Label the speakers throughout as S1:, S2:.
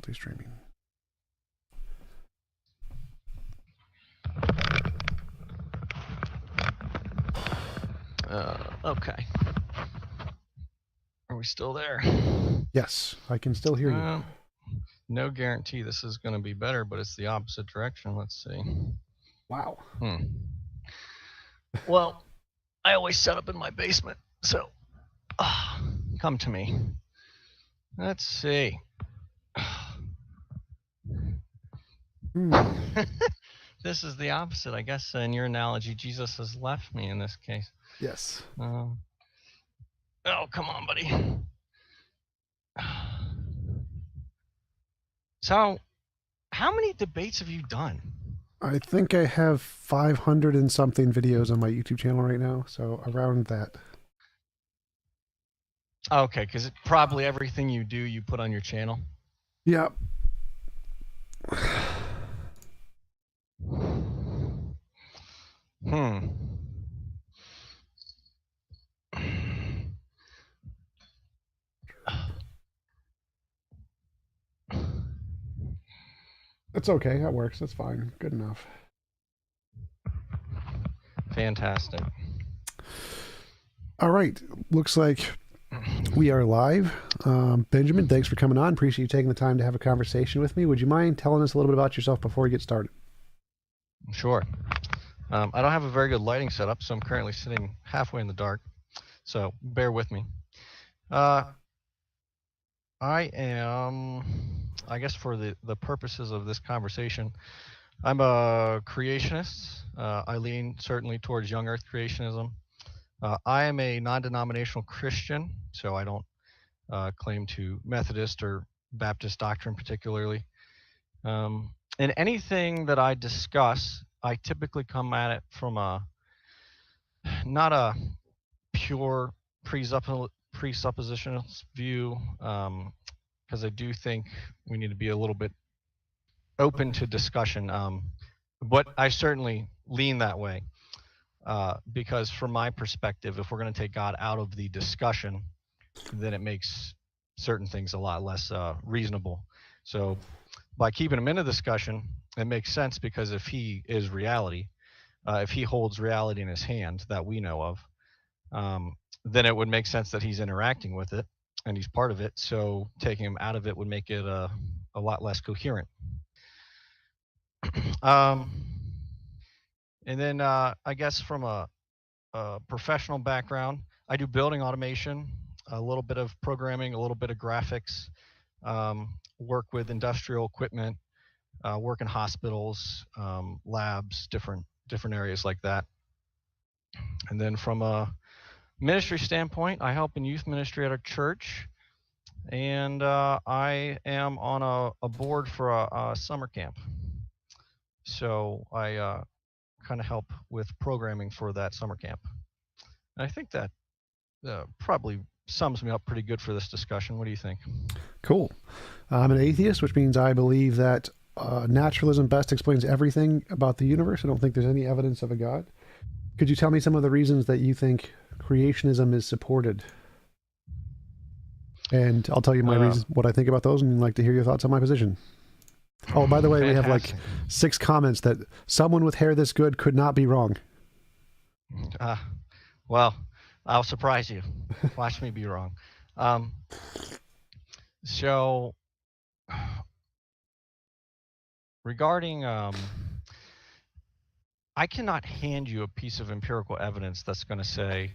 S1: difficulty streaming.
S2: Okay. Are we still there?
S1: Yes, I can still hear you.
S2: No guarantee this is going to be better, but it's the opposite direction. Let's see.
S1: Wow.
S2: Well, I always set up in my basement, so come to me. Let's see. This is the opposite. I guess in your analogy, Jesus has left me in this case.
S1: Yes.
S2: Oh, come on, buddy. So, how many debates have you done?
S1: I think I have 500 and something videos on my YouTube channel right now, so around that.
S2: Okay, because probably everything you do, you put on your channel.
S1: Yeah. It's okay. That works. That's fine. Good enough.
S2: Fantastic.
S1: All right. Looks like we are live. Benjamin, thanks for coming on. Appreciate you taking the time to have a conversation with me. Would you mind telling us a little bit about yourself before we get started?
S2: Sure. I don't have a very good lighting setup, so I'm currently sitting halfway in the dark. So bear with me. I am, I guess for the purposes of this conversation, I'm a creationist. I lean certainly towards young earth creationism. I am a non-denominational Christian, so I don't claim to Methodist or Baptist doctrine particularly. And anything that I discuss, I typically come at it from not a pure presuppositional view, because I do think we need to be a little bit open to discussion. But I certainly lean that way, because from my perspective, if we're going to take God out of the discussion, then it makes certain things a lot less reasonable. So by keeping him in a discussion, it makes sense, because if he is reality, if he holds reality in his hand that we know of, then it would make sense that he's interacting with it and he's part of it. So taking him out of it would make it a lot less coherent. And then I guess from a professional background, I do building automation, a little bit of programming, a little bit of graphics, work with industrial equipment, work in hospitals, labs, different areas like that. And then from a ministry standpoint, I help in youth ministry at our church, and I am on a board for a summer camp. So I kind of help with programming for that summer camp. And I think that probably sums me up pretty good for this discussion. What do you think?
S1: Cool. I'm an atheist, which means I believe that naturalism best explains everything about the universe. I don't think there's any evidence of a God. Could you tell me some of the reasons that you think creationism is supported? And I'll tell you my reasons, what I think about those, and I'd like to hear your thoughts on my position. Oh, by the way, we have like 6 comments that someone with hair this good could not be wrong.
S2: Well, I'll surprise you. Watch me be wrong. So regarding, I cannot hand you a piece of empirical evidence that's going to say,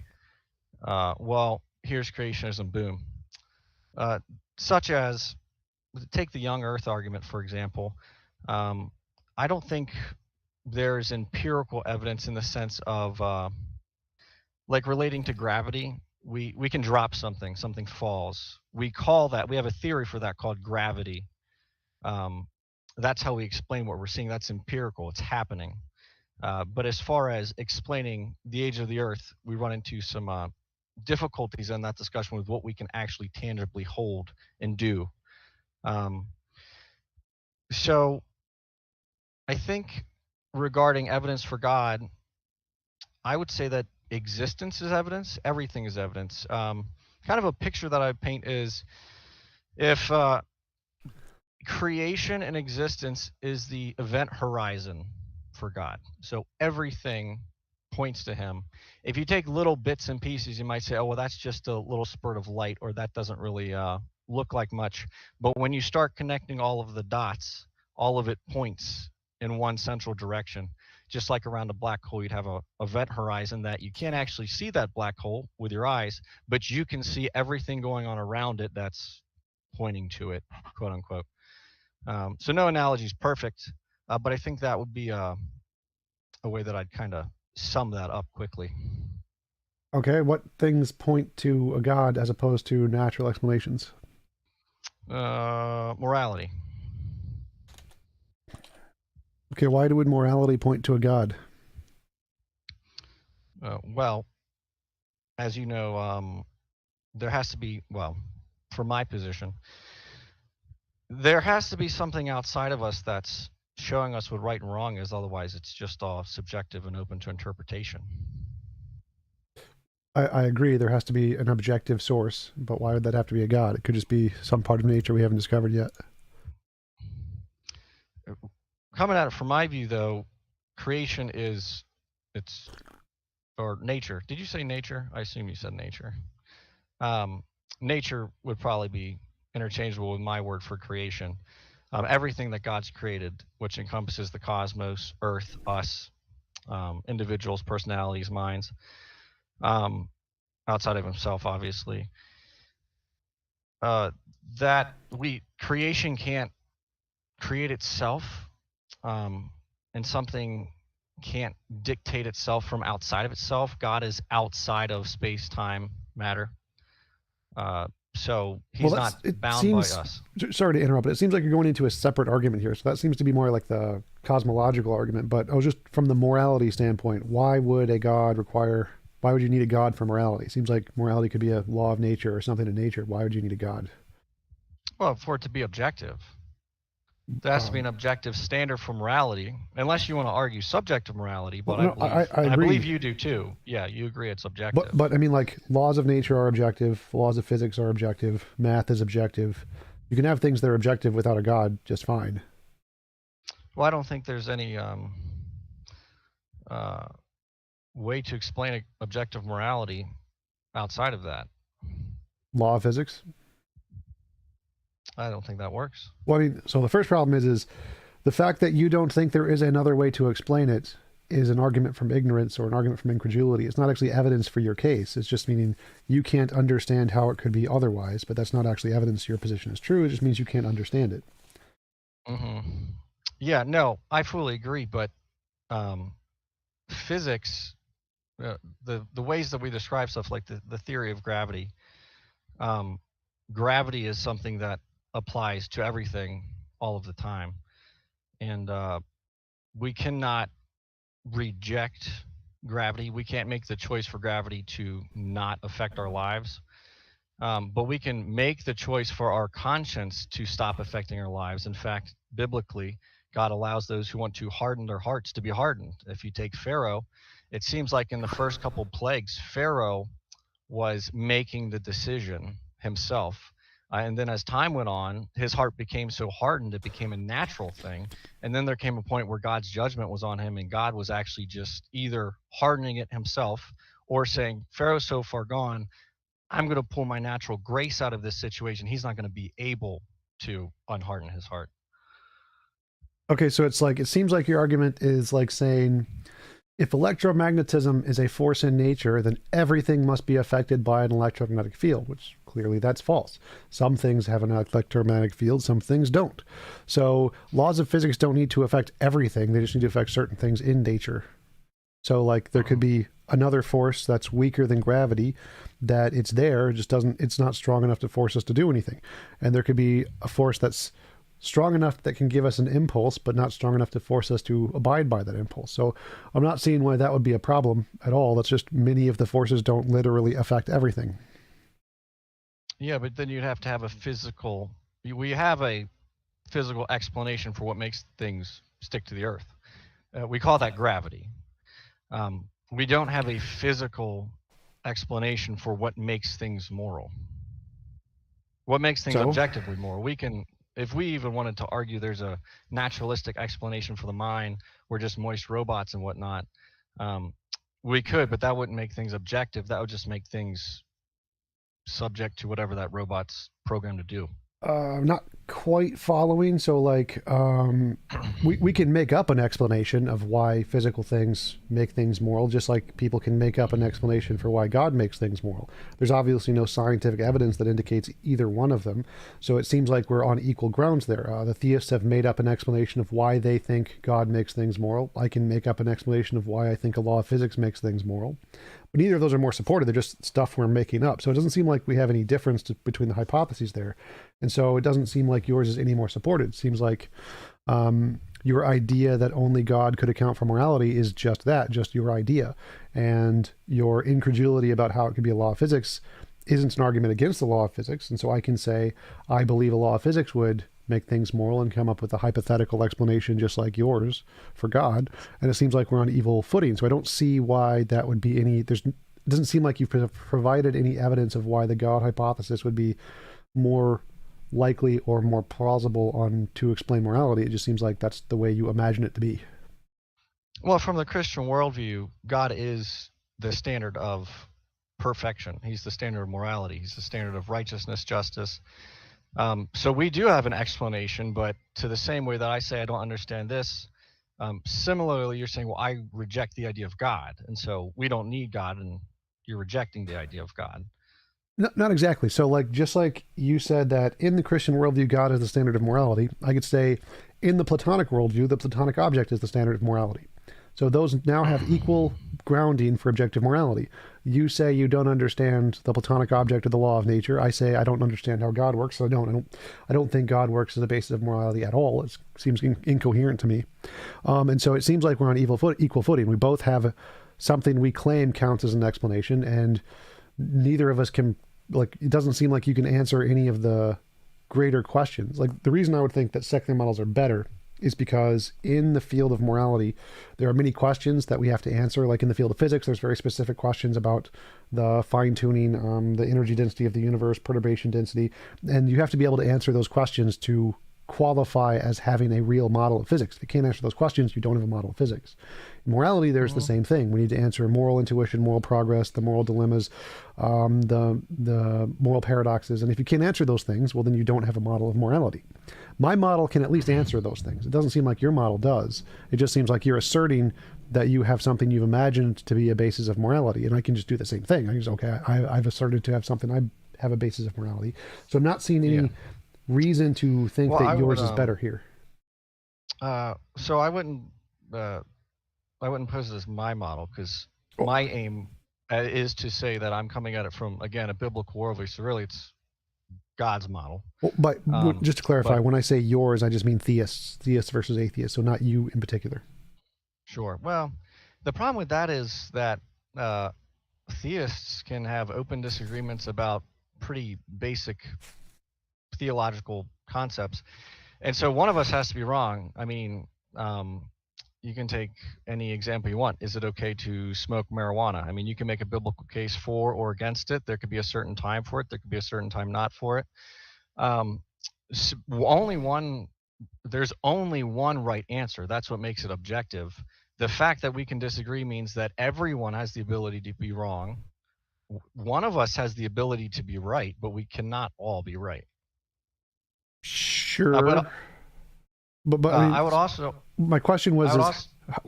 S2: well, here's creationism, boom. Such as, take the young earth argument, for example. I don't think there's empirical evidence in the sense of, like relating to gravity. We can drop something falls. We have a theory for that called gravity. That's how we explain what we're seeing. That's empirical, it's happening. But as far as explaining the age of the earth, we run into some difficulties in that discussion with what we can actually tangibly hold and do. So I think regarding evidence for God, I would say that existence is evidence. Everything is evidence. Kind of a picture that I paint is, if creation and existence is the event horizon for God. So everything points to him. If you take little bits and pieces, you might say, oh, well, that's just a little spurt of light, or that doesn't really look like much. But when you start connecting all of the dots, all of it points in one central direction. Just like around a black hole, you'd have a event horizon that you can't actually see that black hole with your eyes, but you can see everything going on around it that's pointing to it, quote unquote. So no analogy is perfect, but I think that would be a way that I'd kind of sum that up quickly.
S1: Okay, what things point to a god as opposed to natural explanations?
S2: Morality.
S1: Okay, why would morality point to a god?
S2: Well, as you know, there has to be, well, for my position, there has to be something outside of us that's showing us what right and wrong is. Otherwise, it's just all subjective and open to interpretation.
S1: I agree there has to be an objective source, but why would that have to be a god? It could just be some part of nature we haven't discovered yet.
S2: Coming at it from my view, though, creation is it's or nature. Did you say nature? I assume you said nature. Nature would probably be interchangeable with my word for creation. Everything that God's created, which encompasses the cosmos, Earth, us, individuals, personalities, minds, outside of himself, obviously. That creation can't create itself, and something can't dictate itself from outside of itself. God is outside of space, time, matter. So
S1: Well,
S2: he's not
S1: it
S2: bound by
S1: seems.
S2: us.
S1: Sorry to interrupt, but it seems like you're going into a separate argument here. So that seems to be more like the cosmological argument. But I was just from the morality standpoint. Why would a god require? Why would you need a god for morality? It seems like morality could be a law of nature or something in nature. Why would you need a god?
S2: Well, for it to be objective, there has to be an objective standard for morality, unless you want to argue subjective morality. But
S1: Well, no, I
S2: and I
S1: agree.
S2: believe you do too. Yeah, you agree it's objective.
S1: But I mean, like laws of nature are objective. Laws of physics are objective. Math is objective. You can have things that are objective without a god just fine.
S2: Well, I don't think there's any way to explain objective morality outside of that.
S1: Law of physics.
S2: I don't think that works.
S1: Well, I mean, so the first problem is the fact that you don't think there is another way to explain it is an argument from ignorance or an argument from incredulity. It's not actually evidence for your case. It's just meaning you can't understand how it could be otherwise, but that's not actually evidence your position is true. It just means you can't understand it.
S2: Mm-hmm. Yeah, no, I fully agree. But physics, the ways that we describe stuff, like the theory of gravity, gravity is something that applies to everything all of the time, and we cannot reject gravity. We can't make the choice for gravity to not affect our lives. But we can make the choice for our conscience to stop affecting our lives. In fact, biblically, God allows those who want to harden their hearts to be hardened. If you take Pharaoh, it seems like in the first couple plagues, Pharaoh was making the decision himself. And then as time went on, his heart became so hardened, it became a natural thing. And then there came a point where God's judgment was on him, and God was actually just either hardening it himself or saying, Pharaoh's so far gone, I'm going to pull my natural grace out of this situation. He's not going to be able to unharden his heart.
S1: Okay, so it's like it seems like your argument is like saying if electromagnetism is a force in nature, then everything must be affected by an electromagnetic field, which clearly that's false. Some things have an electromagnetic field, some things don't. So laws of physics don't need to affect everything, they just need to affect certain things in nature. So like there could be another force that's weaker than gravity that it's there, just doesn't it's not strong enough to force us to do anything. And there could be a force that's strong enough that can give us an impulse, but not strong enough to force us to abide by that impulse. So I'm not seeing why that would be a problem at all. That's just many of the forces don't literally affect everything.
S2: Yeah, but then you'd have to have a physical, we have a physical explanation for what makes things stick to the earth. We call that gravity. We don't have a physical explanation for what makes things moral. What makes things objectively moral? We can if we even wanted to argue there's a naturalistic explanation for the mind, we're just moist robots and whatnot, um, we could, but that wouldn't make things objective. That would just make things subject to whatever that robot's programmed to do.
S1: Not quite following. So, like, we can make up an explanation of why physical things make things moral, just like people can make up an explanation for why God makes things moral. There's obviously no scientific evidence that indicates either one of them. So it seems like we're on equal grounds there. The theists have made up an explanation of why they think God makes things moral. I can make up an explanation of why I think a law of physics makes things moral. But neither of those are more supported. They're just stuff we're making up. So it doesn't seem like we have any difference between the hypotheses there. And so it doesn't seem like yours is any more supported. It seems like your idea that only God could account for morality is just that, just your idea. And your incredulity about how it could be a law of physics isn't an argument against the law of physics. And so I can say, I believe a law of physics would make things moral and come up with a hypothetical explanation just like yours for God. And it seems like we're on evil footing. So I don't see why that would be any, it doesn't seem like you've provided any evidence of why the God hypothesis would be more likely or more plausible on to explain morality. It just seems like that's the way you imagine it to be.
S2: Well, from the Christian worldview, God is the standard of perfection. He's the standard of morality. He's the standard of righteousness, justice. So we do have an explanation, but to the same way that I say I don't understand this, similarly, you're saying, well, I reject the idea of God, and so we don't need God, and you're rejecting the idea of God.
S1: Not exactly. So, like, just like you said that in the Christian worldview, God is the standard of morality, I could say in the Platonic worldview, the Platonic object is the standard of morality. So those now have equal grounding for objective morality. You say you don't understand the Platonic object of the law of nature. I say I don't understand how God works. So I don't think God works as a basis of morality at all. It seems incoherent to me. And so it seems like we're on equal footing. We both have something we claim counts as an explanation, and neither of us can, like, it doesn't seem like you can answer any of the greater questions. Like, the reason I would think that secular models are better is because in the field of morality, there are many questions that we have to answer. Like in the field of physics, there's very specific questions about the fine-tuning, the energy density of the universe, perturbation density, and you have to be able to answer those questions to qualify as having a real model of physics. If you can't answer those questions, you don't have a model of physics. In morality, there's the same thing. We need to answer moral intuition, moral progress, the moral dilemmas, the moral paradoxes. And if you can't answer those things, well, then you don't have a model of morality. My model can at least answer those things. It doesn't seem like your model does. It just seems like you're asserting that you have something you've imagined to be a basis of morality. And I can just do the same thing. I can just, okay, I've asserted to have something, I have a basis of morality. So I'm not seeing any reason to think
S2: Well,
S1: that yours is better here.
S2: So I wouldn't pose it as my model, because my aim is to say that I'm coming at it from, again, a biblical worldview. So really, it's God's model.
S1: Well, but just to clarify, when I say yours, I just mean theists versus atheists, so not you in particular.
S2: Sure. Well, the problem with that is that theists can have open disagreements about pretty basic theological concepts, and so one of us has to be wrong. I mean, you can take any example you want. Is it okay to smoke marijuana? I mean, you can make a biblical case for or against it. There could be a certain time for it. There could be a certain time not for it. There's only one right answer. That's what makes it objective. The fact that we can disagree means that everyone has the ability to be wrong. One of us has the ability to be right, but we cannot all be right.
S1: Sure. But I mean,
S2: I would also.
S1: My question was,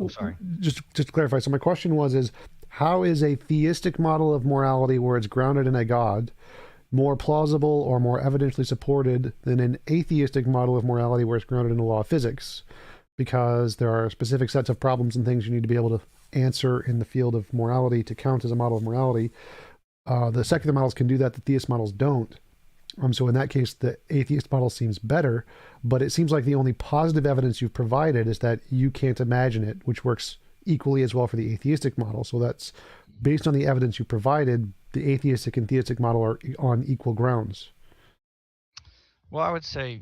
S2: sorry.
S1: Just to clarify. So my question was, how is a theistic model of morality where it's grounded in a God more plausible or more evidently supported than an atheistic model of morality where it's grounded in the law of physics? Because there are specific sets of problems and things you need to be able to answer in the field of morality to count as a model of morality. The secular models can do that. The theist models don't. So in that case, the atheist model seems better, but it seems like the only positive evidence you've provided is that you can't imagine it, which works equally as well for the atheistic model. So that's based on the evidence you provided, the atheistic and theistic model are on equal grounds.
S2: Well, I would say,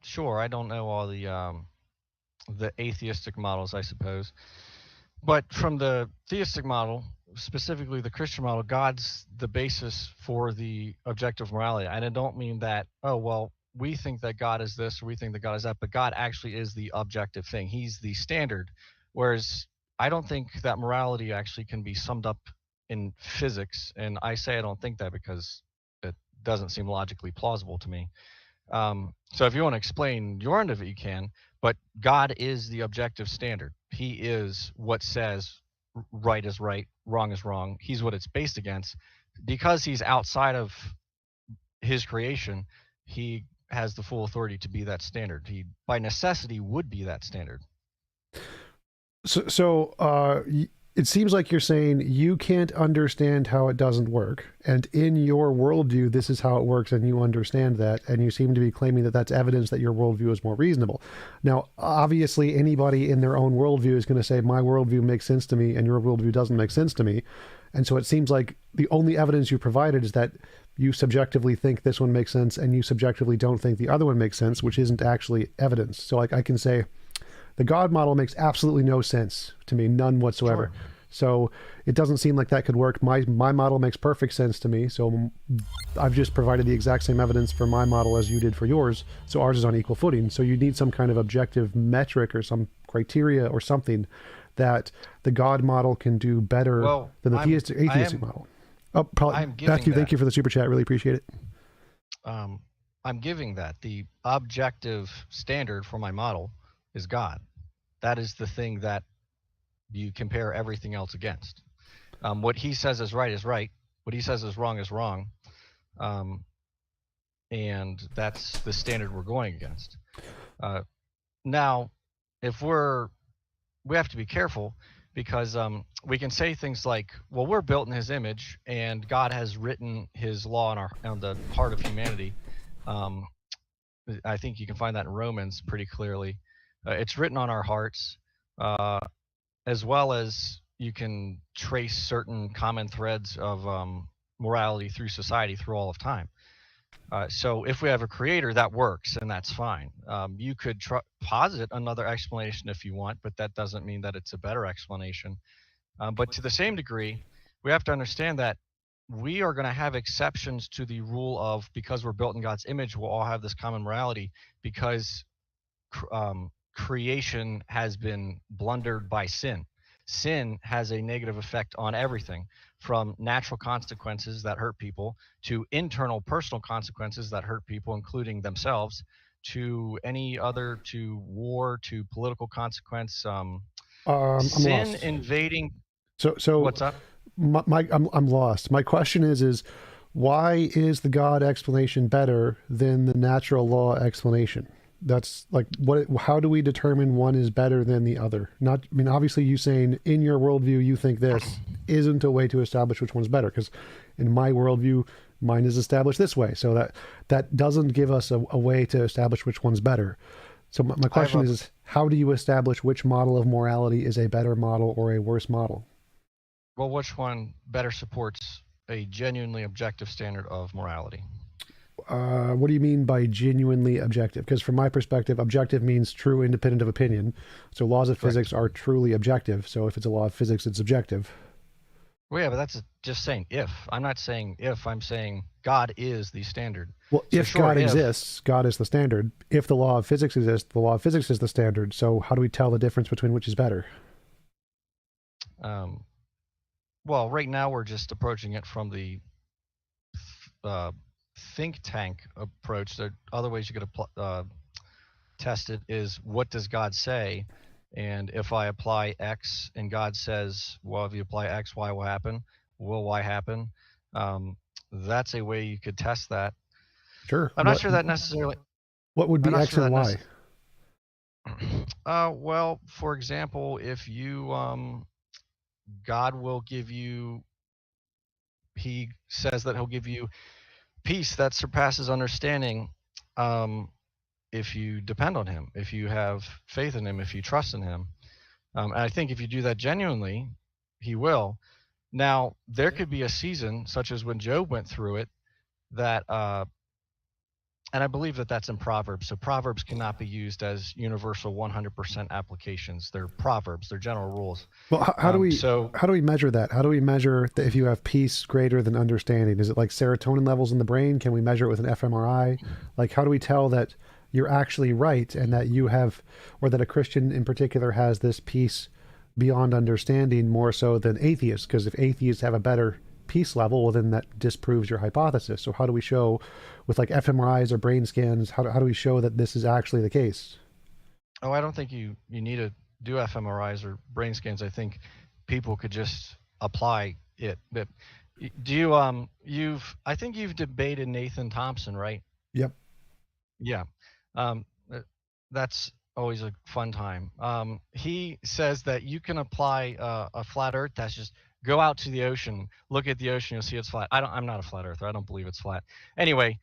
S2: sure, I don't know all the atheistic models, I suppose. But from the theistic model, specifically the Christian model, God's the basis for the objective morality. And I don't mean that, oh, well, we think that God is this or we think that God is that, but God actually is the objective thing. He's the standard. Whereas I don't think that morality actually can be summed up in physics. And I say I don't think that because it doesn't seem logically plausible to me. So if you want to explain your end of it, you can, but God is the objective standard. He is what says right is right, wrong is wrong. He's what it's based against. Because he's outside of his creation, he has the full authority to be that standard. He, by necessity, would be that standard.
S1: So, it seems like you're saying you can't understand how it doesn't work, and in your worldview, this is how it works, and you understand that, and you seem to be claiming that that's evidence that your worldview is more reasonable. Now, obviously, anybody in their own worldview is going to say, my worldview makes sense to me, and your worldview doesn't make sense to me. And so it seems like the only evidence you provided is that you subjectively think this one makes sense, and you subjectively don't think the other one makes sense, which isn't actually evidence. So, like, I can say, the God model makes absolutely no sense to me, none whatsoever.
S2: Sure.
S1: So it doesn't seem like that could work. My model makes perfect sense to me. So I've just provided the exact same evidence for my model as you did for yours. So ours is on equal footing. So you need some kind of objective metric or some criteria or something that the God model can do better
S2: Well,
S1: than the atheistic model. Oh, probably.
S2: I'm giving
S1: Matthew, thank
S2: that.
S1: you for the super chat. Really appreciate it.
S2: I'm giving that. The objective standard for my model is God. That is the thing that you compare everything else against. What he says is right is right. What he says is wrong. And that's the standard we're going against. Now, if we have to be careful because we can say things like, well, we're built in his image and God has written his law on the heart of humanity. I think you can find that in Romans pretty clearly. It's written on our hearts, as well as you can trace certain common threads of morality through society through all of time. So if we have a creator, that works, and that's fine. You could posit another explanation if you want, but that doesn't mean that it's a better explanation. But to the same degree, we have to understand that we are going to have exceptions to the rule of because we're built in God's image, we'll all have this common morality because creation has been blundered by sin. Sin has a negative effect on everything, from natural consequences that hurt people to internal personal consequences that hurt people, including themselves, to any other, to war, to political consequence.
S1: I'm
S2: Sin
S1: lost.
S2: invading.
S1: So
S2: What's up?
S1: I'm lost. My question is why is the God explanation better than the natural law explanation? That's like how do we determine one is better than the other? Not, I mean, obviously you saying in your worldview you think this isn't a way to establish which one's better, because in my worldview mine is established this way. So that doesn't give us a way to establish which one's better. So my question is, how do you establish which model of morality is a better model or a worse model?
S2: Well, which one better supports a genuinely objective standard of morality?
S1: What do you mean by genuinely objective? Because from my perspective, objective means true, independent of opinion. So laws of physics are truly objective. So if it's a law of physics, it's objective.
S2: Well, yeah, but that's just saying if. I'm not saying if. I'm saying God is the standard.
S1: Well,
S2: So
S1: if God exists, God is the standard. If the law of physics exists, the law of physics is the standard. So how do we tell the difference between which is better?
S2: Well, right now we're just approaching it from the think tank approach. There are other ways you could test it is, what does God say? And if I apply X and God says, well, if you apply X, Y will happen. Will Y happen? That's a way you could test that.
S1: Sure.
S2: I'm not sure that necessarily.
S1: What would be
S2: I'm not
S1: X
S2: sure
S1: and
S2: that
S1: Y?
S2: Well, for example, if you God will give you, he says that he'll give you peace that surpasses understanding, if you depend on him, if you have faith in him, if you trust in him. And I think if you do that genuinely, he will. Now, there could be a season, such as when Job went through it, that And I believe that that's in Proverbs. So Proverbs cannot be used as universal 100% applications. They're proverbs. They're general rules.
S1: Well,
S2: So
S1: how do we measure that? How do we measure that if you have peace greater than understanding? Is it like serotonin levels in the brain? Can we measure it with an fMRI? Like, how do we tell that you're actually right and that you have, or that a Christian in particular has this peace beyond understanding more so than atheists? Because if atheists have a better peace level, well, then that disproves your hypothesis. So how do we show with like fMRIs or brain scans, how do we show that this is actually the case?
S2: Oh, I don't think you need to do fMRIs or brain scans. I think people could just apply it. But do you I think you've debated Nathan Thompson, right?
S1: Yep.
S2: Yeah. Um, that's always a fun time. He says that you can apply a flat Earth test. Just go out to the ocean, look at the ocean, you'll see it's flat. I'm not a flat earther. I don't believe it's flat. Anyway,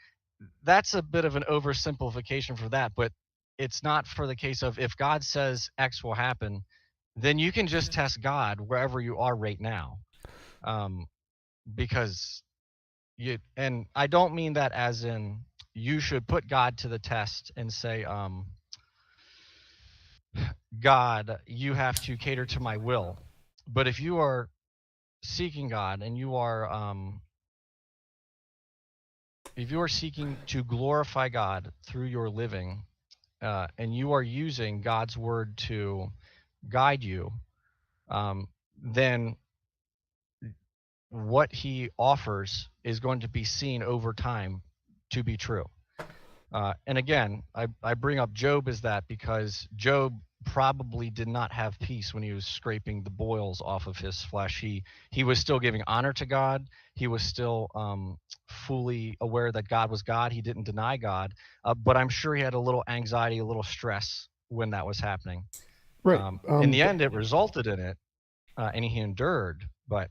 S2: that's a bit of an oversimplification for that, but it's not for the case of if God says X will happen, then you can just test God wherever you are right now. Um, because and I don't mean that as in you should put God to the test and say, God, you have to cater to my will. But if you are seeking God and you are if you are seeking to glorify God through your living, and you are using God's word to guide you, then what He offers is going to be seen over time to be true. And again, I bring up Job as that because Job probably did not have peace when he was scraping the boils off of his flesh. He was still giving honor to God. He was still fully aware that God was God. He didn't deny God, but I'm sure he had a little anxiety, a little stress when that was happening.
S1: Right.
S2: In the end, it resulted in it, and he endured. But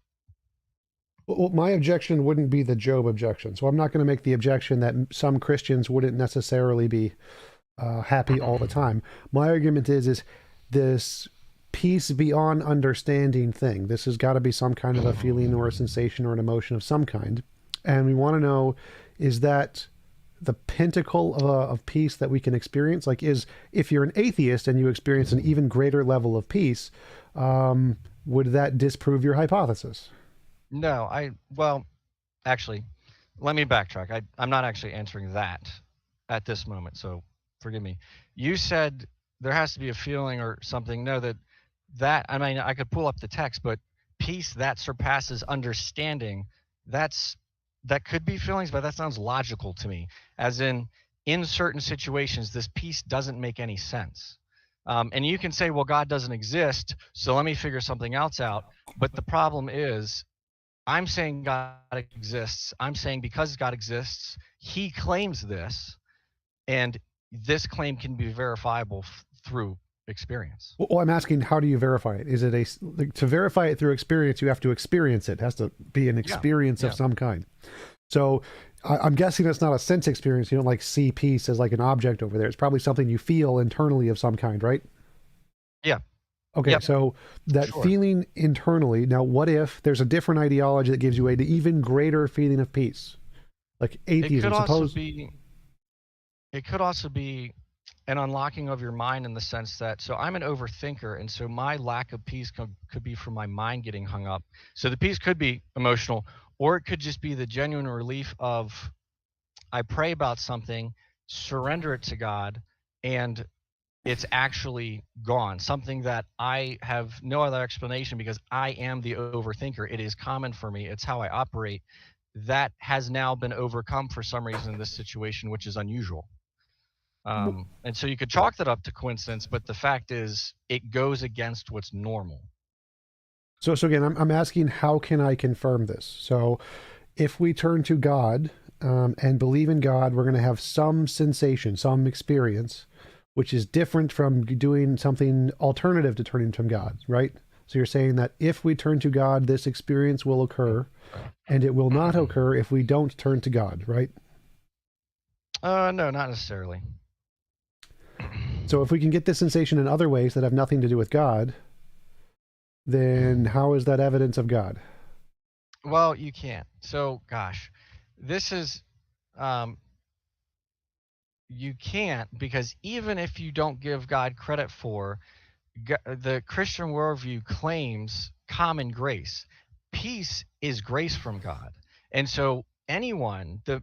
S1: Well, my objection wouldn't be the Job objection. So I'm not going to make the objection that some Christians wouldn't necessarily be happy all the time. My argument is this peace beyond understanding thing. This has got to be some kind of a feeling or a sensation or an emotion of some kind. And we want to know, is that the pinnacle of peace that we can experience? Like, is if you're an atheist and you experience an even greater level of peace, would that disprove your hypothesis?
S2: no, well, actually, let me backtrack. I'm not actually answering that at this moment, so forgive me. You said there has to be a feeling or something. No, that I mean, I could pull up the text, but peace that surpasses understanding, that's that could be feelings, but that sounds logical to me. As in certain situations, this peace doesn't make any sense. And you can say, well, God doesn't exist, so let me figure something else out. But the problem is I'm saying God exists. I'm saying because God exists, He claims this, and this claim can be verifiable through experience.
S1: Well, I'm asking, how do you verify it? Is it to verify it through experience? You have to experience it. It has to be an
S2: Yeah,
S1: experience of
S2: yeah,
S1: some kind. So I'm guessing it's not a sense experience. You don't like see peace as like an object over there. It's probably something you feel internally of some kind, right?
S2: yeah,
S1: Okay,
S2: yep,
S1: so that
S2: sure.
S1: feeling internally. Now, what if there's a different ideology that gives you an even greater feeling of peace, like
S2: It could
S1: atheism?
S2: also
S1: Suppose.
S2: be it could also be an unlocking of your mind in the sense that so I'm an overthinker, and so my lack of peace could be from my mind getting hung up. So the peace could be emotional, or it could just be the genuine relief of I pray about something, surrender it to God, and it's actually gone. Something that I have no other explanation because I am the overthinker. It is common for me. It's how I operate. That has now been overcome for some reason in this situation, which is unusual. And so you could chalk that up to coincidence, but the fact is, it goes against what's normal.
S1: So again, I'm asking, how can I confirm this? So if we turn to God and believe in God, we're going to have some sensation, some experience, which is different from doing something alternative to turning from God, right? So you're saying that if we turn to God, this experience will occur, and it will not occur if we don't turn to God, right?
S2: No, not necessarily.
S1: So if we can get this sensation in other ways that have nothing to do with God, then how is that evidence of God?
S2: Well, you can't. So, gosh, this is um, you can't, because even if you don't give God credit for, the Christian worldview claims common grace. Peace is grace from God. And so anyone, the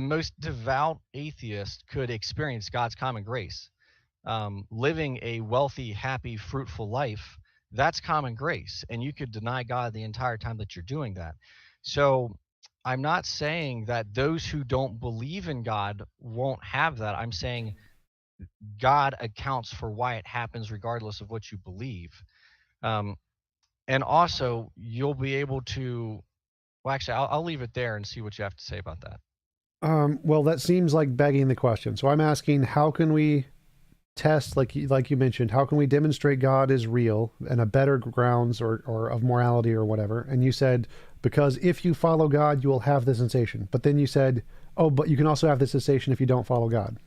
S2: most devout atheist could experience God's common grace. Living a wealthy, happy, fruitful life, that's common grace. And you could deny God the entire time that you're doing that. So I'm not saying that those who don't believe in God won't have that. I'm saying God accounts for why it happens regardless of what you believe. Um, and also, you'll be able to. Well, actually, I'll leave it there and see what you have to say about that.
S1: Well, that seems like begging the question. So I'm asking, how can we test, like you mentioned, how can we demonstrate God is real and a better grounds or of morality or whatever? And you said, because if you follow God, you will have the sensation. But then you said, oh, but you can also have the sensation if you don't follow God.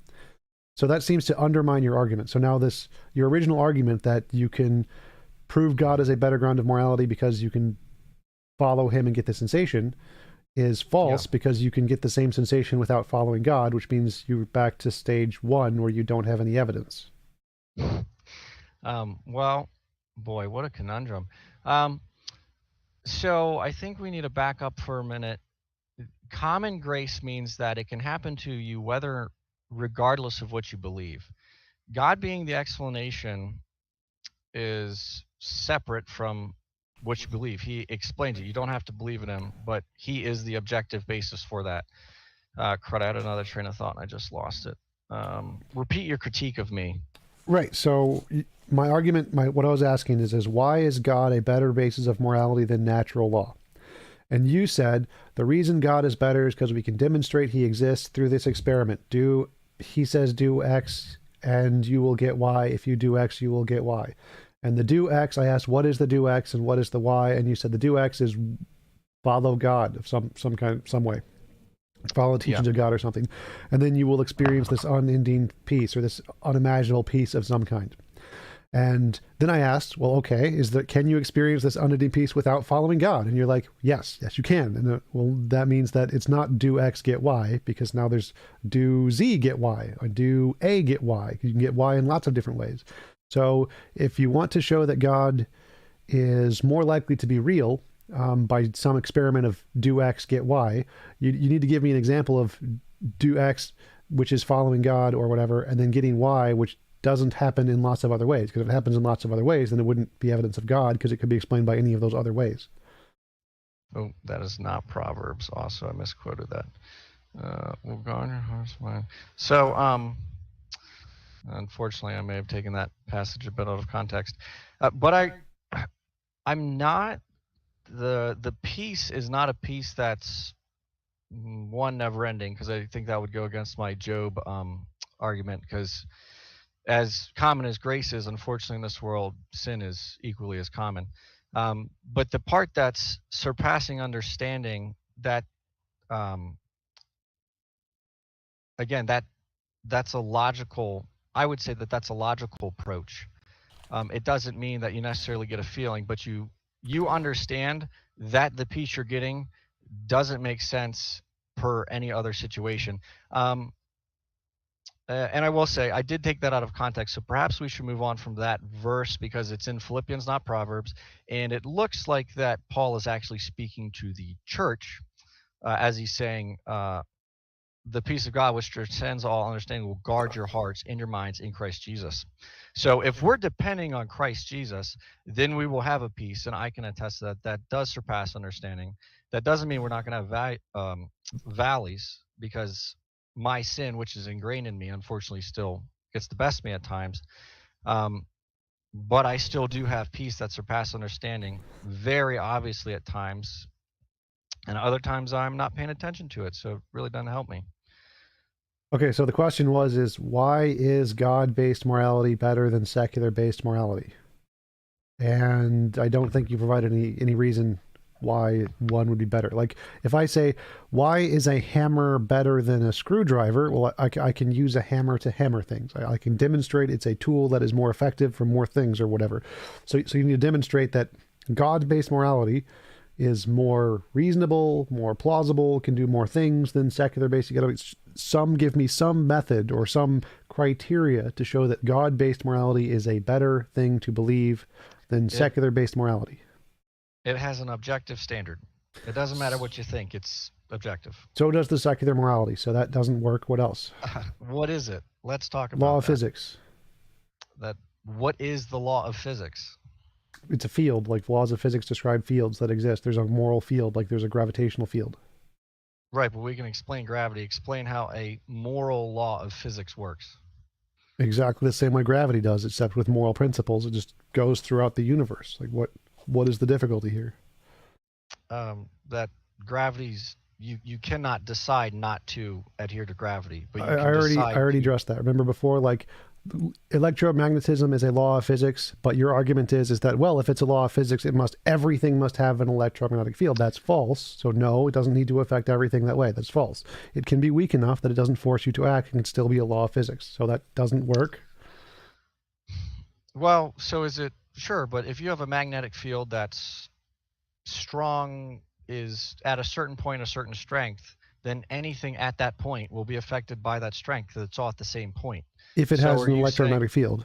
S1: So that seems to undermine your argument. So now your original argument that you can prove God is a better ground of morality because you can follow him and get the sensation is
S2: Yeah.
S1: false, because you can get the same sensation without following God, which means you're back to stage one where you don't have any evidence.
S2: Well, boy, what a conundrum. Um, so I think we need to back up for a minute. Common grace means that it can happen to you regardless of what you believe. God being the explanation is separate from what you believe. He explains it. You don't have to believe in him, but he is the objective basis for that. Crud, I had another train of thought and I just lost it. Repeat your critique of me.
S1: Right. So my argument, what I was asking is why is God a better basis of morality than natural law? And you said the reason God is better is because we can demonstrate he exists through this experiment. He says do X and you will get Y. If you do X, you will get Y. And the do X, I asked, what is the do X and what is the Y? And you said the do X is follow God of some way. Follow the teachings of God or something. And then you will experience this unending peace or this unimaginable peace of some kind. And then I asked, well, okay, can you experience this unending peace without following God? And you're like, yes, you can. And well, that means that it's not do X get Y, because now there's do Z get Y or do A get Y. You can get Y in lots of different ways. So if you want to show that God is more likely to be real by some experiment of do X get Y, you need to give me an example of do X, which is following God or whatever, and then getting Y, which doesn't happen in lots of other ways. Because if it happens in lots of other ways, then it wouldn't be evidence of God, because it could be explained by any of those other ways.
S2: Oh, that is not Proverbs. Also, I misquoted that. Will guard your heart's mind. So, unfortunately, I may have taken that passage a bit out of context. But I'm not, the peace is not a peace that's one never ending, because I think that would go against my Job argument, because as common as grace is, unfortunately, in this world, sin is equally as common. But the part that's surpassing understanding, that again, that's a logical. I would say that that's a logical approach. It doesn't mean that you necessarily get a feeling, but you understand that the peace you're getting doesn't make sense per any other situation. And I will say, I did take that out of context, so perhaps we should move on from that verse, because it's in Philippians, not Proverbs, and it looks like that Paul is actually speaking to the church, as he's saying, the peace of God, which transcends all understanding, will guard your hearts and your minds in Christ Jesus. So if we're depending on Christ Jesus, then we will have a peace, and I can attest to that. That does surpass understanding. That doesn't mean we're not going to have valleys, because my sin, which is ingrained in me, unfortunately still gets the best of me at times. But I still do have peace that surpasses understanding, very obviously at times. And other times I'm not paying attention to it, so it really doesn't help me.
S1: Okay, so the question is why is God-based morality better than secular-based morality? And I don't think you provided any reason why one would be better. Like, if I say, why is a hammer better than a screwdriver? Well, I can use a hammer to hammer things. I can demonstrate it's a tool that is more effective for more things or whatever. So you need to demonstrate that God-based morality is more reasonable, more plausible, can do more things than secular basic ethics. Some give me some method or some criteria to show that God-based morality is a better thing to believe than secular-based morality.
S2: It has an objective standard. It doesn't matter what you think, it's objective.
S1: So does the secular morality, so that doesn't work. What else?
S2: What is it? Let's talk about
S1: Law of
S2: that.
S1: physics.
S2: What is the law of physics?
S1: It's a field, like laws of physics describe fields that exist. There's a moral field, like there's a gravitational field.
S2: Right, but we can explain gravity. Explain how a moral law of physics works.
S1: Exactly the same way gravity does, except with moral principles. It just goes throughout the universe. Like what is the difficulty here?
S2: That gravity's you cannot decide not to adhere to gravity, but you can
S1: I already addressed that. Remember before, like electromagnetism is a law of physics, but your argument is that, well, if it's a law of physics, everything must have an electromagnetic field. That's false. So no, it doesn't need to affect everything that way. That's false. It can be weak enough that it doesn't force you to act and still be a law of physics. So that doesn't work.
S2: Well, so is it sure, but if you have a magnetic field that's strong, is at a certain point a certain strength, then anything at that point will be affected by that strength. It's all at the same point.
S1: If it has an electromagnetic field.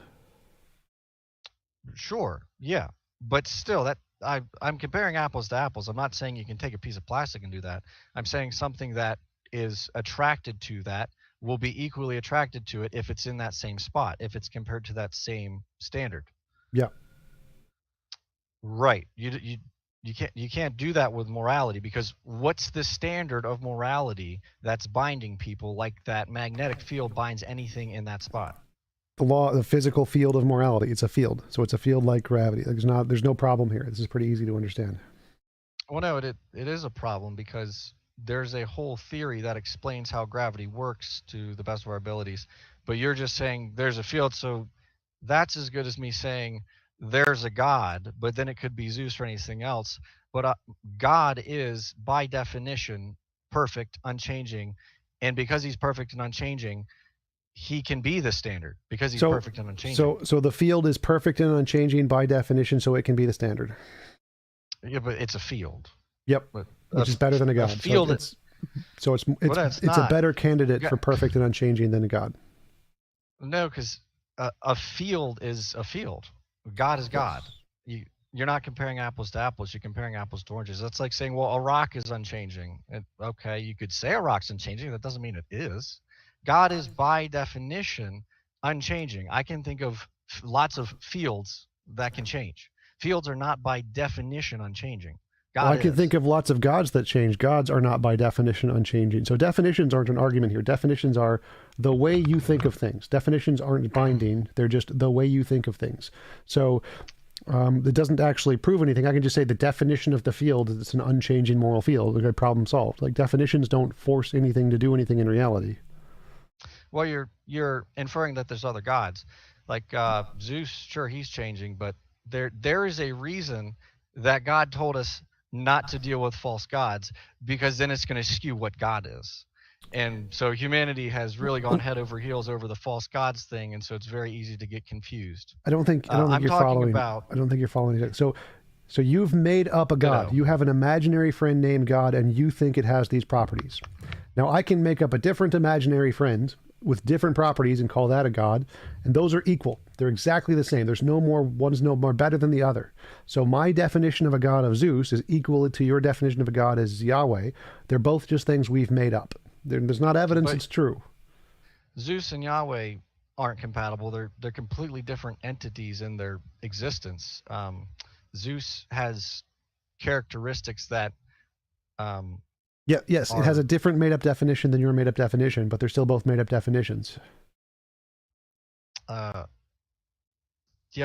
S2: Sure, yeah, but still, that I'm comparing apples to apples. I'm not saying you can take a piece of plastic and do that. I'm saying something that is attracted to that will be equally attracted to it if it's in that same spot, if it's compared to that same standard.
S1: Yeah.
S2: Right. You can't do that with morality, because what's the standard of morality that's binding people like that magnetic field binds anything in that spot?
S1: The physical field of morality. It's a field. So it's a field like gravity. There's no problem here. This is pretty easy to understand.
S2: Well, no, it is a problem, because there's a whole theory that explains how gravity works to the best of our abilities. But you're just saying there's a field, so that's as good as me saying there's a God, but then it could be Zeus or anything else. But God is, by definition, perfect, unchanging. And because he's perfect and unchanging, he can be the standard, because he's perfect and unchanging.
S1: So the field is perfect and unchanging by definition, so it can be the standard.
S2: Yeah, but it's a field.
S1: Yep, which is better than a God.
S2: Field,
S1: it's a better candidate for perfect and unchanging than a God.
S2: No, because a field is a field. God is God. You're not comparing apples to apples. You're comparing apples to oranges. That's like saying, well, a rock is unchanging. Okay, you could say a rock's unchanging. That doesn't mean it is. God is, by definition, unchanging. I can think of lots of fields that can change. Fields are not, by definition, unchanging.
S1: I can think of lots of gods that change. Gods are not, by definition, unchanging. So definitions aren't an argument here. Definitions are the way you think of things. Definitions aren't binding. They're just the way you think of things. So it doesn't actually prove anything. I can just say the definition of the field is it's an unchanging moral field. Okay, problem solved. Like, definitions don't force anything to do anything in reality.
S2: Well, you're inferring that there's other gods. Like Zeus, sure, he's changing, but there is a reason that God told us not to deal with false gods, because then it's going to skew what God is. And so humanity has really gone head over heels over the false gods thing, and so it's very easy to get confused.
S1: I don't think you're following. I don't think you're following it. So you've made up a god. You have an imaginary friend named God, and you think it has these properties. Now I can make up a different imaginary friend with different properties and call that a god, and those are equal. They're exactly the same. There's no more, one's no more better than the other. So my definition of a god of Zeus is equal to your definition of a god as Yahweh. They're both just things we've made up. There's not evidence it's true.
S2: Zeus and Yahweh aren't compatible. They're completely different entities in their existence. Zeus has characteristics that
S1: Yes, it has a different made-up definition than your made-up definition, but they're still both made-up definitions.
S2: Yeah,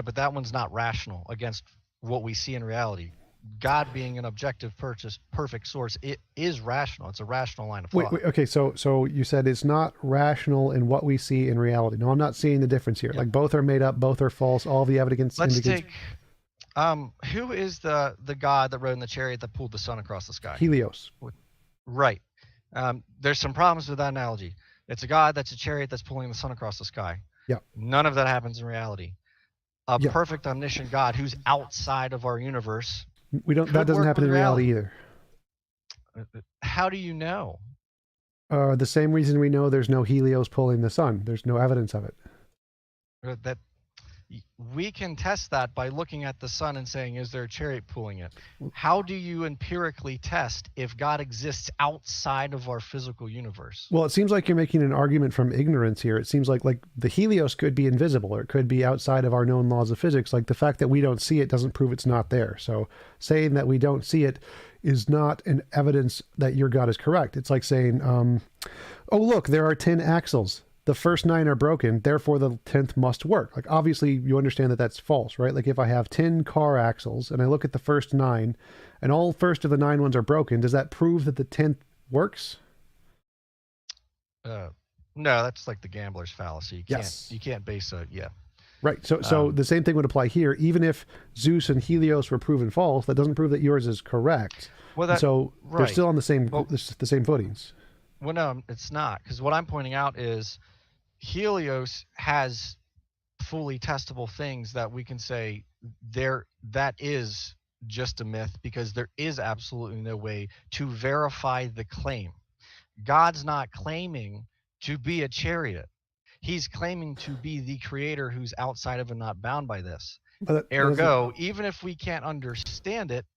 S2: but that one's not rational against what we see in reality. God being an objective, perfect source, it is rational. It's a rational line of thought.
S1: Wait, okay, so you said it's not rational in what we see in reality. No, I'm not seeing the difference here. Yep. Like, both are made up, both are false, all the evidence indicates...
S2: Let's take... who is the god that rode in the chariot that pulled the sun across the sky?
S1: Helios.
S2: Right. There's some problems with that analogy. It's a god that's a chariot that's pulling the sun across the sky.
S1: Yeah.
S2: None of that happens in reality. A perfect omniscient God who's outside of our universe
S1: We don't. That
S2: Could
S1: doesn't
S2: work
S1: happen
S2: with
S1: in reality
S2: reality.
S1: either.
S2: How do you know?
S1: The same reason we know there's no Helios pulling the sun. There's no evidence of it.
S2: That we can test that by looking at the sun and saying, is there a chariot pulling it? How do you empirically test if God exists outside of our physical universe?
S1: Well, it seems like you're making an argument from ignorance here. It seems like the Helios could be invisible, or it could be outside of our known laws of physics. Like the fact that we don't see it doesn't prove it's not there. So saying that we don't see it is not an evidence that your God is correct. It's like saying, oh, look, there are 10 axles. The first 9 are broken, therefore the 10th must work. Like, obviously, you understand that that's false, right? Like, if I have 10 car axles and I look at the first 9 and all first of the 9 ones are broken, does that prove that the 10th works?
S2: No, that's like the gambler's fallacy.
S1: Yes.
S2: You can't base a, yeah.
S1: Right. So the same thing would apply here. Even if Zeus and Helios were proven false, that doesn't prove that yours is correct.
S2: Well,
S1: And so they're
S2: right.
S1: still on the same
S2: Well,
S1: the same footings.
S2: Well, no, it's not. Because what I'm pointing out is Helios has fully testable things that we can say that is just a myth, because there is absolutely no way to verify the claim. God's not claiming to be a chariot. He's claiming to be the creator who's outside of and not bound by this.
S1: But
S2: Ergo, even if we can't understand it,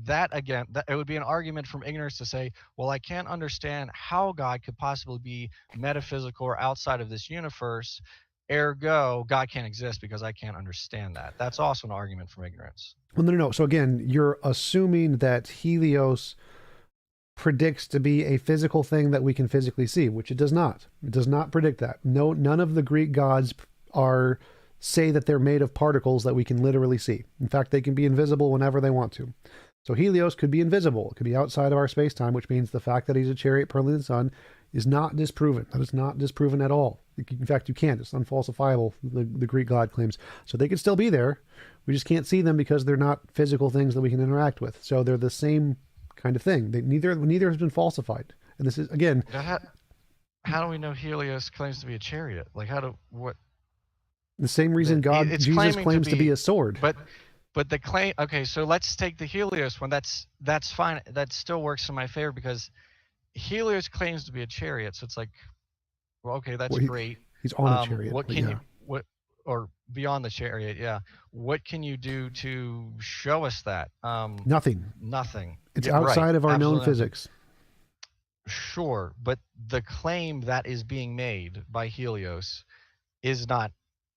S2: that again, it would be an argument from ignorance to say, well, I can't understand how God could possibly be metaphysical or outside of this universe. Ergo, God can't exist because I can't understand that. That's also an argument from ignorance.
S1: well, no. So again, you're assuming that Helios predicts to be a physical thing that we can physically see, which it does not. It does not predict that. No, none of the Greek gods say that they're made of particles that we can literally see. In fact, they can be invisible whenever they want to. So Helios could be invisible. It could be outside of our space-time, which means the fact that he's a chariot pulling the sun is not disproven. That is not disproven at all. In fact, you can't. It's unfalsifiable, the Greek god claims. So they could still be there. We just can't see them because they're not physical things that we can interact with. So they're the same kind of thing. Neither has been falsified. And this is, again...
S2: How do we know Helios claims to be a chariot? Like,
S1: the same reason Jesus claims to be a sword.
S2: But the claim, okay, so let's take the Helios one. That's fine. That still works in my favor because Helios claims to be a chariot. So it's like, well, okay, that's great.
S1: He's on a chariot.
S2: What can or beyond the chariot? Yeah. What can you do to show us that?
S1: Nothing.
S2: Nothing.
S1: It's outside of our known physics.
S2: Sure, but the claim that is being made by Helios is not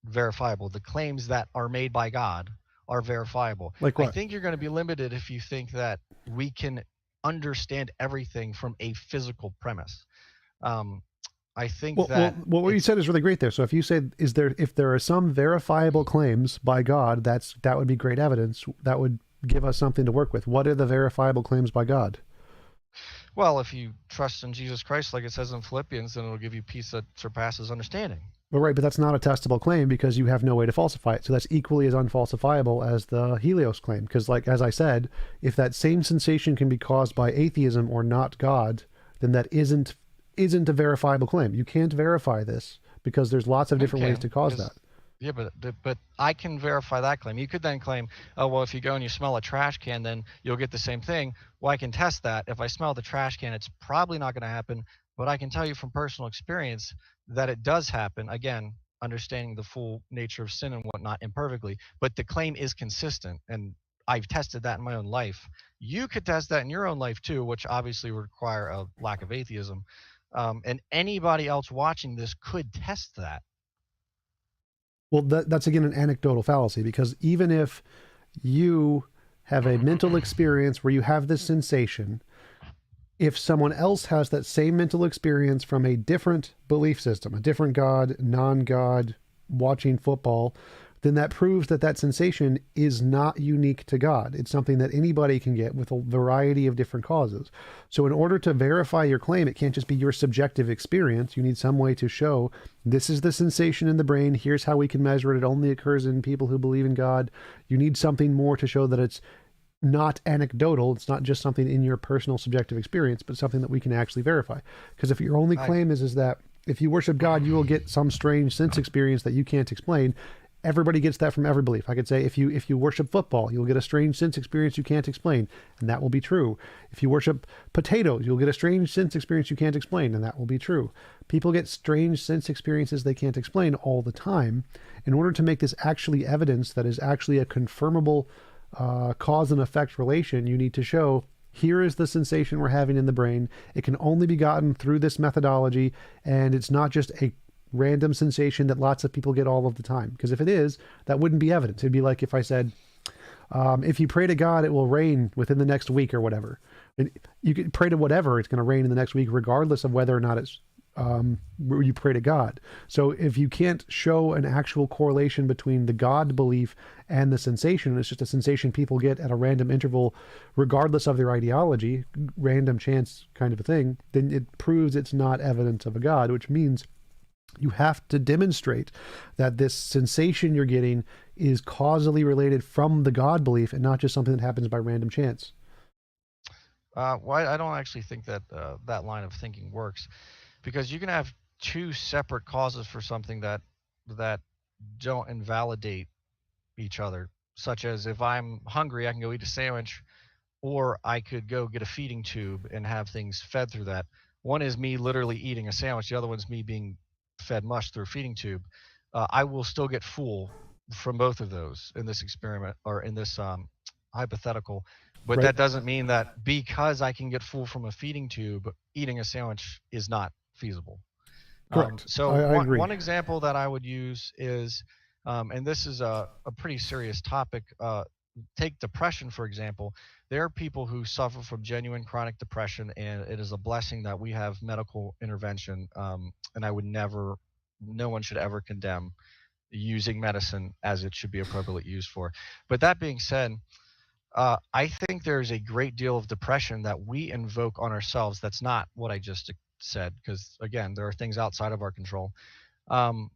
S2: verifiable. The claims that are made by God are verifiable.
S1: Like what?
S2: I think you're going to be limited if you think that we can understand everything from a physical premise. I think
S1: what you said is really great there. So if you say, if there are some verifiable claims by God, that would be great evidence. That would give us something to work with. What are the verifiable claims by God?
S2: Well, if you trust in Jesus Christ, like it says in Philippians, then it'll give you peace that surpasses understanding.
S1: Well, right, but that's not a testable claim because you have no way to falsify it. So that's equally as unfalsifiable as the Helios claim. Because, like as I said, if that same sensation can be caused by atheism or not God, then that isn't a verifiable claim. You can't verify this because there's lots of different ways to cause that.
S2: Yeah, but I can verify that claim. You could then claim, oh, well, if you go and you smell a trash can, then you'll get the same thing. Well, I can test that. If I smell the trash can, it's probably not going to happen. But I can tell you from personal experience that it does happen. Again, understanding the full nature of sin and whatnot imperfectly. But the claim is consistent, and I've tested that in my own life. You could test that in your own life too, which obviously would require a lack of atheism. And anybody else watching this could test that.
S1: Well, that's again an anecdotal fallacy, because even if you have a mental experience where you have this sensation, if someone else has that same mental experience from a different belief system, a different God, non-God, watching football, then that proves that sensation is not unique to God. It's something that anybody can get with a variety of different causes. So in order to verify your claim, it can't just be your subjective experience. You need some way to show this is the sensation in the brain. Here's how we can measure it. It only occurs in people who believe in God. You need something more to show that it's not anecdotal. It's not just something in your personal subjective experience, but something that we can actually verify. Because if your only claim is that if you worship God, you will get some strange sense experience that you can't explain, everybody gets that from every belief. I could say if you worship football, you'll get a strange sense experience you can't explain, and that will be true. If you worship potatoes, you'll get a strange sense experience you can't explain, and that will be true. People get strange sense experiences they can't explain all the time. In order to make this actually evidence that is actually a confirmable cause and effect relation, you need to show here is the sensation we're having in the brain. It can only be gotten through this methodology, and it's not just a random sensation that lots of people get all of the time. Because if it is, that wouldn't be evidence. It'd be like if I said, if you pray to God, it will rain within the next week or whatever. And you could pray to whatever, it's going to rain in the next week, regardless of whether or not it's you pray to God. So if you can't show an actual correlation between the God belief and the sensation, it's just a sensation people get at a random interval, regardless of their ideology, random chance kind of a thing, then it proves it's not evidence of a God, which means you have to demonstrate that this sensation you're getting is causally related from the God belief and not just something that happens by random chance.
S2: Well, I don't actually think that that line of thinking works, because you can have two separate causes for something that don't invalidate each other. Such as if I'm hungry, I can go eat a sandwich, or I could go get a feeding tube and have things fed through that. One is me literally eating a sandwich. The other one's me being fed mush through a feeding tube. I will still get full from both of those in this experiment, or in this hypothetical. But
S1: Right?
S2: that doesn't mean that because I can get full from a feeding tube, eating a sandwich is not feasible.
S1: Correct.
S2: So
S1: I
S2: one,
S1: agree.
S2: one example that I would use is, and this is a pretty serious topic. Take depression, for example. There are people who suffer from genuine chronic depression, and it is a blessing that we have medical intervention. And I would never, no one should ever condemn using medicine as it should be appropriately used for. But that being said, I think there's a great deal of depression that we invoke on ourselves. That's not what I just said, because again, there are things outside of our control. Um,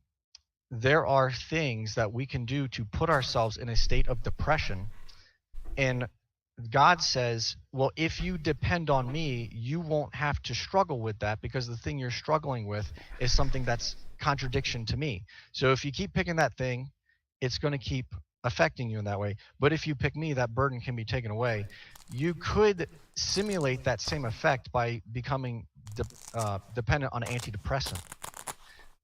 S2: there are things that we can do to put ourselves in a state of depression, and God says, well, if you depend on me, you won't have to struggle with that, because the thing you're struggling with is something that's contradiction to me. So if you keep picking that thing, it's going to keep affecting you in that way. But if you pick me, that burden can be taken away. You could simulate that same effect by becoming dependent on antidepressant.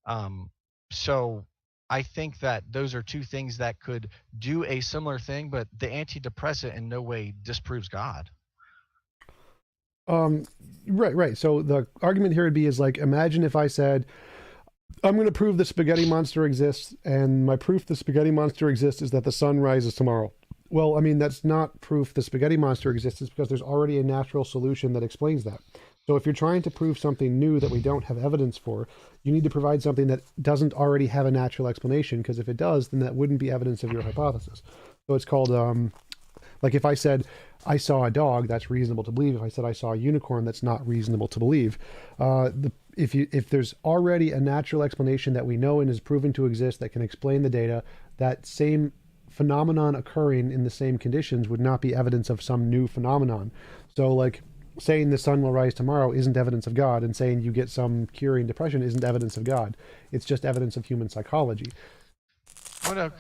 S2: Um, so I think that those are two things that could do a similar thing, but the antidepressant in no way disproves God.
S1: Um, right. So the argument here would be is like, imagine if I said, I'm going to prove the spaghetti monster exists, and my proof the spaghetti monster exists is that the sun rises tomorrow. Well, I mean, that's not proof the spaghetti monster exists, because there's already a natural solution that explains that. So if you're trying to prove something new that we don't have evidence for, you need to provide something that doesn't already have a natural explanation, because if it does, then that wouldn't be evidence of your hypothesis. So it's called, like if I said, I saw a dog, that's reasonable to believe. If I said I saw a unicorn, that's not reasonable to believe. If there's already a natural explanation that we know and is proven to exist that can explain the data, that same phenomenon occurring in the same conditions would not be evidence of some new phenomenon. So like saying the sun will rise tomorrow isn't evidence of God, and saying you get some curing depression isn't evidence of God. It's just evidence of human psychology.
S2: Well, no,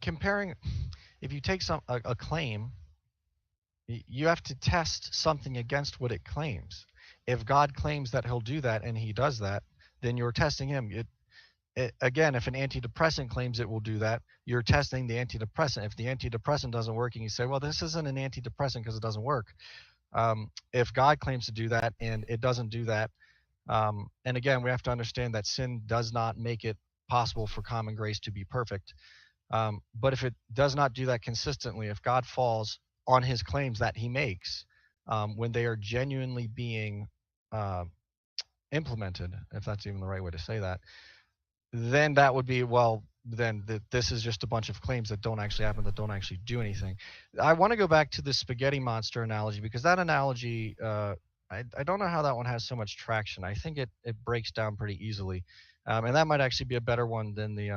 S2: comparing, if you take a claim, you have to test something against what it claims. If God claims that he'll do that and he does that, then you're testing him. Again, if an antidepressant claims it will do that, you're testing the antidepressant. If the antidepressant doesn't work and you say, well, this isn't an antidepressant because it doesn't work. If God claims to do that and it doesn't do that, and again, we have to understand that sin does not make it possible for common grace to be perfect. But if it does not do that consistently, if God falls on his claims that he makes, when they are genuinely being uh, implemented, if that's even the right way to say that, then that would be, well, then this is just a bunch of claims that don't actually happen, that don't actually do anything. I want to go back to the spaghetti monster analogy, because that analogy, I don't know how that one has so much traction. I think it breaks down pretty easily. And that might actually be a better one than the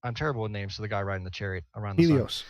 S2: I'm terrible with names, so the guy riding the chariot around the sun.
S1: Helios.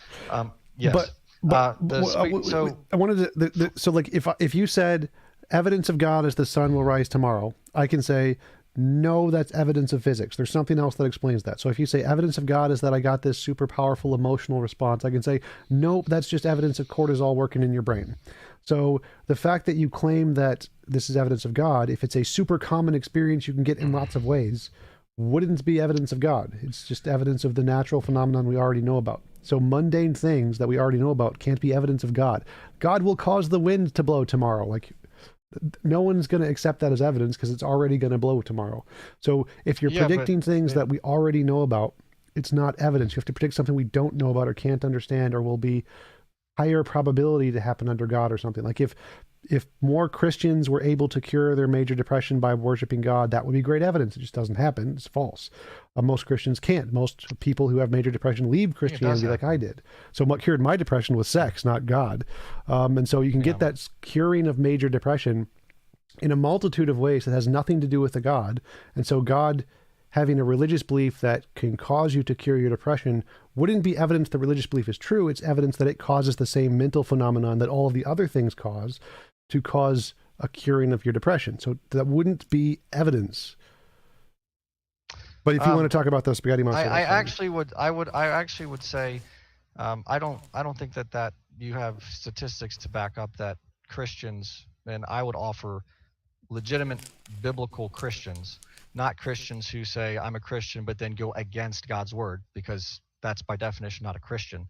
S2: Yes.
S1: But
S2: So
S1: I wanted to so like if you said evidence of God is the sun will rise tomorrow, I can say no, that's evidence of physics. There's something else that explains that. So if you say evidence of God is that I got this super powerful emotional response, I can say, nope, that's just evidence of cortisol working in your brain. So the fact that you claim that this is evidence of God, if it's a super common experience you can get in lots of ways, wouldn't be evidence of God. It's just evidence of the natural phenomenon we already know about. So mundane things that we already know about can't be evidence of God. God will cause the wind to blow tomorrow. Like, no one's going to accept that as evidence because it's already going to blow tomorrow. So if you're
S2: Yeah, but
S1: predicting things
S2: it,
S1: that we already know about, it's not evidence. You have to predict something we don't know about or can't understand or will be higher probability to happen under God or something. Like if more Christians were able to cure their major depression by worshiping God, that would be great evidence. It just doesn't happen. It's false. Most Christians can't. Most people who have major depression leave
S2: I think it does
S1: Christianity like I
S2: happen.
S1: did. So what cured my depression was sex, not God. And so you can
S2: Yeah.
S1: get that curing of major depression in a multitude of ways that has nothing to do with the God. And so God having a religious belief that can cause you to cure your depression wouldn't be evidence that religious belief is true. It's evidence that it causes the same mental phenomenon that all of the other things cause to cause a curing of your depression. So that wouldn't be evidence. But if you want
S2: Um,
S1: to talk about the spaghetti monster,
S2: I
S1: that's fine.
S2: actually would say I don't think that you have statistics to back up that Christians, and I would offer legitimate biblical Christians, not Christians who say I'm a Christian but then go against God's word, because that's by definition not a Christian.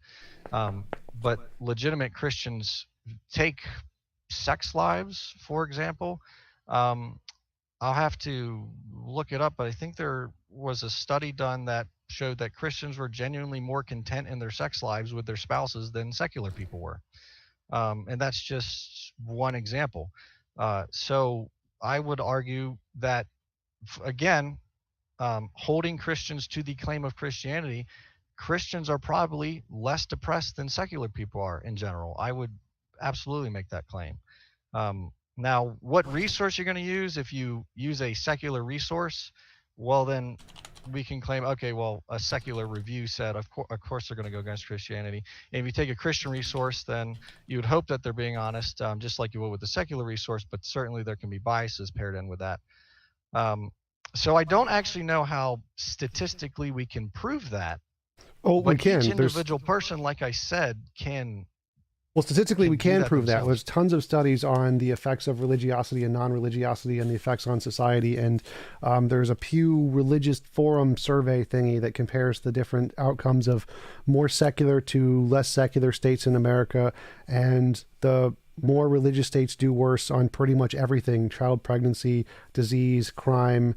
S2: But legitimate Christians take sex lives, for example. Um, I'll have to look it up, but I think there was a study done that showed that Christians were genuinely more content in their sex lives with their spouses than secular people were. And that's just one example. So I would argue that, again, holding Christians to the claim of Christianity, Christians are probably less depressed than secular people are in general. I would absolutely make that claim. Now, what resource you're going to use? If you use a secular resource, well, then we can claim, okay, well, a secular review said, of course, they're going to go against Christianity. And if you take a Christian resource, then you would hope that they're being honest, just like you would with a secular resource, but certainly there can be biases paired in with that. Um, so I don't actually know how statistically we can prove that,
S1: Oh, we
S2: but each
S1: can. There's
S2: individual person, like I said,
S1: Well, statistically, we
S2: can do
S1: can
S2: that
S1: prove that. There's
S2: themselves.
S1: tons of studies on the effects of religiosity and non-religiosity and the effects on society. And there's a Pew Religious Forum survey thingy that compares the different outcomes of more secular to less secular states in America. And the more religious states do worse on pretty much everything: child pregnancy, disease, crime,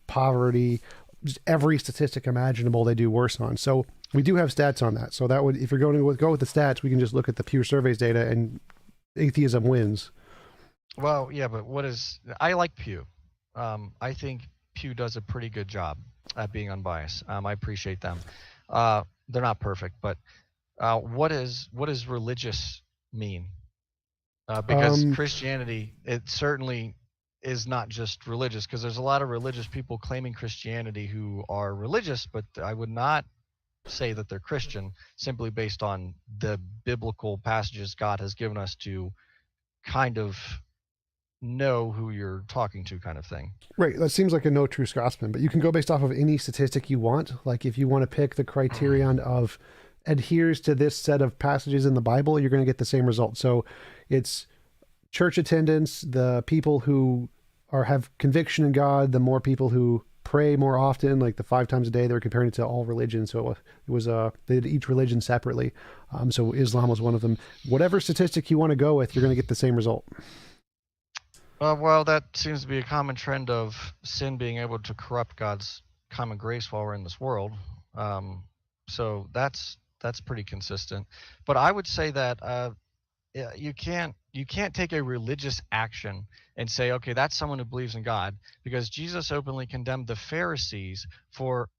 S1: poverty, just every statistic imaginable they do worse on. So we do have stats on that. So that would, if you're going to go with the stats, we can just look at the Pew Surveys data, and atheism wins.
S2: Well, yeah, but I like Pew. I think Pew does a pretty good job at being unbiased. I appreciate them. They're not perfect, but what does religious mean? Because
S1: Um,
S2: Christianity, it certainly is not just religious, because there's a lot of religious people claiming Christianity who are religious, but I would not say that they're Christian simply based on the biblical passages God has given us to kind of know who you're talking to, kind of thing.
S1: right. That seems like a no true Scotsman, but you can go based off of any statistic you want. Like if you want to pick the criterion of adheres to this set of passages in the Bible, you're going to get the same result. So it's church attendance, the people who have conviction in God, the more people who pray more often, like the 5 times a day. They were comparing it to all religions, so it was they did each religion separately. So Islam was one of them. Whatever statistic you want to go with, you're going to get the same result.
S2: Well, that seems to be a common trend of sin being able to corrupt God's common grace while we're in this world. Um, so that's pretty consistent. But I would say that yeah, you can't take a religious action and say, okay, that's someone who believes in God, because Jesus openly condemned the Pharisees for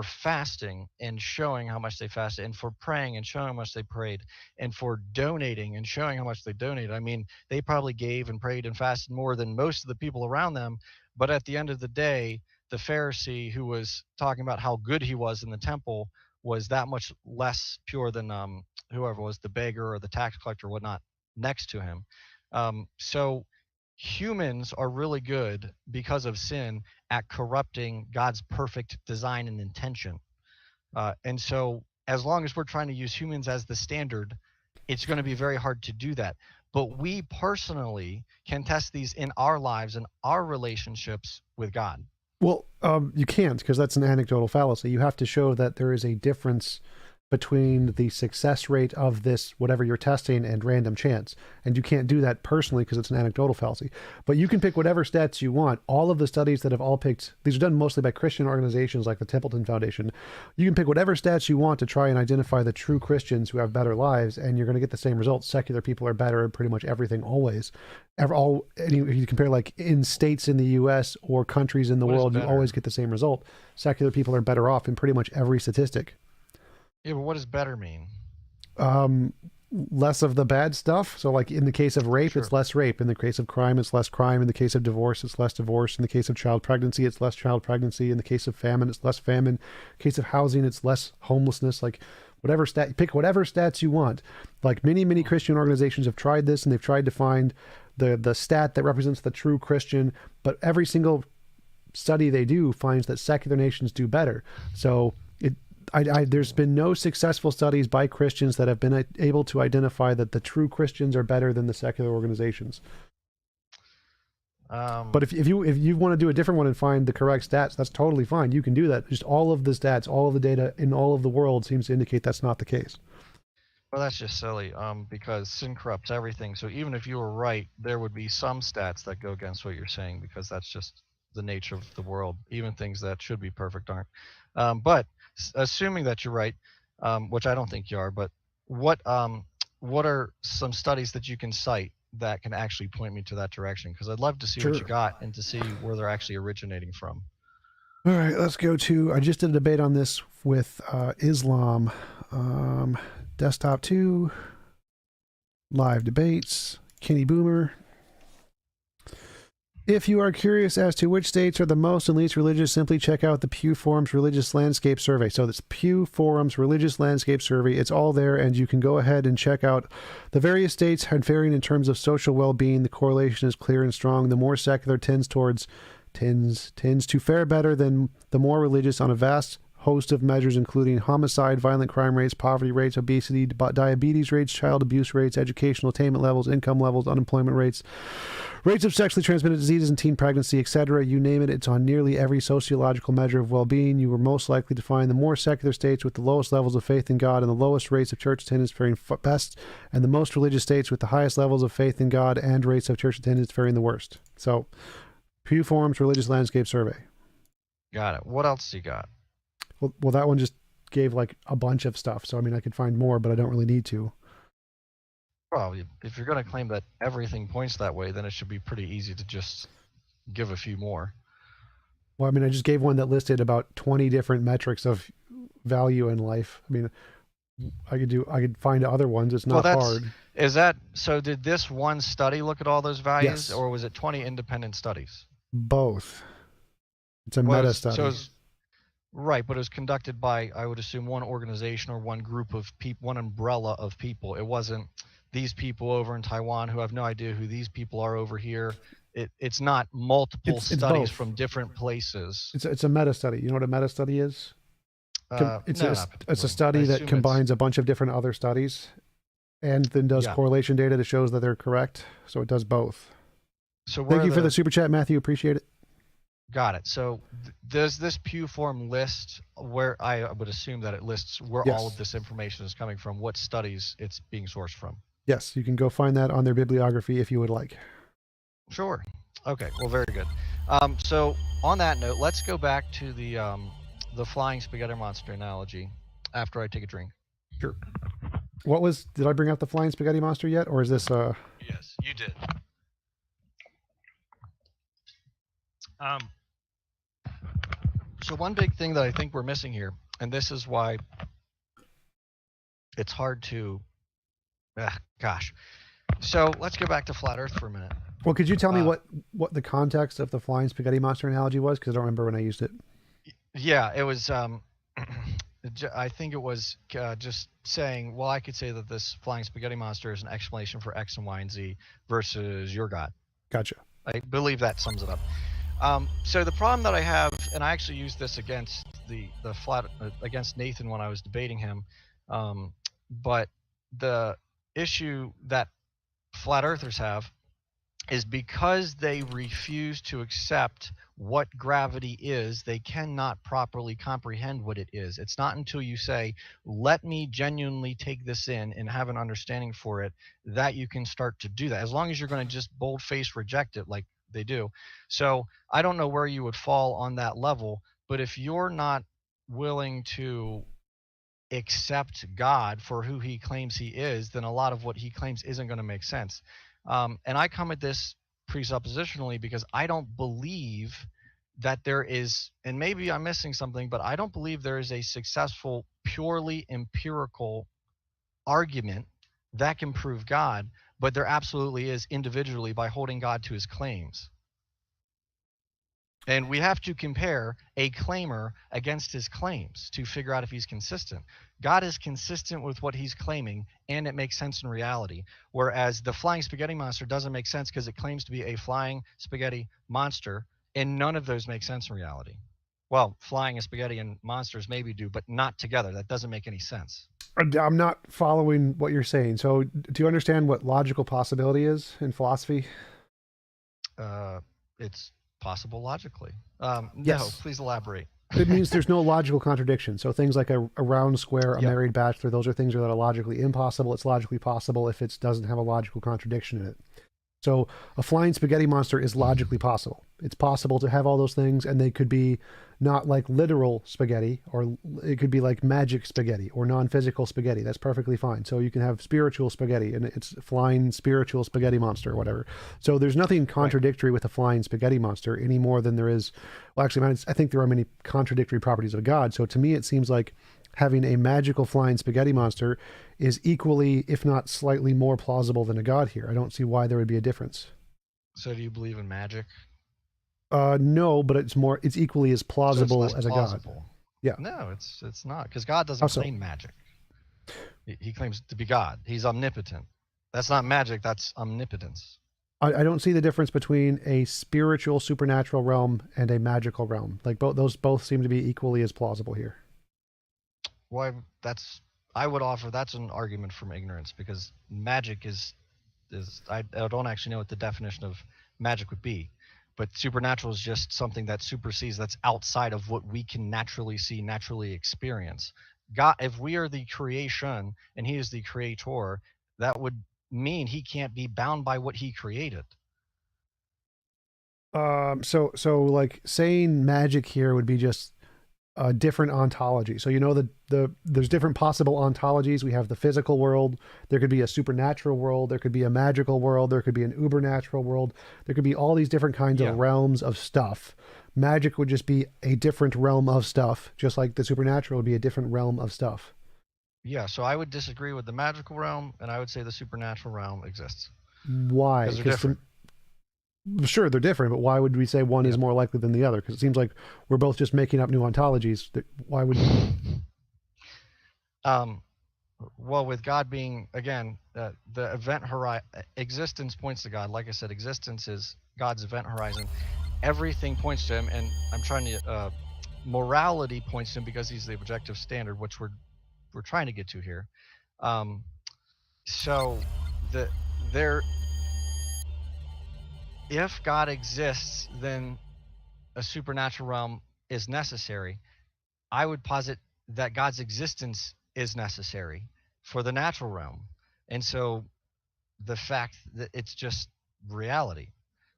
S2: fasting and showing how much they fasted, and for praying and showing how much they prayed, and for donating and showing how much they donated. I mean, they probably gave and prayed and fasted more than most of the people around them, but at the end of the day, the Pharisee who was talking about how good he was in the temple was that much less pure than whoever was the beggar or the tax collector or whatnot next to him. So humans are really good because of sin at corrupting God's perfect design and intention. And so, as long as we're trying to use humans as the standard, it's going to be very hard to do that. But we personally can test these in our lives and our relationships with God.
S1: Well, you can't, because that's an anecdotal fallacy. You have to show that there is a difference between the success rate of this, whatever you're testing, and random chance. And you can't do that personally because it's an anecdotal fallacy. But you can pick whatever stats you want. All of the studies that have all picked, these are done mostly by Christian organizations like the Templeton Foundation. You can pick whatever stats you want to try and identify the true Christians who have better lives, and you're going to get the same results. Secular people are better at pretty much everything always. If you compare like in states in the U.S. or countries in the world, you always get the same result. Secular people are better off in pretty much every statistic.
S2: Yeah, but what does better mean?
S1: Less of the bad stuff. So like in the case of rape,
S2: Sure.
S1: it's less rape. In the case of crime, it's less crime. In the case of divorce, it's less divorce. In the case of child pregnancy, it's less child pregnancy. In the case of famine, it's less famine. In the case of housing, it's less homelessness. Like whatever pick whatever stats you want. Like many Christian organizations have tried this, and they've tried to find the stat that represents the true Christian, but every single study they do finds that secular nations do better. So there's been no successful studies by Christians that have been able to identify that the true Christians are better than the secular organizations. But if you want to do a different one and find the correct stats, that's totally fine. You can do that. Just all of the stats, all of the data in all of the world seems to indicate that's not the case.
S2: Well, that's just silly, because sin corrupts everything. So even if you were right, there would be some stats that go against what you're saying, because that's just the nature of the world. Even things that should be perfect aren't. But assuming that you're right, which I don't think you are, but what are some studies that you can cite that can actually point me to that direction? Because I'd love to see what you got and to see where they're actually originating from.
S1: All right, let's go to. I just did a debate on this with Islam. Desktop 2, live debates, Kenny Boomer. If you are curious as to which states are the most and least religious, simply check out the Pew Forum's Religious Landscape Survey. So that's Pew Forum's Religious Landscape Survey. It's all there, and you can go ahead and check out the various states varying in terms of social well-being. The correlation is clear and strong. The more secular tends to fare better than the more religious on a vast host of measures, including homicide, violent crime rates, poverty rates, obesity, diabetes rates, child abuse rates, educational attainment levels, income levels, unemployment rates, rates of sexually transmitted diseases and teen pregnancy, etc. You name it, it's on nearly every sociological measure of well-being. You are most likely to find the more secular states with the lowest levels of faith in God and the lowest rates of church attendance faring best, and the most religious states with the highest levels of faith in God and rates of church attendance faring the worst. So, Pew Forum's Religious Landscape Survey.
S2: Got it. What else you got?
S1: Well, that one just gave like a bunch of stuff. So, I mean, I could find more, but I don't really need to.
S2: Well, if you're going to claim that everything points that way, then it should be pretty easy to just give a few more.
S1: Well, I mean, I just gave one that listed about 20 different metrics of value in life. I mean, I could find other ones. It's not hard.
S2: Is that so? Did this one study look at all those values,
S1: Yes.
S2: or was it 20 independent studies?
S1: Both. It's a meta study.
S2: Right, but it was conducted by, I would assume, one organization or one group of people, one umbrella of people. It wasn't these people over in Taiwan who have no idea who these people are over here. It's not multiple studies from different places.
S1: It's a meta study. You know what a meta study is? It's a study that combines a bunch of different other studies and then does correlation data that shows that they're correct. So it does both. So thank you for the super chat, Matthew. Appreciate it.
S2: Got it. So does this Pew Forum list where I would assume that it lists where all of this information is coming from, what studies it's being sourced from?
S1: Yes, you can go find that on their bibliography if you would like.
S2: Sure. Okay. Well, very good. So on that note, let's go back to the flying spaghetti monster analogy after I take a drink.
S1: Sure. Did I bring out the flying spaghetti monster yet, or is this
S2: Yes, you did. So one big thing that I think we're missing here, and this is why it's hard to, So let's go back to flat Earth for a minute.
S1: Well, could you tell me what the context of the flying spaghetti monster analogy was? Because I don't remember when I used it.
S2: Yeah, it was, I think it was just saying, well, I could say that this flying spaghetti monster is an explanation for X and Y and Z versus your God.
S1: Gotcha.
S2: I believe that sums it up. So the problem that I have, and I actually used this against the flat against Nathan when I was debating him, but the issue that flat earthers have is because they refuse to accept what gravity is, they cannot properly comprehend what it is. It's not until you say, let me genuinely take this in and have an understanding for it, that you can start to do that. As long as you're going to just bold face reject it like they do. So I don't know where you would fall on that level, but if you're not willing to accept God for who he claims he is, then a lot of what he claims isn't going to make sense. And I come at this presuppositionally because I don't believe that there is, and maybe I'm missing something, but I don't believe there is a successful, purely empirical argument that can prove God, but there absolutely is individually by holding God to his claims. And we have to compare a claimer against his claims to figure out if he's consistent. God is consistent with what he's claiming, and it makes sense in reality. Whereas the flying spaghetti monster doesn't make sense because it claims to be a flying spaghetti monster, and none of those make sense in reality. Well, flying a spaghetti and monsters maybe do, but not together. That doesn't make any sense.
S1: I'm not following what you're saying. So, do you understand what logical possibility is in philosophy?
S2: It's possible logically. No,
S1: Yes.
S2: please elaborate.
S1: It means there's no logical contradiction. So things like a round square, a
S2: Yep.
S1: married bachelor, those are things that are logically impossible. It's logically possible if it doesn't have a logical contradiction in it. So a flying spaghetti monster is logically possible. It's possible to have all those things, and they could be not like literal spaghetti, or it could be like magic spaghetti or non-physical spaghetti. That's perfectly fine. So you can have spiritual spaghetti, and it's flying spiritual spaghetti monster or whatever. So there's nothing contradictory with a flying spaghetti monster any more than there is. Well, actually, I think there are many contradictory properties of God. So to me, it seems like having a magical flying spaghetti monster is equally, if not slightly more plausible than a god here. I don't see why there would be a difference.
S2: So do you believe in magic?
S1: No, but it's equally as
S2: So it's
S1: plausible
S2: less
S1: as a god.
S2: plausible.
S1: Yeah.
S2: No, it's not, because God
S1: How
S2: doesn't
S1: so?
S2: claim magic. He claims to be God. He's omnipotent. That's not magic. That's omnipotence.
S1: I don't see the difference between a spiritual supernatural realm and a magical realm. Like those both seem to be equally as plausible here.
S2: Why? That's I would offer that's an argument from ignorance, because magic is I don't actually know what the definition of magic would be, but supernatural is just something that supersedes, that's outside of what we can naturally see, naturally experience. God, if we are the creation and he is the creator, that would mean he can't be bound by what he created.
S1: So like saying magic here would be just a different ontology. So you know there's different possible ontologies. We have the physical world. There could be a supernatural world. There could be a magical world. There could be an ubernatural world. There could be all these different kinds
S2: Yeah.
S1: of realms of stuff. Magic would just be a different realm of stuff, just like the supernatural would be a different realm of stuff.
S2: Yeah, so I would disagree with the magical realm, and I would say the supernatural realm exists
S1: Why?
S2: because they're
S1: Because
S2: different.
S1: sure, they're different, but why would we say one is
S2: Yep.
S1: more likely than the other? Because it seems like we're both just making up new ontologies. Why would
S2: Um, well, with God being, again, the event horizon, existence points to God. Like I said, existence is God's event horizon. Everything points to him, and I'm trying to morality points to him because he's the objective standard, which we're trying to get to here. Um, so the there, if God exists, then a supernatural realm is necessary. I would posit that God's existence is necessary for the natural realm. And so the fact that it's just reality,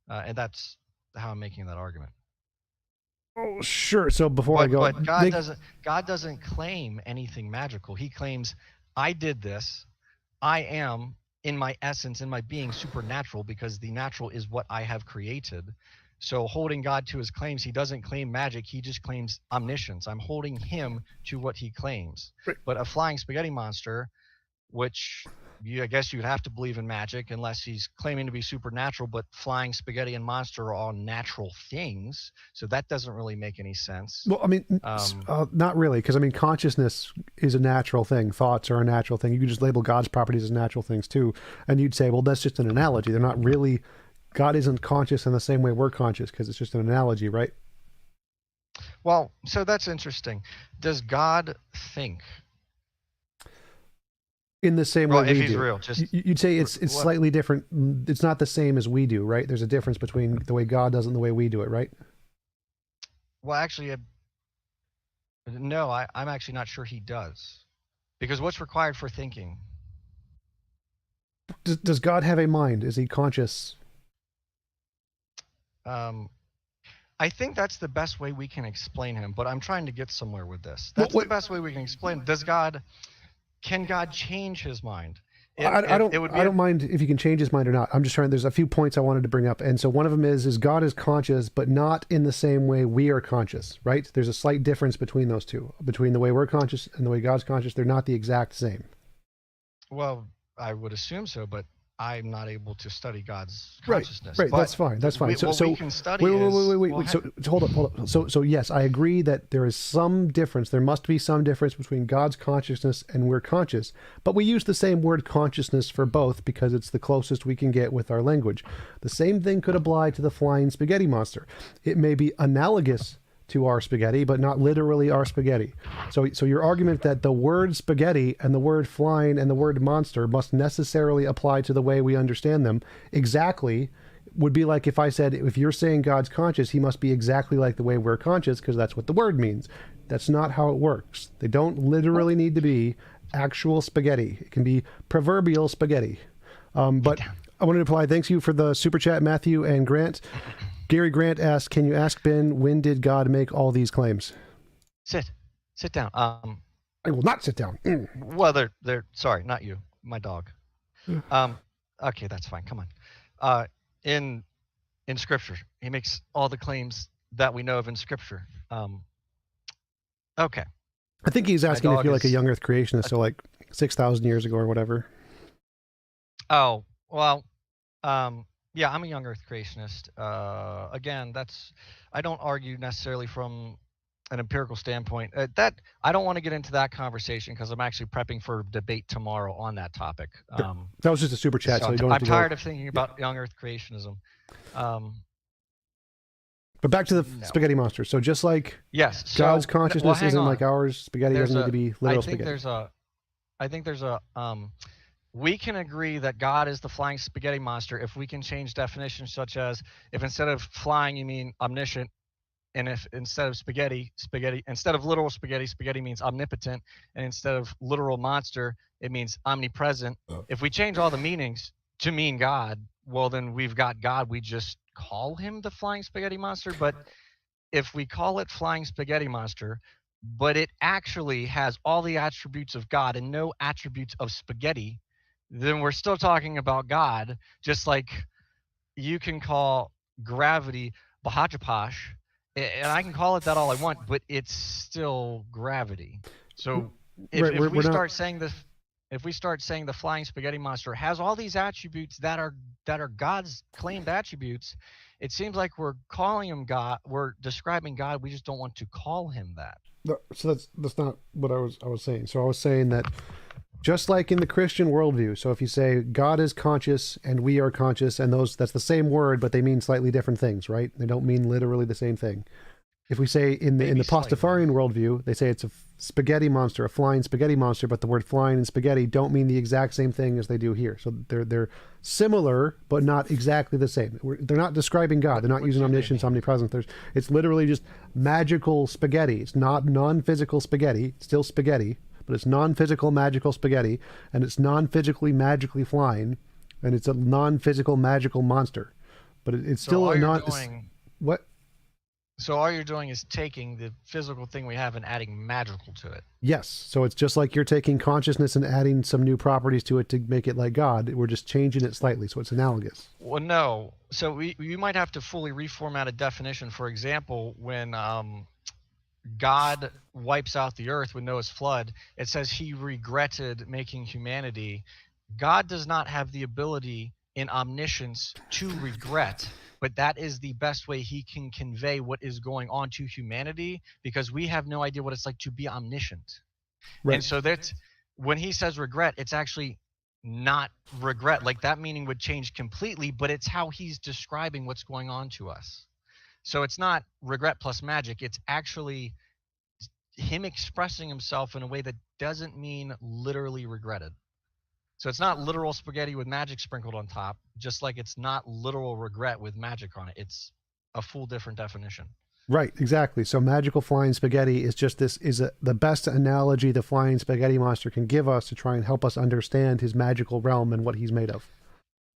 S2: and that's how I'm making that argument.
S1: Oh, sure. So before I go,
S2: But God doesn't claim anything magical. He claims, I did this. I am in my essence, in my being, supernatural, because the natural is what I have created. So holding God to his claims, he doesn't claim magic, he just claims omniscience. I'm holding him to what he claims. But a flying spaghetti monster, which I guess you'd have to believe in magic unless he's claiming to be supernatural, but flying spaghetti and monster are all natural things. So that doesn't really make any sense.
S1: well, I mean, not really, because I mean, consciousness is a natural thing. Thoughts are a natural thing. You could just label God's properties as natural things too, and you'd say, well, that's just an analogy. They're not really God isn't conscious in the same way we're conscious because it's just an analogy, right?
S2: Well, so that's interesting. Does God think?
S1: In the same way
S2: Well, if
S1: we
S2: he's
S1: do.
S2: real, just
S1: You'd say it's
S2: what?
S1: slightly different. It's not the same as we do, right? There's a difference between the way God does it and the way we do it, right?
S2: Well, actually, no. I'm actually not sure he does, because what's required for thinking?
S1: Does God have a mind? Is he conscious?
S2: Um, I think that's the best way we can explain him. But I'm trying to get somewhere with this.
S1: What?
S2: That's the
S1: What?
S2: best way we can explain. Does God? Can God change his mind?
S1: I
S2: It
S1: don't
S2: would
S1: I
S2: be a
S1: don't mind if he can change his mind or not. I'm just trying. There's a few points I wanted to bring up, and so one of them is God is conscious, but not in the same way we are conscious. Right? There's a slight difference between those two, between the way we're conscious and the way God's conscious. They're not the exact same.
S2: well. I would assume so, but I'm not able to study God's
S1: Right,
S2: consciousness.
S1: right.
S2: But
S1: That's fine. That's fine. So,
S2: what we
S1: so
S2: can study
S1: wait, wait, wait,
S2: is
S1: wait, wait,
S2: well,
S1: wait. So, hold up. So, yes, I agree that there is some difference. There must be some difference between God's consciousness and we're conscious. But we use the same word consciousness for both because it's the closest we can get with our language. The same thing could apply to the flying spaghetti monster. It may be analogous to our spaghetti, but not literally our spaghetti. So your argument that the word spaghetti and the word flying and the word monster must necessarily apply to the way we understand them exactly would be like if I said, if you're saying God's conscious, he must be exactly like the way we're conscious because that's what the word means. That's not how it works. They don't literally need to be actual spaghetti. It can be proverbial spaghetti. But I wanted to apply. Thanks you for the super chat, Matthew and Grant. Gary Grant asked, "Can you ask Ben when did God make all these claims?"
S2: sit down.
S1: I will not sit down.
S2: Well, they're sorry, not you, my dog. Okay, that's fine. Come on. In Scripture, he makes all the claims that we know of in Scripture. Okay,
S1: I think he's
S2: my
S1: asking if
S2: dog
S1: you're like a
S2: is.
S1: young Earth creationist, so like 6,000 years ago or whatever.
S2: Oh well, yeah, I'm a young Earth creationist. Again, I don't argue necessarily from an empirical standpoint. That I don't want to get into that conversation because I'm actually prepping for debate tomorrow on that topic.
S1: Sure. That was just a super chat, so you don't have
S2: I'm
S1: to go.
S2: tired of thinking about young Earth creationism.
S1: But back to the
S2: No.
S1: spaghetti monster. So just like
S2: Yes.
S1: God's
S2: So,
S1: consciousness
S2: hang
S1: isn't
S2: on.
S1: like ours, spaghetti
S2: There's
S1: doesn't need
S2: a.
S1: to be
S2: I
S1: literal
S2: think
S1: spaghetti.
S2: there's a. I think there's a. We can agree that God is the flying spaghetti monster if we can change definitions, such as if instead of flying you mean omniscient, and if instead of spaghetti, instead of literal spaghetti, spaghetti means omnipotent, and instead of literal monster, it means omnipresent. If we change all the meanings to mean God, well, then we've got God. We just call him the flying spaghetti monster. But if we call it flying spaghetti monster, but it actually has all the attributes of God and no attributes of spaghetti, then we're still talking about God, just like you can call gravity Bahajapash, and I can call it that all I want, but it's still gravity. So
S1: Right,
S2: if we
S1: we're not.
S2: start saying this, if we start saying the flying spaghetti monster has all these attributes that are God's claimed attributes, it seems like we're calling him God. We're describing God. We just don't want to call him that.
S1: So that's not what I was saying. So I was saying that just like in the Christian worldview. So if you say God is conscious and we are conscious, and that's the same word, but they mean slightly different things, right? They don't mean literally the same thing. If we say in the
S2: Maybe
S1: Pastafarian worldview, they say it's a spaghetti monster, a flying spaghetti monster, but the word flying and spaghetti don't mean the exact same thing as they do here. So they're similar, but not exactly the same. They're not describing God. They're not using omniscience, omnipresence. It's literally just magical spaghetti. It's not non-physical spaghetti. It's still spaghetti, but it's non-physical magical spaghetti, and it's non-physically magically flying, and it's a non-physical magical monster. But it's
S2: So
S1: still
S2: all
S1: a
S2: you're
S1: non.
S2: doing,
S1: What?
S2: so all you're doing is taking the physical thing we have and adding magical to it.
S1: Yes. So it's just like you're taking consciousness and adding some new properties to it to make it like God. We're just changing it slightly, so it's analogous.
S2: Well, no. So you might have to fully reformat a definition. For example, when God wipes out the earth with Noah's flood, it says he regretted making humanity. God does not have the ability in omniscience to regret, but that is the best way he can convey what is going on to humanity, because we have no idea what it's like to be omniscient.
S1: Right.
S2: And so that's when he says regret, it's actually not regret. Like that meaning would change completely, but it's how he's describing what's going on to us. So it's not regret plus magic. It's actually him expressing himself in a way that doesn't mean literally regretted. So it's not literal spaghetti with magic sprinkled on top, just like it's not literal regret with magic on it. It's a full different definition.
S1: Right, exactly. So magical flying spaghetti is just the best analogy the flying spaghetti monster can give us to try and help us understand his magical realm and what he's made of.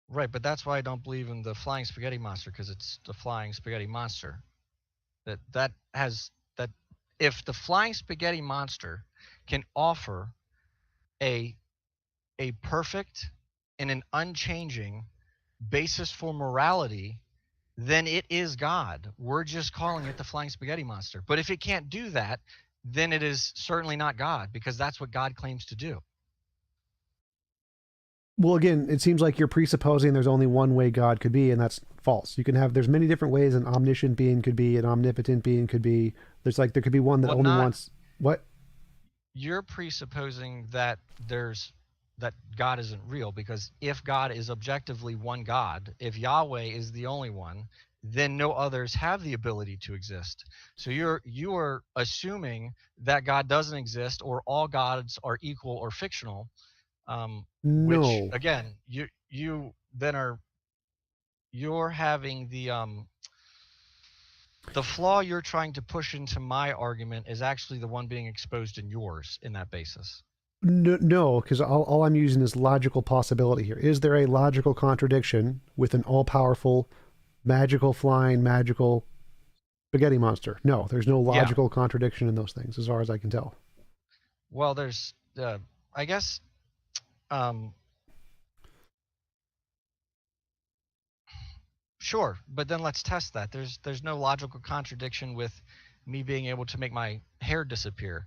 S2: Right, but that's why I don't believe in the flying spaghetti monster, because it's the flying spaghetti monster. That has that if the flying spaghetti monster can offer a a perfect and an unchanging basis for morality, then it is God. We're just calling it the flying spaghetti monster. But if it can't do that, then it is certainly not God, because that's what God claims to do.
S1: Well, again, it seems like you're presupposing there's only one way God could be, and that's false. You can have there's many different ways an omniscient being could be, an omnipotent being could be. There's like there could be one that
S2: Well,
S1: only
S2: not
S1: wants what?
S2: you're presupposing that God isn't real, because if God is objectively one God, if Yahweh is the only one, then no others have the ability to exist. So you are assuming that God doesn't exist, or all gods are equal or fictional, which
S1: No.
S2: again, you then are you're having the flaw you're trying to push into my argument is actually the one being exposed in yours in that basis.
S1: No, because all I'm using is logical possibility here. Is there a logical contradiction with an all-powerful, magical flying, magical spaghetti monster? No, there's no
S2: Yeah.
S1: logical contradiction in those things, as far as I can tell.
S2: Well, there's I guess um sure, but then let's test that. There's no logical contradiction with me being able to make my hair disappear,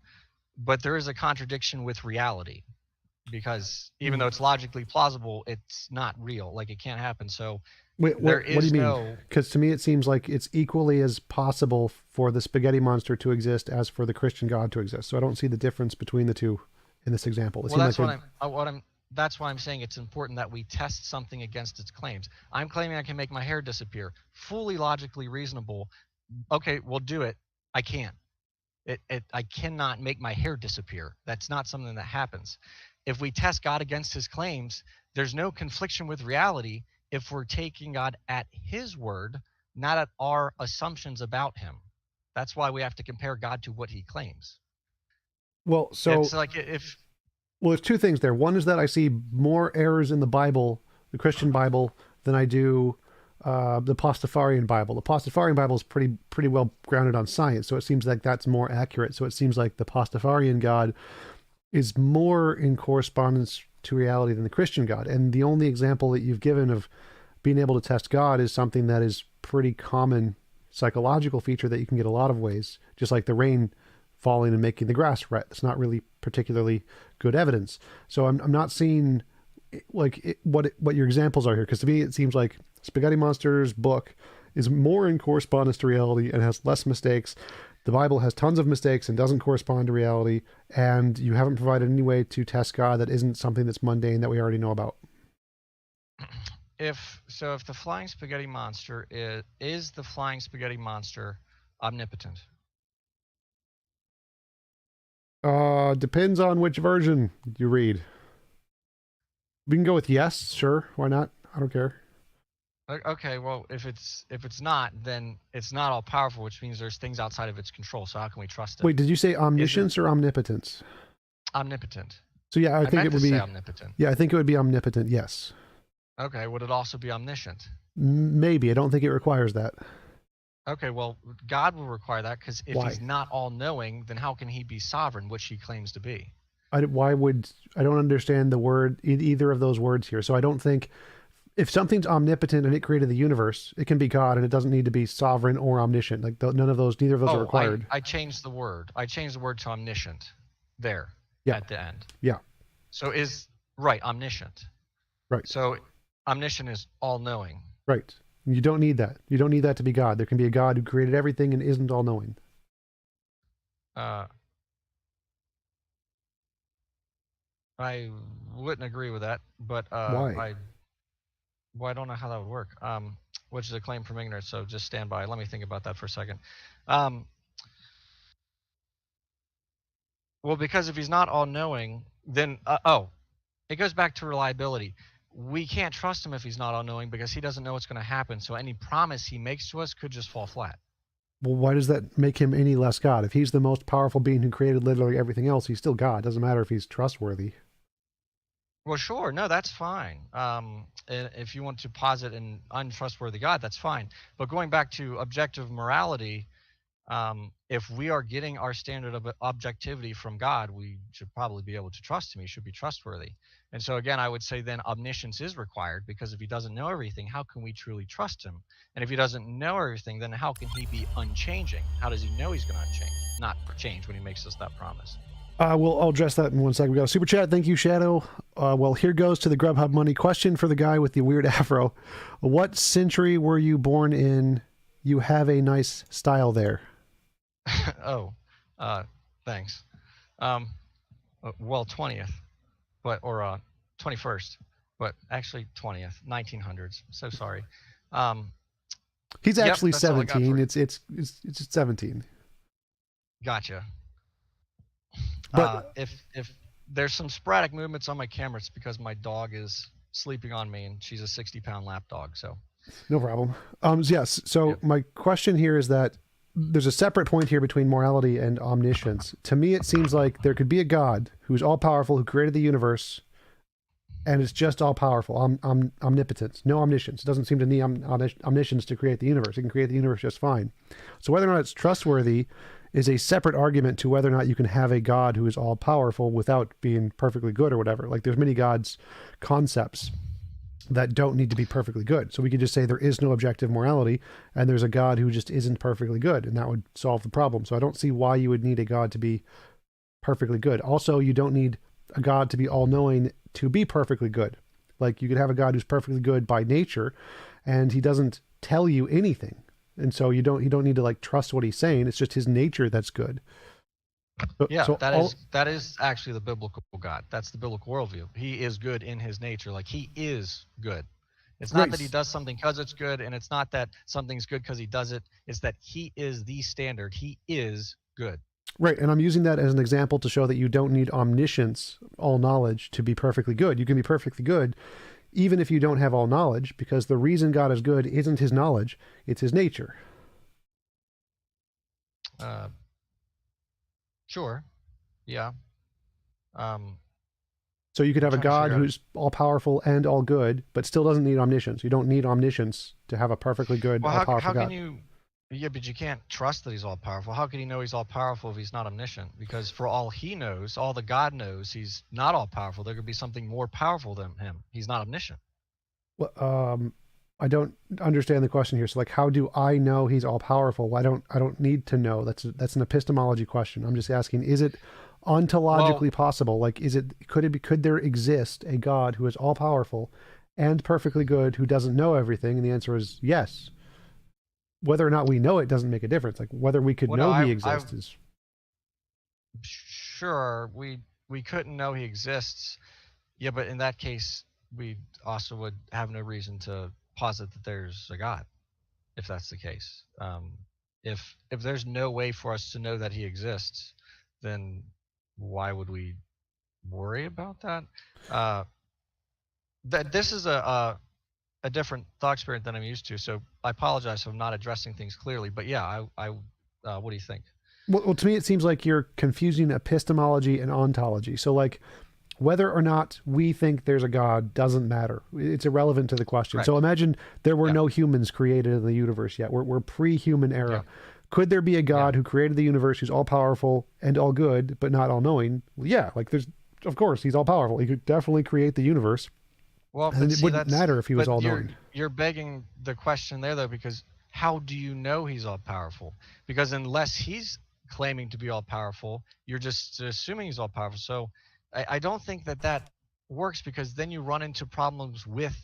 S2: but there is a contradiction with reality, because even though it's logically plausible, it's not real. Like it can't happen. So
S1: Wait,
S2: there
S1: what do you
S2: is
S1: mean?
S2: no
S1: Because to me, it seems like it's equally as possible for the spaghetti monster to exist as for the Christian God to exist. So I don't see the difference between the two in this example. It
S2: Well,
S1: seems like
S2: that's
S1: they're
S2: what I'm that's why I'm saying it's important that we test something against its claims. I'm claiming I can make my hair disappear. Fully logically reasonable. Okay, we'll do it. I can't. I cannot make my hair disappear. That's not something that happens. If we test God against his claims, there's no confliction with reality if we're taking God at his word, not at our assumptions about him. That's why we have to compare God to what he claims.
S1: well.
S2: It's
S1: So
S2: like if
S1: well, there's two things there. One is that I see more errors in the Bible, the Christian Bible, than I do the Pastafarian Bible. The Pastafarian Bible is pretty well grounded on science, so it seems like that's more accurate. So it seems like the Pastafarian God is more in correspondence to reality than the Christian God. And the only example that you've given of being able to test God is something that is pretty common psychological feature that you can get a lot of ways, just like the rain falling and making the grass wet. It's not really particularly good evidence. So I'm not seeing what your examples are here, because to me it seems like Spaghetti Monster's book is more in correspondence to reality and has less mistakes. The Bible has tons of mistakes and doesn't correspond to reality, and you haven't provided any way to test God that isn't something that's mundane that we already know about.
S2: if the flying spaghetti monster is the flying spaghetti monster omnipotent?
S1: Depends on which version you read. We can go with yes, sure. Why not? I don't care.
S2: Okay, well, if it's not, then it's not all powerful, which means there's things outside of its control. So how can we trust it?
S1: Wait, did you say
S2: Is it
S1: omniscience or omnipotence?
S2: omnipotent?
S1: So yeah, I
S2: I
S1: think
S2: meant
S1: it
S2: to
S1: would
S2: say
S1: be.
S2: omnipotent.
S1: Yeah, I think it would be omnipotent. Yes,
S2: Okay, would it also be omniscient?
S1: maybe. I don't think it requires that.
S2: Okay, well, God will require that, because if
S1: Why?
S2: he's not all knowing, then how can he be sovereign, which he claims to be?
S1: Why would I don't understand the word either of those words here. So I don't think if something's omnipotent and it created the universe, it can be God, and it doesn't need to be sovereign or omniscient. Like none of those, neither of those are
S2: Oh, I
S1: required.
S2: I changed the word. I changed the word to omniscient there
S1: Yeah,
S2: at the end.
S1: yeah,
S2: So is right, omniscient.
S1: right,
S2: So omniscient is all knowing.
S1: right. You don't need that. You don't need that to be God. There can be a God who created everything and isn't all knowing.
S2: Uh, I wouldn't agree with that, but
S1: Why?
S2: I don't know how that would work. Which is a claim from ignorance. So just stand by. Let me think about that for a second. Um, well, because if he's not all knowing, then it goes back to reliability. We can't trust him if he's not all knowing because he doesn't know what's going to happen. So any promise he makes to us could just fall flat.
S1: Well, why does that make him any less God? If he's the most powerful being who created literally everything else, he's still God. Doesn't matter if he's trustworthy.
S2: Well, sure. No, that's fine. If you want to posit an untrustworthy God, that's fine. But going back to objective morality, if we are getting our standard of objectivity from God, we should probably be able to trust him. He should be trustworthy. And so, again, I would say then omniscience is required because if he doesn't know everything, how can we truly trust him? And if he doesn't know everything, then how can he be unchanging? How does he know he's going to not change when he makes us that promise?
S1: I'll address that in 1 second. We got a super chat. Thank you, Shadow. Well, here goes to the Grubhub money question for the guy with the weird afro. What century were you born in? You have a nice style there.
S2: Oh, thanks. Um, well, 20th, or 21st, but actually 20th, 1900s. So sorry.
S1: He's
S2: Yep,
S1: actually
S2: that's all I got for
S1: 17.
S2: you.
S1: It's 17.
S2: Gotcha.
S1: But
S2: If there's some sporadic movements on my camera, it's because my dog is sleeping on me, and she's a 60-pound lap dog. So
S1: no problem. Yes. So
S2: yep.
S1: my question here is that there's a separate point here between morality and omniscience. To me, it seems like there could be a God who's all powerful, who created the universe, and it's just all powerful, omnipotence, no omniscience. It doesn't seem to need omniscience to create the universe. It can create the universe just fine. So whether or not it's trustworthy is a separate argument to whether or not you can have a God who is all powerful without being perfectly good or whatever. Like there's many gods concepts that don't need to be perfectly good. So we could just say there is no objective morality and there's a God who just isn't perfectly good, and that would solve the problem. So I don't see why you would need a God to be perfectly good. Also, you don't need a God to be all-knowing to be perfectly good. Like you could have a God who's perfectly good by nature and he doesn't tell you anything. And so you don't need to like trust what he's saying. It's just his nature that's good.
S2: Yeah,
S1: So
S2: that is actually the biblical God. That's the biblical worldview. He is good in his nature. Like he is good. It's not that he
S1: right.
S2: does something because it's good, and it's not that something's good because he does it. It's that he is the standard. He is good.
S1: Right. And I'm using that as an example to show that you don't need omniscience, all knowledge, to be perfectly good. You can be perfectly good even if you don't have all knowledge, because the reason God is good isn't his knowledge, it's his nature.
S2: Uh, sure. Yeah. Um,
S1: So you could
S2: I'm
S1: have a
S2: trying to
S1: God
S2: figure out.
S1: who's all powerful and all good, but still doesn't need omniscience. You don't need omniscience to have a perfectly good,
S2: Well,
S1: all
S2: how
S1: powerful
S2: can
S1: God.
S2: you? Yeah, but you can't trust that he's all powerful. How can he know he's all powerful if he's not omniscient? Because for all he knows, all the God knows, he's not all powerful. There could be something more powerful than him. He's not omniscient.
S1: Well, I don't understand the question here. So, like, how do I know he's all powerful? I don't need to know. That's an epistemology question. I'm just asking: is it
S2: Well,
S1: ontologically possible? Like, could there exist a God who is all powerful and perfectly good who doesn't know everything? And the answer is yes. Whether or not we know it doesn't make a difference. Like whether we could
S2: well, no,
S1: know he
S2: I
S1: exists is
S2: sure we couldn't know he exists. Yeah, but in that case, we also would have no reason to posit that there's a God, if that's the case. If there's no way for us to know that he exists, then why would we worry about that? Uh, that this is a different thought experiment than I'm used to, so I apologize for not addressing things clearly. But yeah, what do you think?
S1: well, to me, it seems like you're confusing epistemology and ontology. So, like, whether or not we think there's a God doesn't matter. It's irrelevant to the question. So
S2: Correct.
S1: imagine there were
S2: Yeah.
S1: no humans created in the universe yet. We're pre-human
S2: Yeah.
S1: era. Could there be a
S2: Yeah.
S1: God who created the universe who's all powerful and all good, but not all knowing? Well, yeah, like there's, of course, he's all powerful. He could definitely create the universe.
S2: Well, but
S1: And it
S2: see,
S1: wouldn't
S2: that's
S1: matter if he was
S2: but
S1: all
S2: you're
S1: knowing.
S2: you're begging the question there though, because how do you know he's all powerful? Because unless he's claiming to be all powerful, you're just assuming he's all powerful. So I don't think that that works because then you run into problems with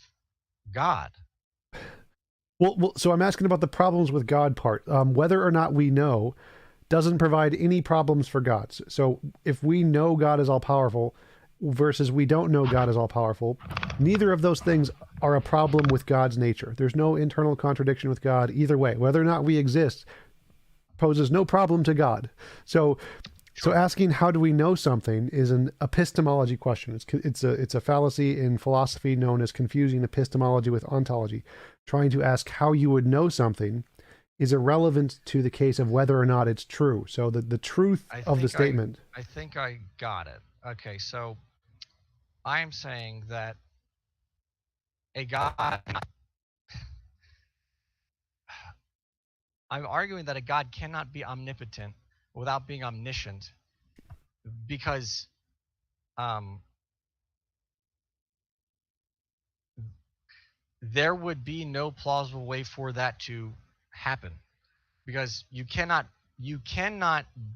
S2: God.
S1: So I'm asking about the problems with God part. Whether or not we know doesn't provide any problems for God. So if we know God is all powerful, versus we don't know God is all powerful, neither of those things are a problem with God's nature. There's no internal contradiction with God either way. Whether or not we exist poses no problem to God. So
S2: Sure.
S1: asking how do we know something is an epistemology question. It's a fallacy in philosophy known as confusing epistemology with ontology. Trying to ask how you would know something is irrelevant to the case of whether or not it's true. So the truth
S2: I
S1: of the
S2: think I
S1: statement.
S2: I think I got it. Okay, so I am saying that a God I'm arguing that a God cannot be omnipotent without being omniscient because um, there would be no plausible way for that to happen because you cannot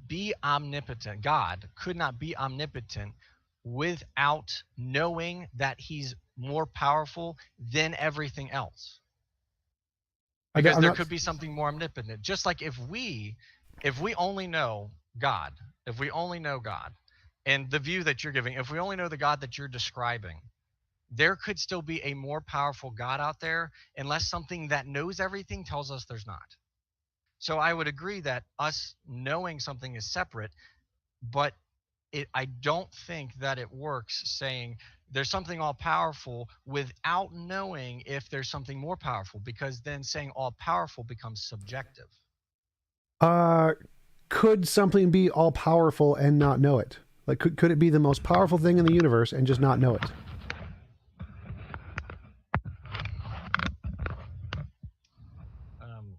S2: be omnipotent. God could not be omnipotent without knowing that he's more powerful than everything else, because
S1: I'm
S2: there
S1: not.
S2: could be something more omnipotent. Just like if we only know God, if we only know God and the view that you're giving, if we only know the God that you're describing, there could still be a more powerful God out there unless something that knows everything tells us there's not. So I would agree that us knowing something is separate, but I don't think that it works saying there's something all powerful without knowing if there's something more powerful, because then saying all powerful becomes subjective.
S1: Uh, could something be all powerful and not know it? Like, could it be the most powerful thing in the universe and just not know it?
S2: Um,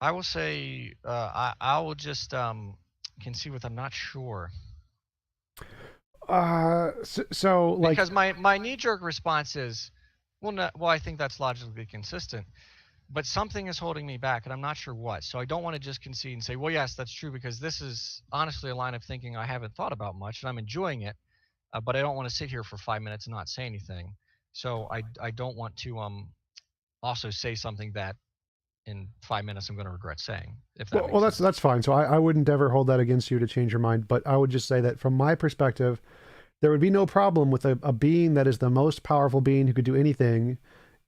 S2: I will say I will just concede with I'm not sure,
S1: So like,
S2: because my knee jerk response is, well, no, well, I think that's logically consistent, but something is holding me back, and I'm not sure what. So I don't want to just concede and say, well, yes, that's true, because this is honestly a line of thinking I haven't thought about much, and I'm enjoying it, but I don't want to sit here for 5 minutes and not say anything. So I don't want to also say something that in 5 minutes I'm going to regret saying, if that
S1: well,
S2: makes sense.
S1: that's fine. So I wouldn't ever hold that against you to change your mind, but I would just say that from my perspective, there would be no problem with a being that is the most powerful being who could do anything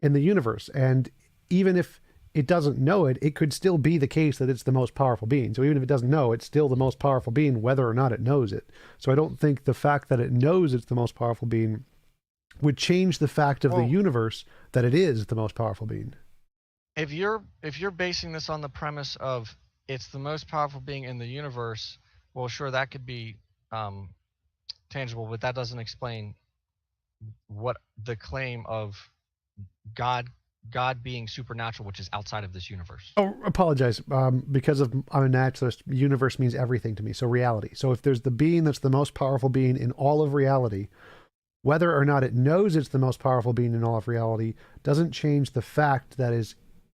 S1: in the universe. And even if it doesn't know it, it could still be the case that it's the most powerful being. So even if it doesn't know, it's still the most powerful being, whether or not it knows it. So I don't think the fact that it knows it's the most powerful being would change the fact of the
S2: Well,
S1: universe that it is the most powerful being.
S2: if you're basing this on the premise of it's the most powerful being in the universe, well, sure, that could be um, tangible, but that doesn't explain what the claim of God God being supernatural, which is outside of this universe.
S1: Oh, apologize. Because of I'm a naturalist, universe means everything to me. So reality. So if there's the being that's the most powerful being in all of reality, whether or not it knows it's the most powerful being in all of reality doesn't change the fact that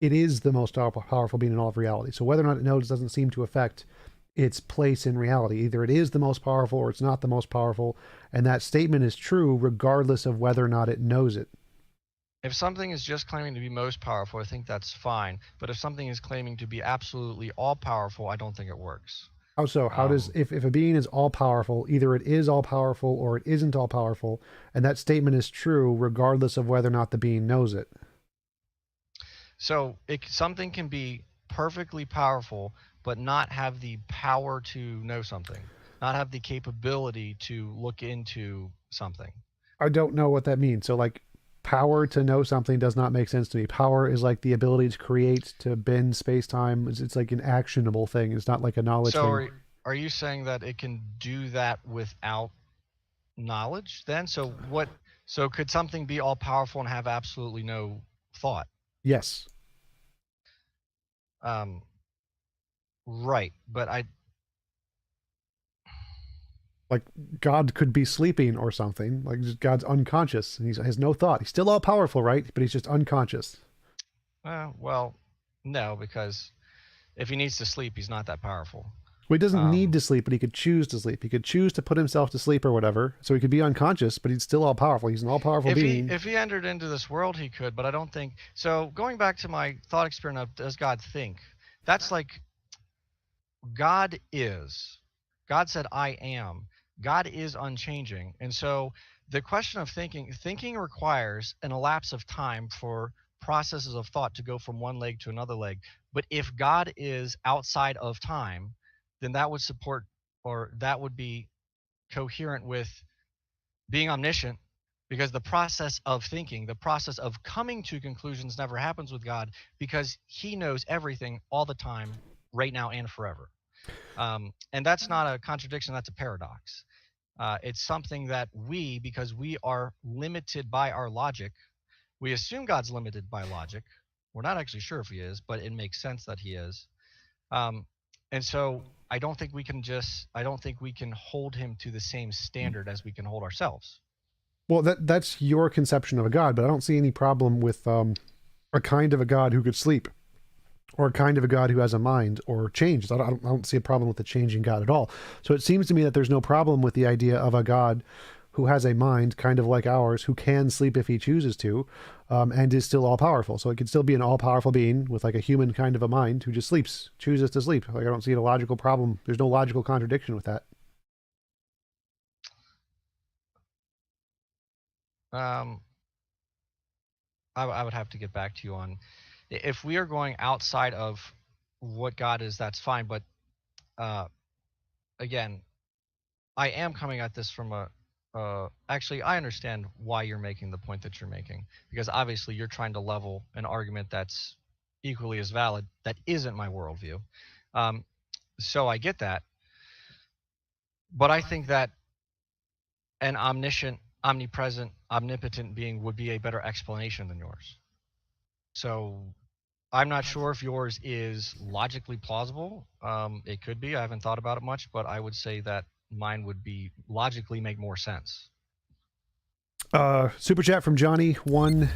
S1: it is the most powerful being in all of reality. So whether or not it knows doesn't seem to affect its place in reality. Either it is the most powerful or it's not the most powerful, and that statement is true regardless of whether or not it knows it.
S2: If something is just claiming to be most powerful, I think that's fine. But if something is claiming to be absolutely all powerful, I don't think it works.
S1: How so? How does
S2: Um,
S1: if a being is all powerful, either it is all powerful or it isn't all powerful, and that statement is true regardless of whether or not the being knows it.
S2: something can be perfectly powerful, but not have the power to know something, not have the capability to look into something.
S1: I don't know what that means. So like power to know something does not make sense to me. Power is like the ability to create, to bend space time. It's like an actionable thing. It's not like a knowledge
S2: So
S1: thing.
S2: are you saying that it can do that without knowledge then? So could something be all powerful and have absolutely no thought?
S1: Yes.
S2: Um, right, but I
S1: Like God could be sleeping or something. Like just God's unconscious and he has no thought. He's still all powerful, right? But he's just unconscious.
S2: well, no, because if he needs to sleep, he's not that powerful.
S1: Well, he doesn't need
S2: Um,
S1: to sleep, but he could choose to sleep. He could choose to put himself to sleep or whatever. So he could be unconscious, but he's still all powerful. He's an all powerful
S2: if he
S1: being.
S2: if he entered into this world, he could, but I don't think so. Going back to my thought experiment of does God think? That's like God is. God said, I am. God is unchanging. And so the question of thinking requires an elapse of time for processes of thought to go from one leg to another leg. But if God is outside of time, then that would support, or that would be coherent with being omniscient, because the process of thinking, the process of coming to conclusions never happens with God, because he knows everything all the time, right now and forever. And that's not a contradiction, that's a paradox. It's something that we, because we are limited by our logic, we assume God's limited by logic. We're not actually sure if he is, but it makes sense that he is. Um, and so I don't think we can hold him to the same standard as we can hold ourselves.
S1: Well, that's your conception of a god, but I don't see any problem with a kind of a god who could sleep, or a kind of a god who has a mind or changes. I don't see a problem with the changing God at all. So it seems to me that there's no problem with the idea of a God who has a mind kind of like ours, who can sleep if he chooses to, and is still all powerful. So it could still be an all powerful being with like a human kind of a mind who just sleeps, chooses to sleep. Like I don't see a logical problem. There's no logical contradiction with that.
S2: Um, I would have to get back to you on, if we are going outside of what God is, that's fine. But uh, again, I am coming at this from a actually, I understand why you're making the point that you're making, because obviously you're trying to level an argument that's equally as valid that isn't my worldview. Um, so I get that, but I think that an omniscient, omnipresent, omnipotent being would be a better explanation than yours. So I'm not sure if yours is logically plausible. It could be. I haven't thought about it much, but I would say that mine would be logically make more sense.
S1: Super chat from Johnny one,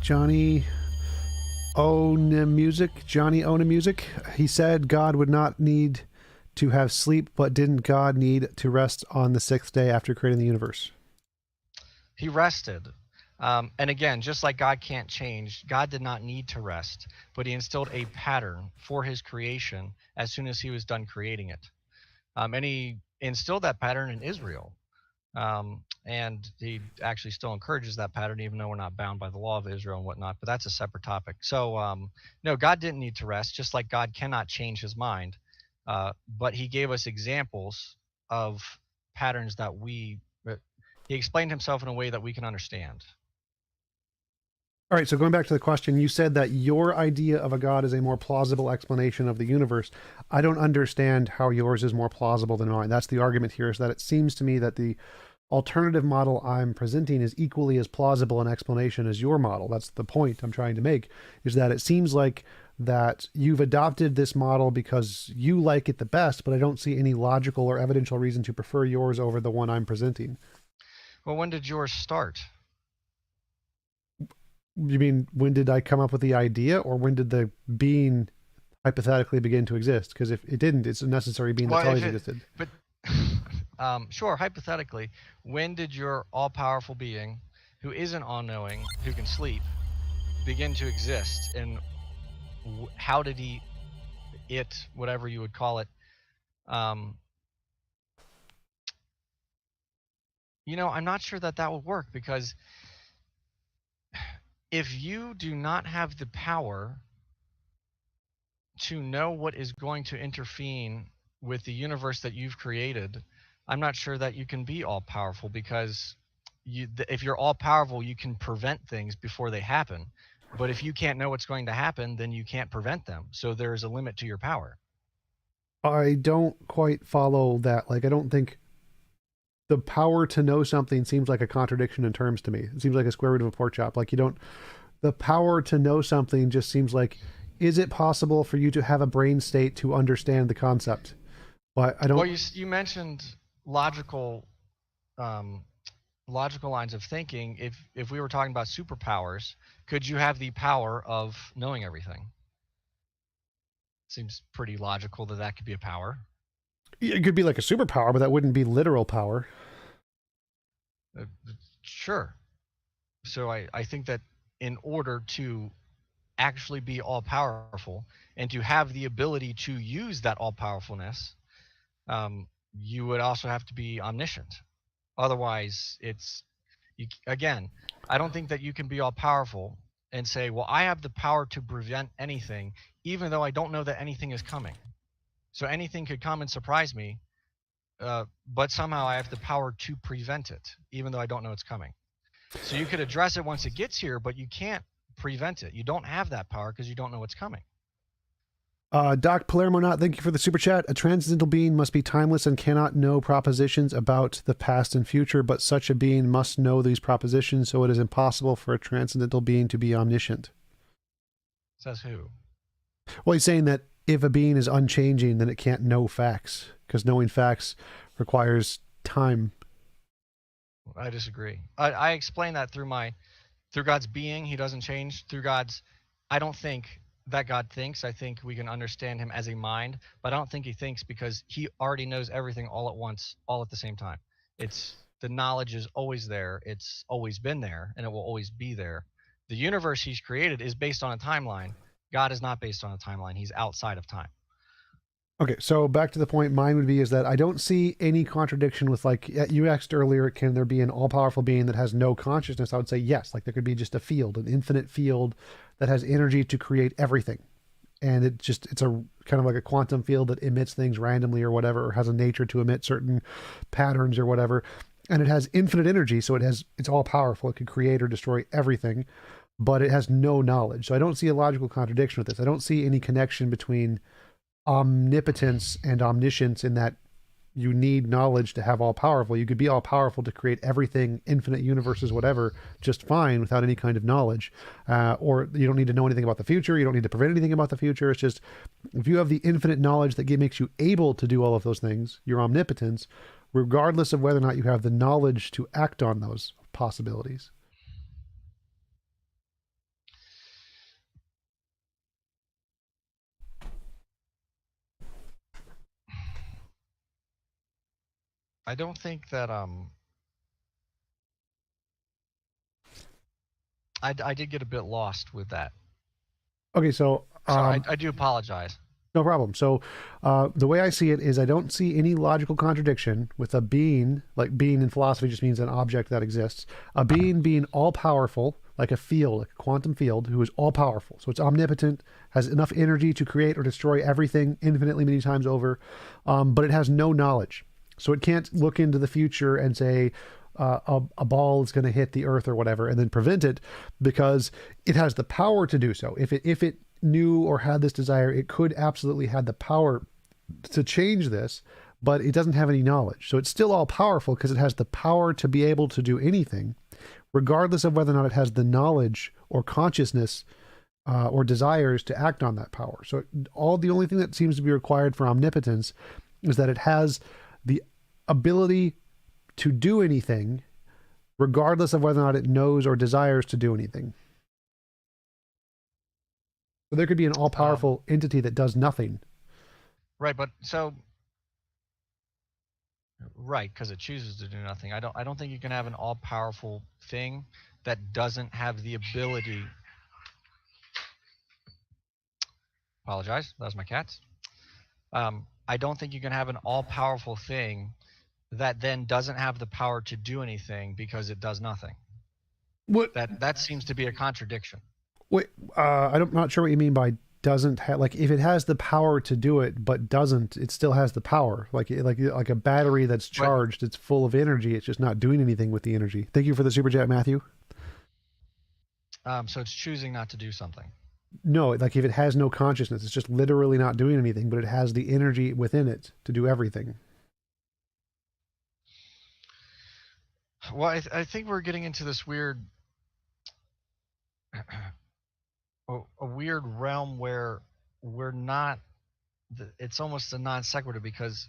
S1: Johnny Ona Music. Johnny Ona Music. He said God would not need to have sleep, but didn't God need to rest on the sixth day after creating the universe?
S2: He rested. And again, just like God can't change, God did not need to rest, but he instilled a pattern for his creation as soon as he was done creating it. And he instilled that pattern in Israel. And he actually still encourages that pattern, even though we're not bound by the law of Israel and whatnot. But that's a separate topic. So, no, God didn't need to rest, just like God cannot change his mind. But he gave us examples of patterns that he explained himself in a way that we can understand.
S1: All right, so going back to the question, you said that your idea of a god is a more plausible explanation of the universe. I don't understand how yours is more plausible than mine. That's the argument here, is that it seems to me that the alternative model I'm presenting is equally as plausible an explanation as your model. That's the point I'm trying to make, is that it seems like that you've adopted this model because you like it the best, but I don't see any logical or evidential reason to prefer yours over the one I'm presenting.
S2: Well, when did yours start?
S1: You mean when did I come up with the idea, or when did the being hypothetically begin to exist? Because if it didn't, it's a necessary being that's
S2: Well, if
S1: always
S2: it,
S1: existed.
S2: but sure, hypothetically, when did your all-powerful being, who isn't all-knowing, who can sleep, begin to exist, and how did whatever you would call it, um, I'm not sure that that would work, because if you do not have the power to know what is going to intervene with the universe that you've created, I'm not sure that you can be all powerful, because if you're all powerful, you can prevent things before they happen. But if you can't know what's going to happen, then you can't prevent them. So there is a limit to your power.
S1: I don't quite follow that. Like, I don't think the power to know something seems like a contradiction in terms to me. It seems like a square root of a pork chop. Like, you don't, the power to know something just seems like, is it possible for you to have a brain state to understand the concept? But I
S2: Well,
S1: don't.
S2: you mentioned logical um, logical lines of thinking. If we were talking about superpowers, could you have the power of knowing everything? Seems pretty logical that that could be a power.
S1: It could be like a superpower, but that wouldn't be literal power.
S2: Uh, sure. So I think that in order to actually be all powerful and to have the ability to use that all powerfulness, you would also have to be omniscient. Otherwise, again, I don't think that you can be all powerful and say, well, I have the power to prevent anything, even though I don't know that anything is coming. So anything could come and surprise me, but somehow I have the power to prevent it, even though I don't know it's coming. So you could address it once it gets here, but you can't prevent it. You don't have that power because you don't know what's coming.
S1: Doc Palermo, not thank you for the super chat. A transcendental being must be timeless and cannot know propositions about the past and future, but such a being must know these propositions, so it is impossible for a transcendental being to be omniscient.
S2: Says who?
S1: Well, he's saying that if a being is unchanging, then it can't know facts, because knowing facts requires time.
S2: I disagree. I explain that through God's being, he doesn't change. Through God's, I don't think that God thinks. I think we can understand him as a mind, but I don't think he thinks because he already knows everything all at once, all at the same time. It's the knowledge is always there. It's always been there and it will always be there. The universe he's created is based on a timeline. God is not based on a timeline. He's outside of time.
S1: Okay, so back to the point, mine would be is that I don't see any contradiction with, like, you asked earlier, can there be an all-powerful being that has no consciousness? I would say yes. Like, there could be just a field, an infinite field that has energy to create everything. And it's a kind of like a quantum field that emits things randomly or whatever, or has a nature to emit certain patterns or whatever. And it has infinite energy, so it's all powerful. It could create or destroy everything, but it has no knowledge. So I don't see a logical contradiction with this. I don't see any connection between omnipotence and omniscience in that you need knowledge to have all powerful. You could be all powerful to create everything, infinite universes, whatever, just fine without any kind of knowledge. Or you don't need to know anything about the future. You don't need to prevent anything about the future. It's just if you have the infinite knowledge that makes you able to do all of those things, your omnipotence, regardless of whether or not you have the knowledge to act on those possibilities.
S2: I don't think that I did get a bit lost with that.
S1: Okay, so
S2: I do apologize.
S1: no problem. So the way I see it is I don't see any logical contradiction with a being, like being in philosophy just means an object that exists, a being all powerful, like a field, like a quantum field, who is all powerful. So it's omnipotent, has enough energy to create or destroy everything infinitely many times over, but it has no knowledge. So it can't look into the future and say, a ball is going to hit the earth or whatever and then prevent it, because it has the power to do so. If it knew or had this desire, it could absolutely have the power to change this, but it doesn't have any knowledge. So it's still all powerful because it has the power to be able to do anything, regardless of whether or not it has the knowledge or consciousness or desires to act on that power. So the only thing that seems to be required for omnipotence is that it has the ability to do anything, regardless of whether or not it knows or desires to do anything. So there could be an all-powerful entity that does nothing.
S2: Right, but so right, because it chooses to do nothing. I don't think you can have an all-powerful thing that doesn't have the ability. Apologize, that was my cats. I don't think you can have an all-powerful thing that then doesn't have the power to do anything because it does nothing.
S1: What?
S2: That seems to be a contradiction.
S1: Wait, I'm not sure what you mean by doesn't have. Like, if it has the power to do it but doesn't, it still has the power. Like a battery that's charged, it's full of energy. It's just not doing anything with the energy. Thank you for the super chat, Matthew.
S2: So it's choosing not to do something.
S1: No, like if it has no consciousness, it's just literally not doing anything, but it has the energy within it to do everything.
S2: Well, I think we're getting into this weird, a weird realm where we're not. It's almost a non sequitur because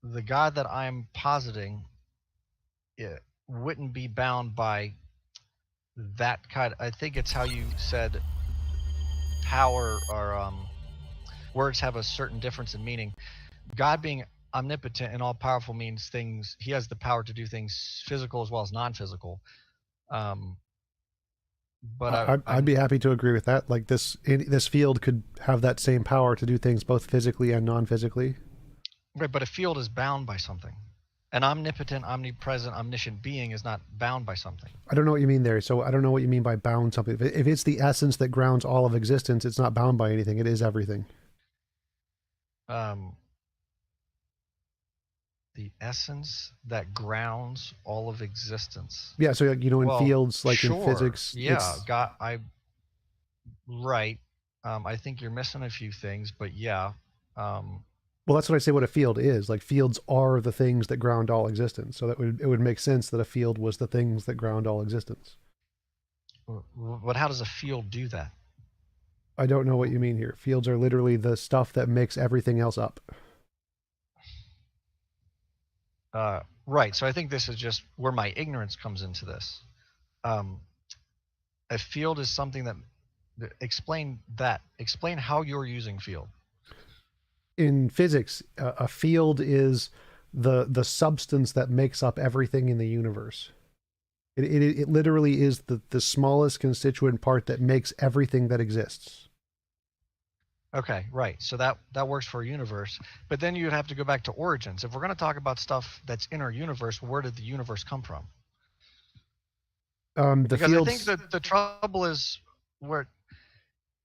S2: the God that I'm positing it wouldn't be bound by that kind. I think it's how you said power or words have a certain difference in meaning. God being omnipotent and all powerful means things. He has the power to do things physical as well as non-physical. Um, but
S1: I'd
S2: I'm
S1: be happy to agree with that. Like this field could have that same power to do things both physically and non-physically.
S2: right. But a field is bound by something. An omnipotent, omnipresent, omniscient being is not bound by something.
S1: I don't know what you mean there. So I don't know what you mean by bound something. If it's the essence that grounds all of existence, it's not bound by anything. It is everything.
S2: Um, the essence that grounds all of existence.
S1: Yeah. So like, in
S2: Well,
S1: fields, like in
S2: sure.
S1: physics,
S2: Yeah,
S1: it's
S2: got I right. I think you're missing a few things, but yeah. Um,
S1: well, that's what I say. What a field is. Like fields are the things that ground all existence. So it would make sense that a field was the things that ground all existence.
S2: but how does a field do that?
S1: I don't know what you mean here. Fields are literally the stuff that makes everything else up.
S2: Right. So I think this is just where my ignorance comes into this. Um, a field is something that explain that. Explain how you're using field.
S1: In physics, a field is the substance that makes up everything in the universe. It literally is the smallest constituent part that makes everything that exists.
S2: Okay, right. So that works for a universe, but then you'd have to go back to origins. If we're going to talk about stuff that's in our universe, where did the universe come from?
S1: The
S2: Because I think
S1: fields.
S2: that the trouble is where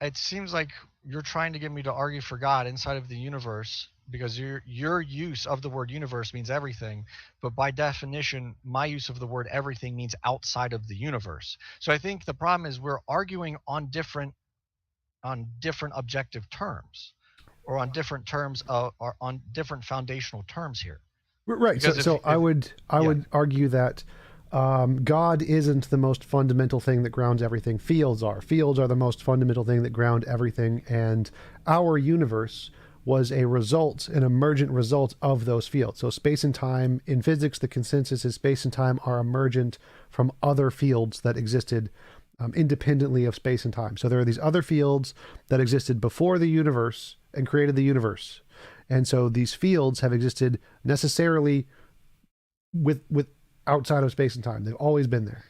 S2: it seems like you're trying to get me to argue for God inside of the universe because your use of the word universe means everything, but by definition, my use of the word everything means outside of the universe. So I think the problem is we're arguing on different objective terms or on different terms or on different foundational terms here.
S1: Right. So
S2: Because
S1: so I
S2: if
S1: would I
S2: yeah,
S1: would argue that God isn't the most fundamental thing that grounds everything. Fields are. Fields are the most fundamental thing that ground everything, and our universe was a result, an emergent result of those fields. So space and time in physics, the consensus is space and time are emergent from other fields that existed independently of space and time. So there are these other fields that existed before the universe and created the universe. And so these fields have existed necessarily with outside of space and time. They've always been there.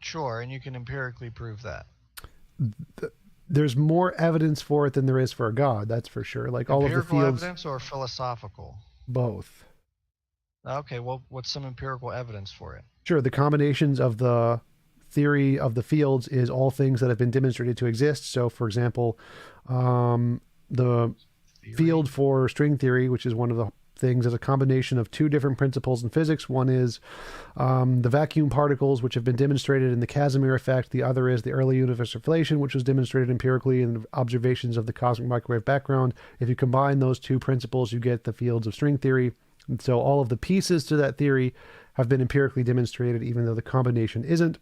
S2: sure, and you can empirically prove that.
S1: There's more evidence for it than there is for a god, that's for sure. Like all of the
S2: Empirical
S1: fields,
S2: evidence or philosophical?
S1: both.
S2: Okay, well, what's some empirical evidence for it?
S1: Sure, the combinations of the theory of the fields is all things that have been demonstrated to exist. So, for example, the field
S2: Theory?
S1: for string theory, which is one of the things, is a combination of two different principles in physics. One is the vacuum particles, which have been demonstrated in the Casimir effect. The other is the early universal inflation, which was demonstrated empirically in observations of the cosmic microwave background. If you combine those two principles, you get the fields of string theory. And so all of the pieces to that theory have been empirically demonstrated, even though the combination isn't.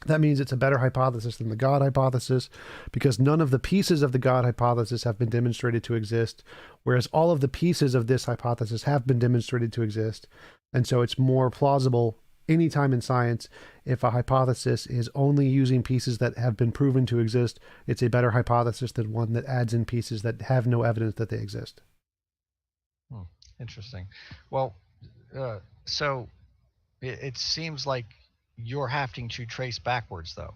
S1: That means it's a better hypothesis than the God hypothesis because none of the pieces of the God hypothesis have been demonstrated to exist, whereas all of the pieces of this hypothesis have been demonstrated to exist. And so it's more plausible anytime in science if a hypothesis is only using pieces that have been proven to exist. It's a better hypothesis than one that adds in pieces that have no evidence that they exist.
S2: Hmm, interesting. Well, so it seems like you're having to trace backwards, though.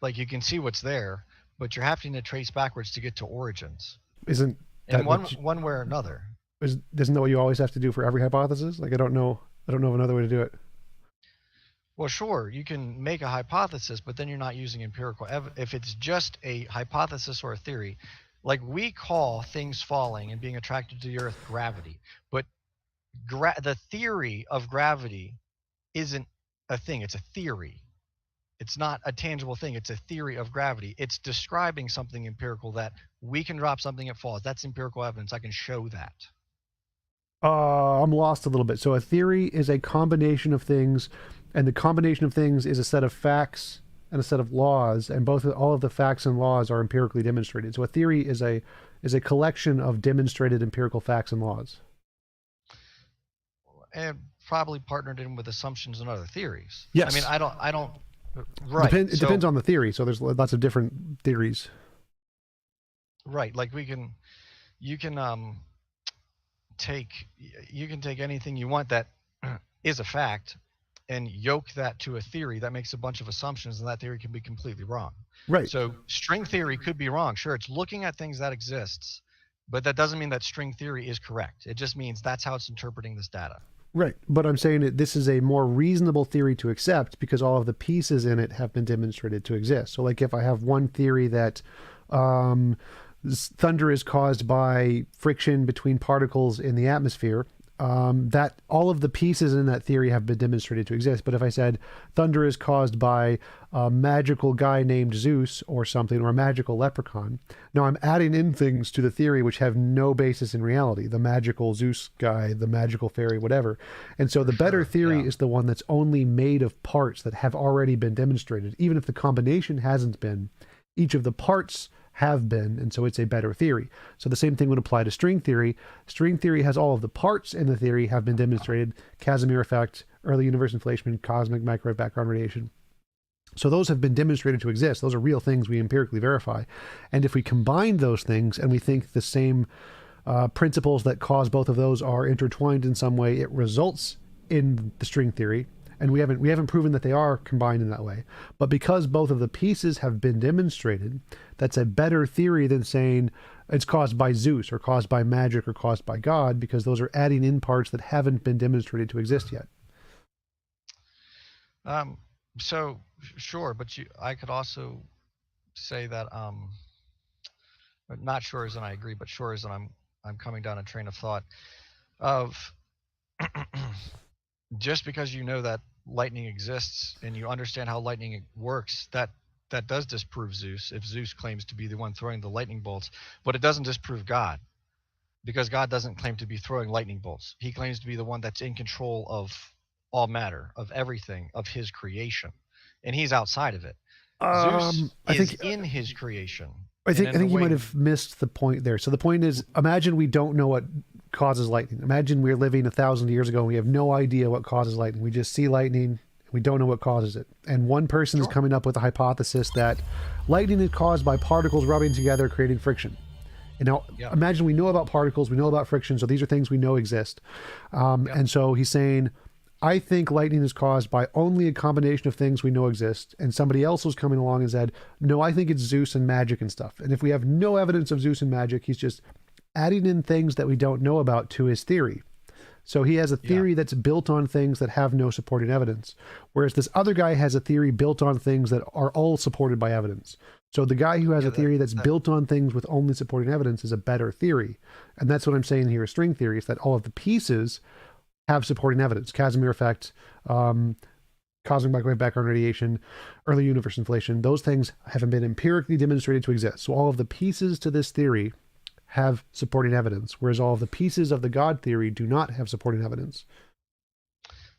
S2: Like you can see what's there, but you're having to trace backwards to get to origins
S1: Isn't
S2: in
S1: that
S2: one
S1: what you,
S2: one way or another.
S1: isn't that what you always have to do for every hypothesis? Like I don't know of another way to do it.
S2: Well, sure, you can make a hypothesis, but then you're not using empirical evidence. If it's just a hypothesis or a theory, like we call things falling and being attracted to the earth gravity, but the theory of gravity isn't a thing, it's a theory. It's not a tangible thing, it's a theory of gravity. It's describing something empirical that we can drop something, it falls. That's empirical evidence. I can show that.
S1: I'm lost a little bit. So a theory is a combination of things, and the combination of things is a set of facts and a set of laws, and all of the facts and laws are empirically demonstrated. So a theory is a collection of demonstrated empirical facts and laws.
S2: And probably partnered in with assumptions and other theories. I mean,
S1: Yes,
S2: I don't, right.
S1: it depends
S2: So,
S1: on the theory. So there's lots of different theories.
S2: right. Like you can, take, you can take anything you want that is a fact and yoke that to a theory that makes a bunch of assumptions, and that theory can be completely wrong.
S1: Right.
S2: So string theory could be wrong. Sure, it's looking at things that exists, but that doesn't mean that string theory is correct. It just means that's how it's interpreting this data.
S1: Right. But I'm saying that this is a more reasonable theory to accept because all of the pieces in it have been demonstrated to exist. So, like, if I have one theory that um, thunder is caused by friction between particles in the atmosphere, that all of the pieces in that theory have been demonstrated to exist. But if I said thunder is caused by a magical guy named Zeus or something, or a magical leprechaun, now I'm adding in things to the theory which have no basis in reality. The magical Zeus guy, the magical fairy, whatever. And so
S2: For
S1: the better
S2: sure.
S1: theory
S2: Yeah.
S1: is the one that's only made of parts that have already been demonstrated. Even if the combination hasn't been, each of the parts have been, and so it's a better theory. So the same thing would apply to string theory. String theory has all of the parts in the theory have been demonstrated: Casimir effect, early universe inflation, cosmic microwave background radiation. So those have been demonstrated to exist. Those are real things we empirically verify. And if we combine those things and we think the same principles that cause both of those are intertwined in some way, it results in the string theory. And we haven't proven that they are combined in that way. But because both of the pieces have been demonstrated, that's a better theory than saying it's caused by Zeus or caused by magic or caused by God, because those are adding in parts that haven't been demonstrated to exist yet.
S2: Um, so sure, but I could also say that not sure as in I agree, but sure as in I'm coming down a train of thought of just because you know that lightning exists and you understand how lightning works, that does disprove Zeus if Zeus claims to be the one throwing the lightning bolts, but it doesn't disprove God because God doesn't claim to be throwing lightning bolts. He claims to be the one that's in control of all matter, of everything, of his creation, and he's outside of it. Zeus
S1: I
S2: is
S1: think
S2: in his creation,
S1: I
S2: and
S1: think I
S2: in the
S1: think you might
S2: way,
S1: have missed the point there. So the point is, imagine we don't know what causes lightning. Imagine we're living 1,000 years ago and we have no idea what causes lightning. We just see lightning. We don't know what causes it. And one person is
S2: sure,
S1: coming up with a hypothesis that lightning is caused by particles rubbing together, creating friction. And now
S2: yeah,
S1: imagine we know about particles, we know about friction, so these are things we know exist.
S2: yeah,
S1: And so he's saying, I think lightning is caused by only a combination of things we know exist. And somebody else was coming along and said, no, I think it's Zeus and magic and stuff. And if we have no evidence of Zeus and magic, he's just adding in things that we don't know about to his theory. So he has a
S2: yeah,
S1: theory that's built on things that have no supporting evidence, whereas this other guy has a theory built on things that are all supported by evidence. So the guy who has
S2: yeah.
S1: a theory that's built on things with only supporting evidence is a better theory. And that's what I'm saying here is string theory, is that all of the pieces have supporting evidence: Casimir effect, cosmic microwave background radiation, early universe inflation. Those things haven't been empirically demonstrated to exist. So all of the pieces to this theory have supporting evidence, whereas all of the pieces of the God theory do not have supporting evidence.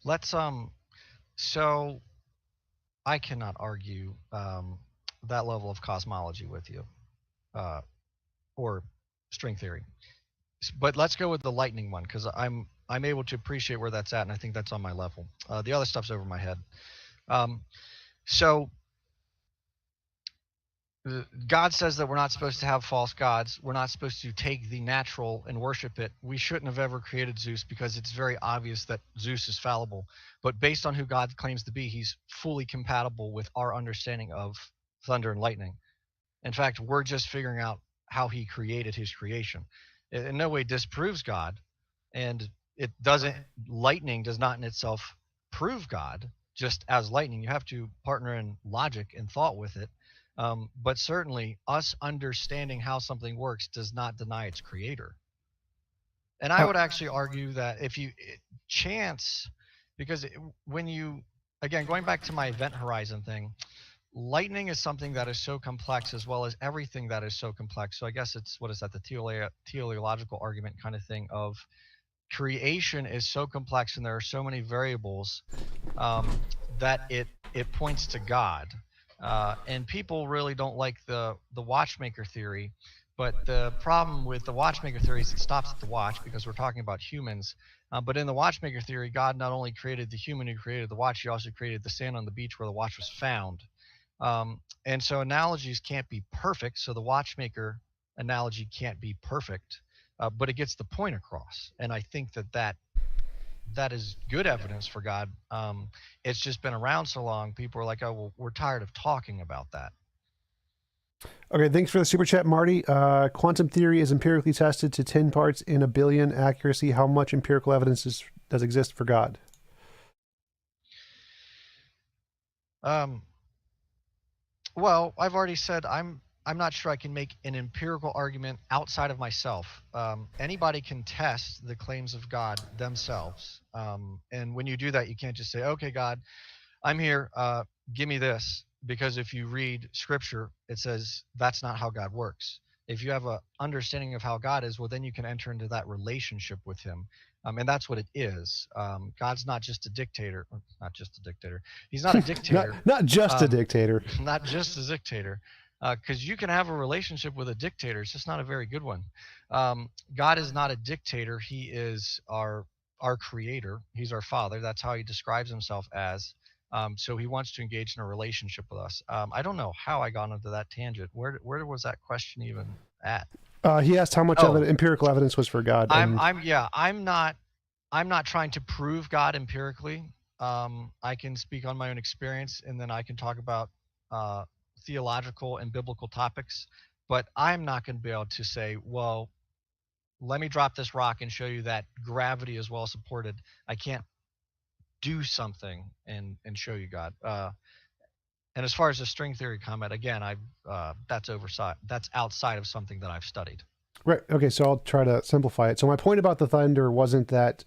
S2: Let's So I cannot argue that level of cosmology with you, uh, or string theory. But let's go with the lightning one because I'm able to appreciate where that's at, and I think that's on my level. The other stuff's over my head. Um, so God says that we're not supposed to have false gods. We're not supposed to take the natural and worship it. We shouldn't have ever created Zeus because it's very obvious that Zeus is fallible. But based on who God claims to be, he's fully compatible with our understanding of thunder and lightning. In fact, we're just figuring out how he created his creation. It in no way disproves God, and it doesn't. Lightning does not in itself prove God. Just as lightning, you have to partner in logic and thought with it. But certainly, us understanding how something works does not deny its creator. And I
S1: Uh,
S2: would actually argue that if you chance, because when you, again, going back to my event horizon thing, lightning is something that is so complex as well as everything that is so complex. So I guess it's, what is that, the teleological argument kind of thing of creation is so complex and there are so many variables, that it points to God. And people really don't like the watchmaker theory, but the problem with the watchmaker theory is it stops at the watch because we're talking about humans. But in the watchmaker theory, God not only created the human who created the watch, he also created the sand on the beach where the watch was found. And so analogies can't be perfect. So the watchmaker analogy can't be perfect, but it gets the point across. And I think that that is good evidence for God. It's just been around so long, people are like, oh, well, we're tired of talking about that.
S1: Okay, thanks for the super chat, Marty. Quantum theory is empirically tested to 10 parts in a billion accuracy. How much empirical evidence does exist for God?
S2: Um, well, I've already said I'm not sure I can make an empirical argument outside of myself. Anybody can test the claims of God themselves, and when you do that, you can't just say, "Okay, God, I'm here. Give me this," because if you read Scripture, it says that's not how God works. If you have a understanding of how God is, well, then you can enter into that relationship with Him, and that's what it is. God's not just a dictator, not just a dictator. He's not a
S1: not
S2: dictator.
S1: not just a
S2: Um,
S1: dictator.
S2: not just a dictator, because you can have a relationship with a dictator. It's just not a very good one. God is not a dictator. He is our creator. He's our father. That's how he describes himself as. So he wants to engage in a relationship with us. I don't know how I got into that tangent. Where was that question even at?
S1: He asked how much
S2: Oh,
S1: empirical evidence was for God,
S2: I'm
S1: and
S2: I'm yeah, I'm not trying to prove God empirically. I can speak on my own experience, and then I can talk about uh, theological and biblical topics. But I'm not going to be able to say, well, let me drop this rock and show you that gravity is well supported. I can't do something and show you God. And as far as the string theory comment, again, I that's oversight. That's outside of something that I've studied.
S1: right. Okay, so I'll try to simplify it. So my point about the thunder wasn't that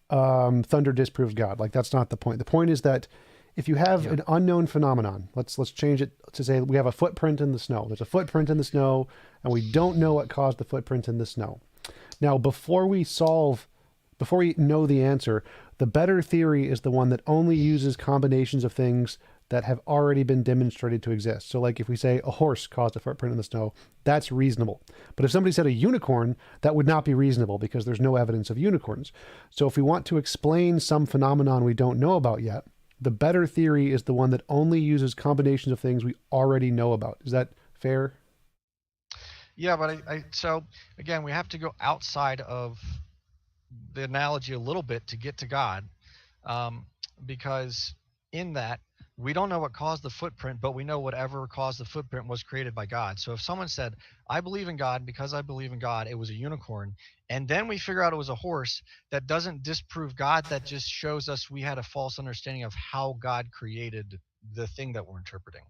S1: thunder disproves God. Like that's not the point. The point is that if you have
S2: Yeah.
S1: an unknown phenomenon, let's change it to say we have a footprint in the snow. There's a footprint in the snow, and we don't know what caused the footprint in the snow. Now, before we know the answer, the better theory is the one that only uses combinations of things that have already been demonstrated to exist. So, like if we say a horse caused a footprint in the snow, that's reasonable. But if somebody said a unicorn, that would not be reasonable because there's no evidence of unicorns. So, if we want to explain some phenomenon we don't know about yet, the better theory is the one that only uses combinations of things we already know about. Is that fair?
S2: Yeah, but so again, we have to go outside of the analogy a little bit to get to God, um, because in that we don't know what caused the footprint, but we know whatever caused the footprint was created by God. So if someone said, "I believe in God because I believe in God," it was a unicorn, and then we figure out it was a horse, that doesn't disprove God. That just shows us we had a false understanding of how God created the thing that we're interpreting.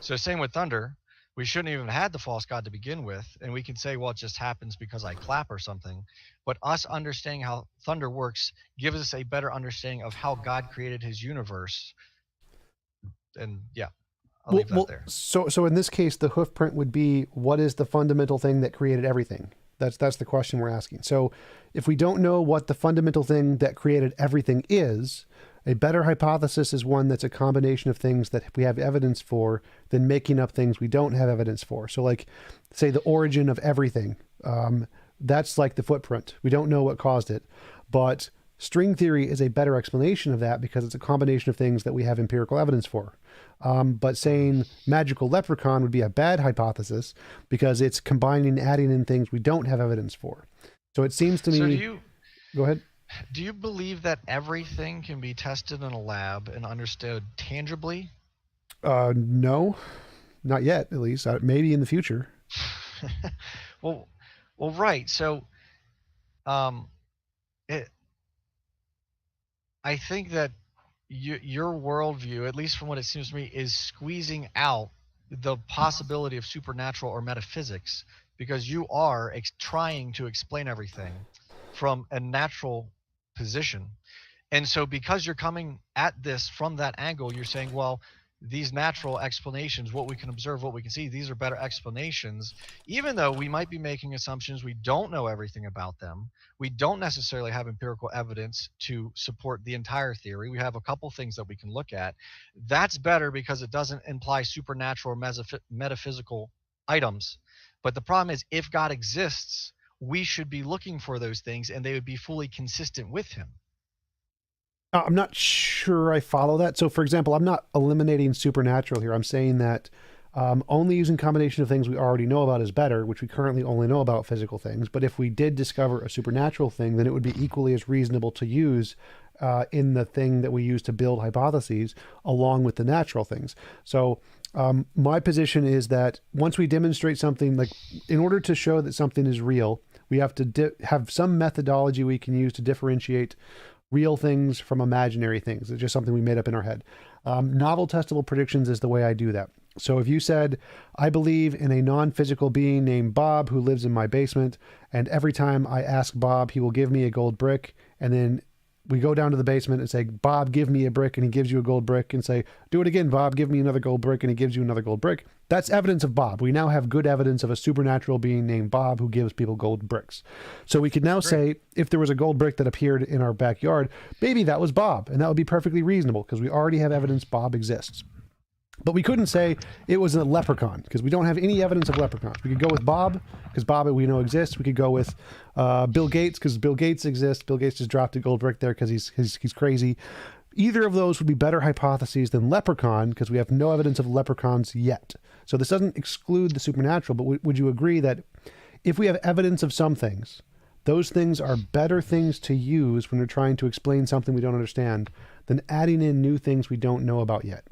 S2: So same with thunder. We shouldn't even have had the false god to begin with, and we can say, well, it just happens because I clap or something. But us understanding how thunder works gives us a better understanding of how God created his universe. And yeah, I'll
S1: Well,
S2: leave that
S1: well,
S2: there.
S1: so in this case, the hoof print would be what is the fundamental thing that created everything? That's the question we're asking. So, if we don't know what the fundamental thing that created everything is, a better hypothesis is one that's a combination of things that we have evidence for than making up things we don't have evidence for. So, like, say the origin of everything. That's like the footprint. We don't know what caused it, but string theory is a better explanation of that because it's a combination of things that we have empirical evidence for. But saying magical leprechaun would be a bad hypothesis because it's combining, adding in things we don't have evidence for. So it seems to
S2: So
S1: me, go ahead.
S2: do you believe that everything can be tested in a lab and understood tangibly?
S1: No, not yet, at least. Maybe in the future.
S2: well, right. So um, it, I think that your worldview, at least from what it seems to me, is squeezing out the possibility of supernatural or metaphysics because you are trying to explain everything from a natural position. And so, because you're coming at this from that angle, you're saying, well, these natural explanations, what we can observe, what we can see, these are better explanations, even though we might be making assumptions, we don't know everything about them. We don't necessarily have empirical evidence to support the entire theory. We have a couple things that we can look at. That's better because it doesn't imply supernatural or metaphysical items. But the problem is, if God exists, we should be looking for those things and they would be fully consistent with him.
S1: I'm not sure I follow that. So, for example, I'm not eliminating supernatural here. I'm saying that Only using combination of things we already know about is better, which we currently only know about physical things. But if we did discover a supernatural thing, then it would be equally as reasonable to use in the thing that we use to build hypotheses along with the natural things. So my position is that once we demonstrate something, like in order to show that something is real, we have to have some methodology we can use to differentiate real things from imaginary things. It's just something we made up in our head. Novel testable predictions is the way I do that. So if you said, I believe in a non-physical being named Bob who lives in my basement, and every time I ask Bob, he will give me a gold brick, and then we go down to the basement and say, Bob, give me a brick, and he gives you a gold brick, and say, do it again, Bob, give me another gold brick, and he gives you another gold brick. That's evidence of Bob. We now have good evidence of a supernatural being named Bob who gives people gold bricks. So we could now say, if there was a gold brick that appeared in our backyard, maybe that was Bob, and that would be perfectly reasonable because we already have evidence Bob exists. But we couldn't say it was a leprechaun because we don't have any evidence of leprechauns. We could go with Bob because Bob we know exists. We could go with Bill Gates because Bill Gates exists. Bill Gates just dropped a gold brick there because he's crazy. Either of those would be better hypotheses than leprechaun because we have no evidence of leprechauns yet. So this doesn't exclude the supernatural, but would you agree that if we have evidence of some things, those things are better things to use when we're trying to explain something we don't understand than adding in new things we don't know about yet?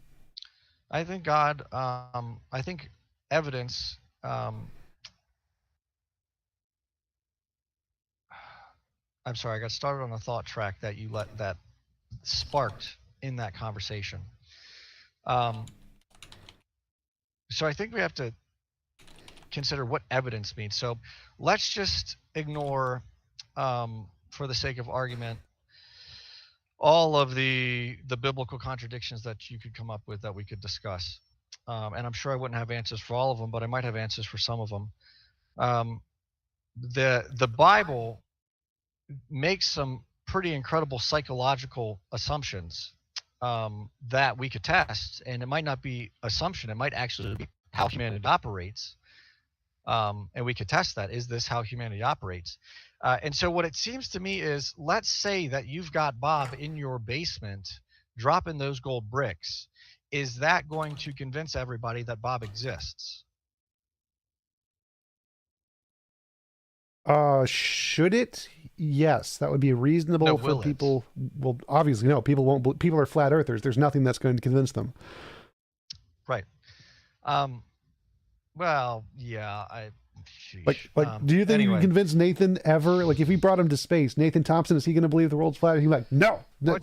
S2: I think God, I think evidence, I'm sorry, I got started on a thought track that sparked in that conversation. So I think we have to consider what evidence means. So let's just ignore, for the sake of argument, all of the biblical contradictions that you could come up with that we could discuss. And I'm sure I wouldn't have answers for all of them, but I might have answers for some of them. The Bible makes some pretty incredible psychological assumptions that we could test, and it might not be assumption; it might actually be how humanity operates. And we could test that. Is this how humanity operates? And so what it seems to me is, let's say that you've got Bob in your basement dropping those gold bricks. Is that going to convince everybody that Bob exists?
S1: Should it? Yes, that would be
S2: No,
S1: reasonable for
S2: will it?
S1: people. Well, obviously, no. People won't. People are flat earthers. There's nothing that's going to convince them.
S2: Right. Um, well, yeah,
S1: Like,
S2: sheesh.
S1: do you think you can
S2: Anyway,
S1: convince Nathan ever? Like, if we brought him to space, Nathan Thompson, is he going to believe the world's flat? He's like, no.
S2: well,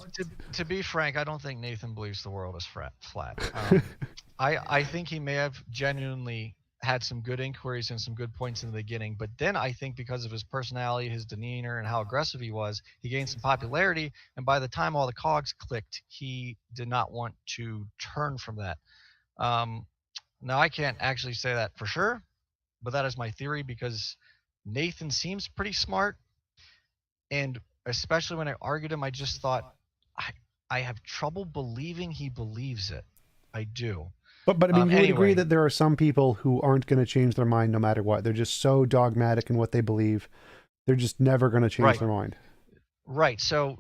S2: to be frank, I don't think Nathan believes the world is flat. I think he may have genuinely had some good inquiries and some good points in the beginning, but then I think because of his personality, his demeanor, and how aggressive he was, he gained some popularity. And by the time all the cogs clicked, he did not want to turn from that. Um, Now, I can't actually say that for sure, but that is my theory because Nathan seems pretty smart. And especially when I argued him, I just thought, I, I have trouble believing he believes it. I do.
S1: But I mean, you would agree
S2: Anyway,
S1: that there are some people who aren't going to change their mind no matter what. They're just so dogmatic in what they believe. They're just never going to change
S2: right.
S1: their mind.
S2: Right. So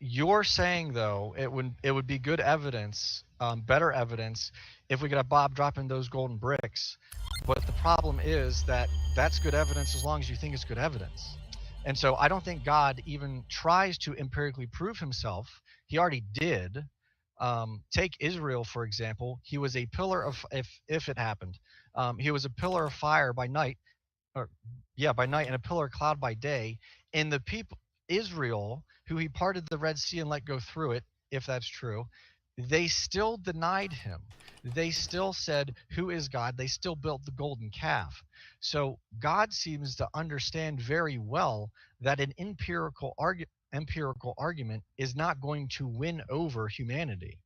S2: you're saying though it would be good evidence, better evidence, if we could have Bob dropping those golden bricks. But the problem is that that's good evidence as long as you think it's good evidence. And so I don't think God even tries to empirically prove himself. He already did. Take Israel for example. He was a pillar of if it happened. He was a pillar of fire by night, or yeah, by night, and a pillar of cloud by day. And the people, Israel, who he parted the Red Sea and let go through it, if that's true, they still denied him. They still said, who is God? They still built the golden calf. So God seems to understand very well that an empirical argument is not going to win over humanity.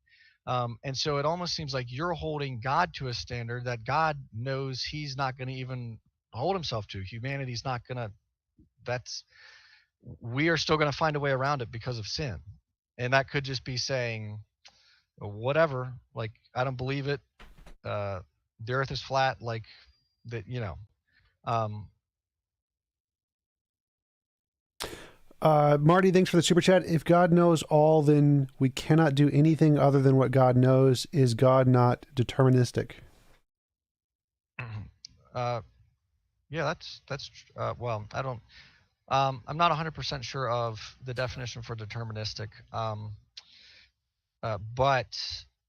S2: And so it almost seems like you're holding God to a standard that God knows he's not going to even hold himself to. Humanity's not going to, that's, we are still going to find a way around it because of sin. And that could just be saying, whatever, like, I don't believe it. The earth is flat, like that, Um,
S1: Marty, thanks for the super chat. If God knows all, then we cannot do anything other than what God knows. Is God not deterministic?
S2: Uh, yeah, that's well, I don't. I'm not 100% sure of the definition for deterministic, but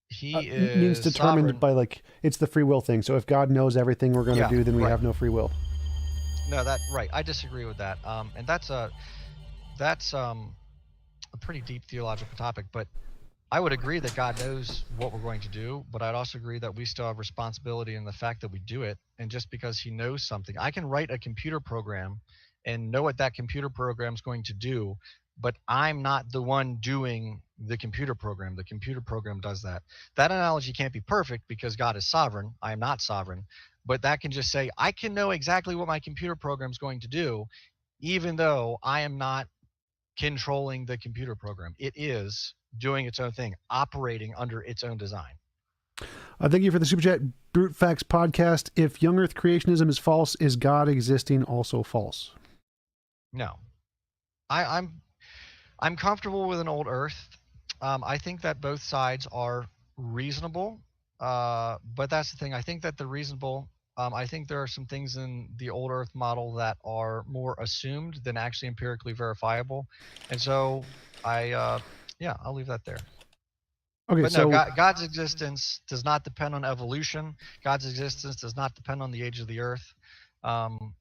S2: he
S1: Means
S2: is
S1: determined
S2: sovereign.
S1: by, like, it's the free will thing. So if God knows everything we're going to
S2: Yeah,
S1: do, then we
S2: right.
S1: have no free will.
S2: No, that right. I disagree with that. And that's a pretty deep theological topic. But I would agree that God knows what we're going to do, but I'd also agree that we still have responsibility in the fact that we do it. And just because he knows something, I can write a computer program and know what that computer program is going to do, but I'm not the one doing the computer program. The computer program does that. That analogy can't be perfect because God is sovereign. I am not sovereign, but that can just say, I can know exactly what my computer program is going to do, even though I am not controlling the computer program. It is doing its own thing, operating under its own design.
S1: Thank you for the super chat, Brute Facts Podcast. If young Earth creationism is false, is God existing also false?
S2: No, I'm comfortable with an old Earth. I think that both sides are reasonable, but that's the thing. I think that the reasonable. I think there are some things in the old Earth model that are more assumed than actually empirically verifiable, and so yeah, I'll leave that there.
S1: Okay,
S2: But no,
S1: so
S2: God's existence does not depend on evolution. God's existence does not depend on the age of the Earth. Um,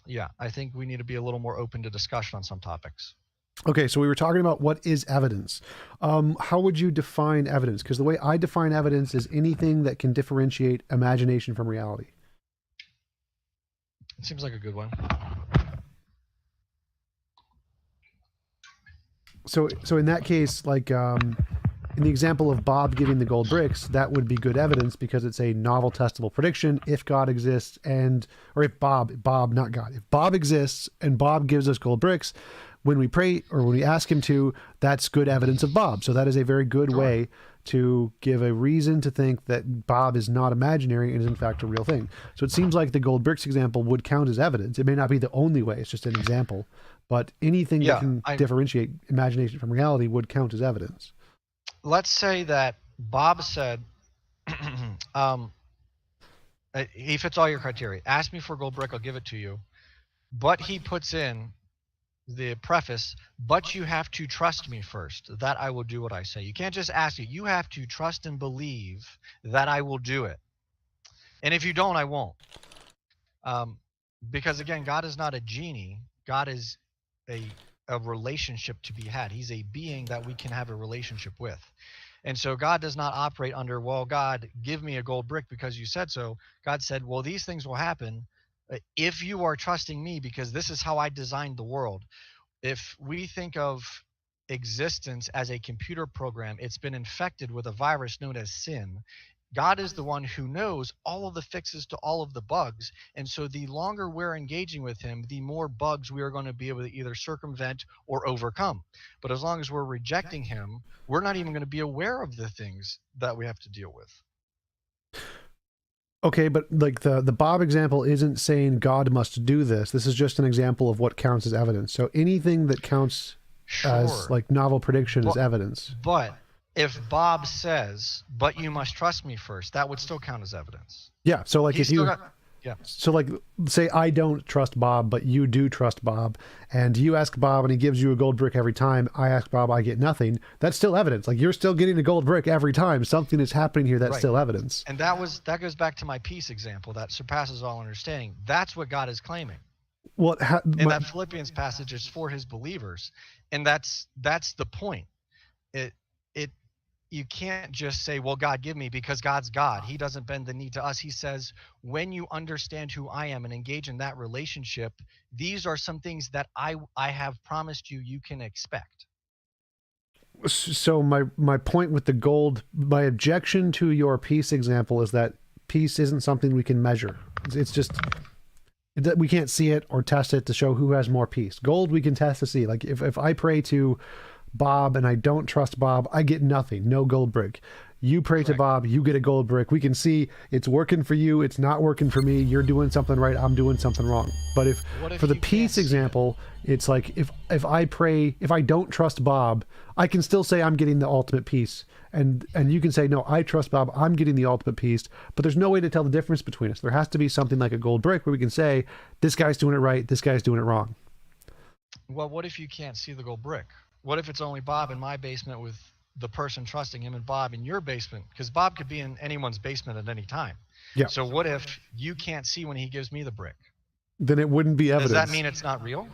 S2: yeah, I think we need to be a little more open to discussion on some topics.
S1: okay, so we were talking about what is evidence. How would you define evidence? Because the way I define evidence is anything that can differentiate imagination from reality.
S2: It seems like a good one.
S1: So in that case, like, in the example of Bob giving the gold bricks, that would be good evidence because it's a novel testable prediction. If God exists or if Bob, not God, if Bob exists and Bob gives us gold bricks, when we pray or when we ask him to, that's good evidence of Bob. So that is a very good
S2: Sure.
S1: way to give a reason to think that Bob is not imaginary and is in fact a real thing. So it seems like the gold bricks example would count as evidence. It may not be the only way, it's just an example, but anything that
S2: Yeah,
S1: can
S2: I
S1: differentiate imagination from reality would count as evidence.
S2: let's say that Bob said, um, he fits all your criteria. Ask me for a gold brick, I'll give it to you. But he puts in the preface, but you have to trust me first, that I will do what I say. You can't just ask it. You have to trust and believe that I will do it. And if you don't, I won't. Um, because again, God is not a genie. God is a a relationship to be had. He's a being that we can have a relationship with. And so God does not operate under, well, God, give me a gold brick because you said so. God said, well, these things will happen if you are trusting me because this is how I designed the world. If we think of existence as a computer program, it's been infected with a virus known as sin. God is the one who knows all of the fixes to all of the bugs. And so the longer we're engaging with him, the more bugs we are going to be able to either circumvent or overcome. But as long as we're rejecting him, we're not even going to be aware of the things that we have to deal with.
S1: Okay, but like the Bob example isn't saying God must do this. This is just an example of what counts as evidence. So anything that counts as
S2: Sure.
S1: like novel prediction is
S2: But
S1: evidence.
S2: but if Bob says, but you must trust me first, that would still count as evidence.
S1: Yeah. So like
S2: He's
S1: if
S2: still
S1: you
S2: got, yeah.
S1: so like say I don't trust Bob, but you do trust Bob, and you ask Bob and he gives you a gold brick every time. I ask Bob, I get nothing. That's still evidence. Like you're still getting a gold brick every time. Something is happening here. That's
S2: Right.
S1: still evidence.
S2: And that goes back to my peace example that surpasses all understanding. That's what God is claiming.
S1: What
S2: In that Philippians passage is for his believers. And that's the point. It it you can't just say, well, God give me because God's God. He doesn't bend the knee to us. He says, when you understand who I am and engage in that relationship, these are some things that I have promised you you can expect.
S1: so my point with the gold, my objection to your peace example is that peace isn't something we can measure. It's just we can't see it or test it to show who has more peace. Gold we can test to see. Like if I pray to Bob and I don't trust Bob, I get nothing, no gold brick. You pray to
S2: Correct.
S1: Bob, you get a gold brick. We can see it's working for you, it's not working for me. You're doing something right, I'm doing something wrong. But if
S2: What
S1: for
S2: if
S1: the
S2: you can't
S1: peace
S2: see it?
S1: example, it's like if I pray, if I don't trust Bob, I can still say I'm getting the ultimate peace. And you can say, no, I trust Bob, I'm getting the ultimate peace. But there's no way to tell the difference between us. There has to be something like a gold brick where we can say, this guy's doing it right, this guy's doing it wrong.
S2: Well, what if you can't see the gold brick? What if it's only Bob in my basement with the person trusting him, and Bob in your basement? Because Bob could be in anyone's basement at any time.
S1: Yeah.
S2: So what if you can't see when he gives me the brick?
S1: Then it wouldn't be evidence.
S2: Does that mean it's not real?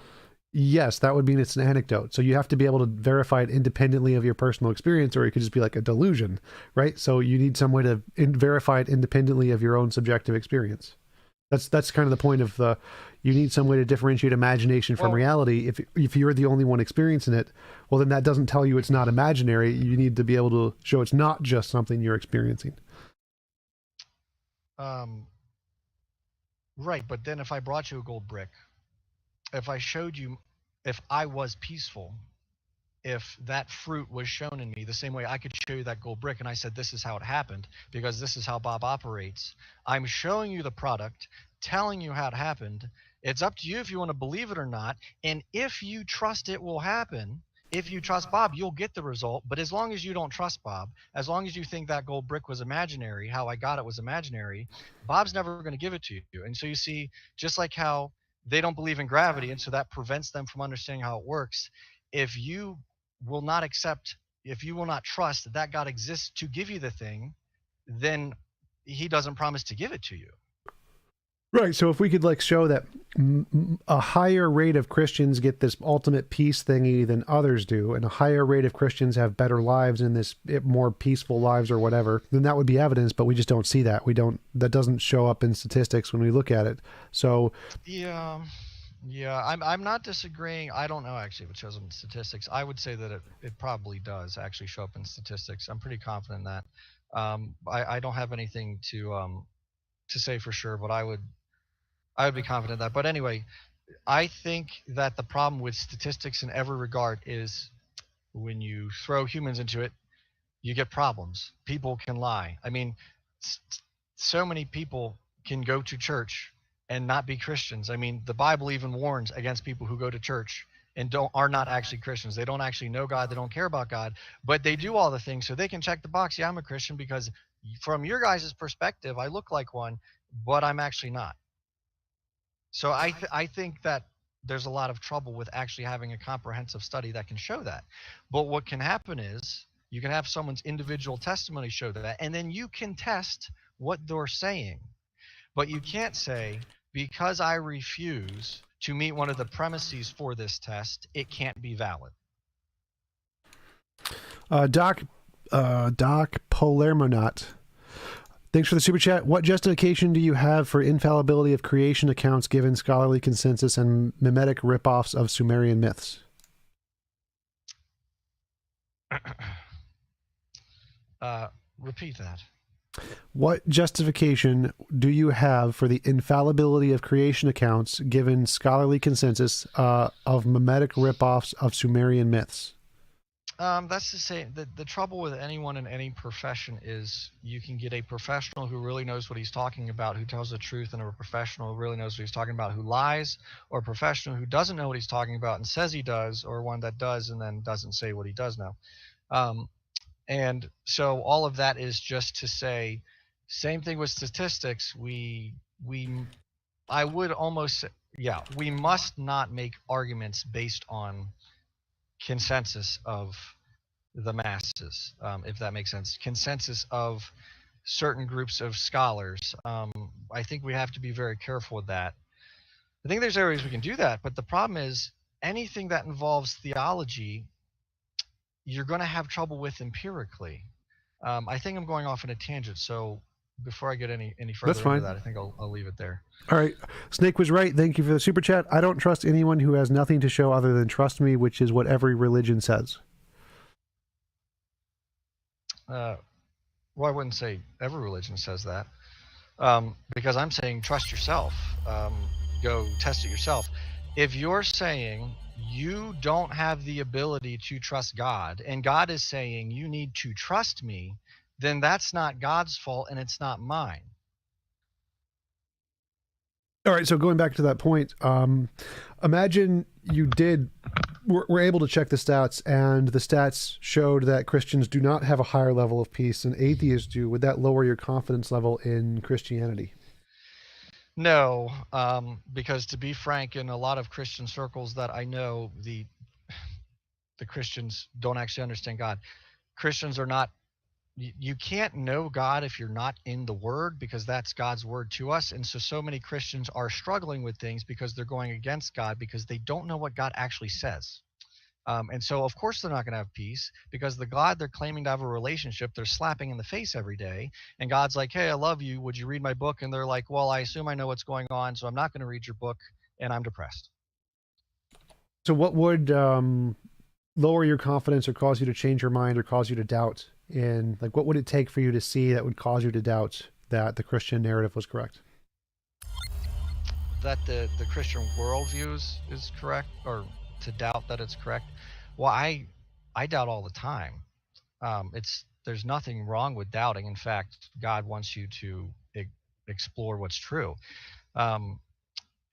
S1: Yes, that would mean it's an anecdote. So you have to be able to verify it independently of your personal experience, or it could just be like a delusion, right? So you need some way to verify it independently of your own subjective experience. That's kind of the point of the. You need some way to differentiate imagination from reality. If you're the only one experiencing it, well, then that doesn't tell you it's not imaginary. You need to be able to show it's not just something you're experiencing.
S2: Right, but then if I brought you a gold brick, if I showed you, if I was peaceful, if that fruit was shown in me the same way I could show you that gold brick and I said, this is how it happened because this is how Bob operates. I'm showing you the product, telling you how it happened. It's up to you if you want to believe it or not. And if you trust it will happen, if you trust Bob, you'll get the result. But as long as you don't trust Bob, as long as you think that gold brick was imaginary, how I got it was imaginary, Bob's never going to give it to you. And so you see, just like how they don't believe in gravity, and so that prevents them from understanding how it works. If you will not accept, if you will not trust that God exists to give you the thing, then he doesn't promise to give it to you.
S1: Right. So if we could like show that a higher rate of Christians get this ultimate peace thingy than others do, and a higher rate of Christians have better lives in this more peaceful lives or whatever, then that would be evidence, but we just don't see that. That doesn't show up in statistics when we look at it. So
S2: Yeah, I'm not disagreeing. I don't know actually if it shows up in statistics. I would say that it probably does actually show up in statistics. I'm pretty confident in that. I don't have anything to say for sure, but I would be confident in that. But anyway, I think that the problem with statistics in every regard is when you throw humans into it, you get problems. People can lie. I mean, so many people can go to church and not be Christians. I mean, the Bible even warns against people who go to church and are not actually Christians. They don't actually know God. They don't care about God, but they do all the things so they can check the box. Yeah, I'm a Christian because from your guys' perspective, I look like one, but I'm actually not. So I think that there's a lot of trouble with actually having a comprehensive study that can show that. But what can happen is you can have someone's individual testimony show that, and then you can test what they're saying. But you can't say, because I refuse to meet one of the premises for this test, it can't be valid.
S1: Doc Polermonot, thanks for the super chat. What justification do you have for infallibility of creation accounts given scholarly consensus and mimetic ripoffs of Sumerian myths?
S2: Repeat that.
S1: What justification do you have for the infallibility of creation accounts given scholarly consensus of mimetic ripoffs of Sumerian myths?
S2: That's to say the trouble with anyone in any profession is you can get a professional who really knows what he's talking about, who tells the truth, and a professional who really knows what he's talking about, who lies, or a professional who doesn't know what he's talking about and says he does, or one that does and then doesn't say what he does know. And so all of that is just to say, same thing with statistics. I would almost say, yeah, we must not make arguments based on consensus of the masses, if that makes sense. Consensus of certain groups of scholars. I think we have to be very careful with that. I think there's areas we can do that, but the problem is anything that involves theology, you're going to have trouble with empirically. I think I'm going off on a tangent, so before I get any further into that, I think I'll leave it there.
S1: All right. Snake was right. Thank you for the super chat. I don't trust anyone who has nothing to show other than trust me, which is what every religion says.
S2: Well, I wouldn't say every religion says that, because I'm saying trust yourself. Go test it yourself. If you're saying you don't have the ability to trust God, and God is saying you need to trust me, then that's not God's fault and it's not mine.
S1: All right, so going back to that point, imagine you were able to check the stats, and the stats showed that Christians do not have a higher level of peace than atheists do. Would that lower your confidence level in Christianity?
S2: No, because to be frank, in a lot of Christian circles that I know, the Christians don't actually understand God. Christians are not, you can't know God if you're not in the Word, because that's God's Word to us. And so many Christians are struggling with things because they're going against God because they don't know what God actually says. And so, of course, they're not going to have peace because the God they're claiming to have a relationship, they're slapping in the face every day. And God's like, hey, I love you. Would you read my book? And they're like, well, I assume I know what's going on, so I'm not going to read your book. And I'm depressed.
S1: So, what would lower your confidence or cause you to change your mind or cause you to doubt in, like, what would it take for you to see that would cause you to doubt that the Christian narrative was correct?
S2: That the Christian worldview is correct, or to doubt that it's correct. Well, I doubt all the time. It's There's nothing wrong with doubting. In fact, God wants you to explore what's true. Um,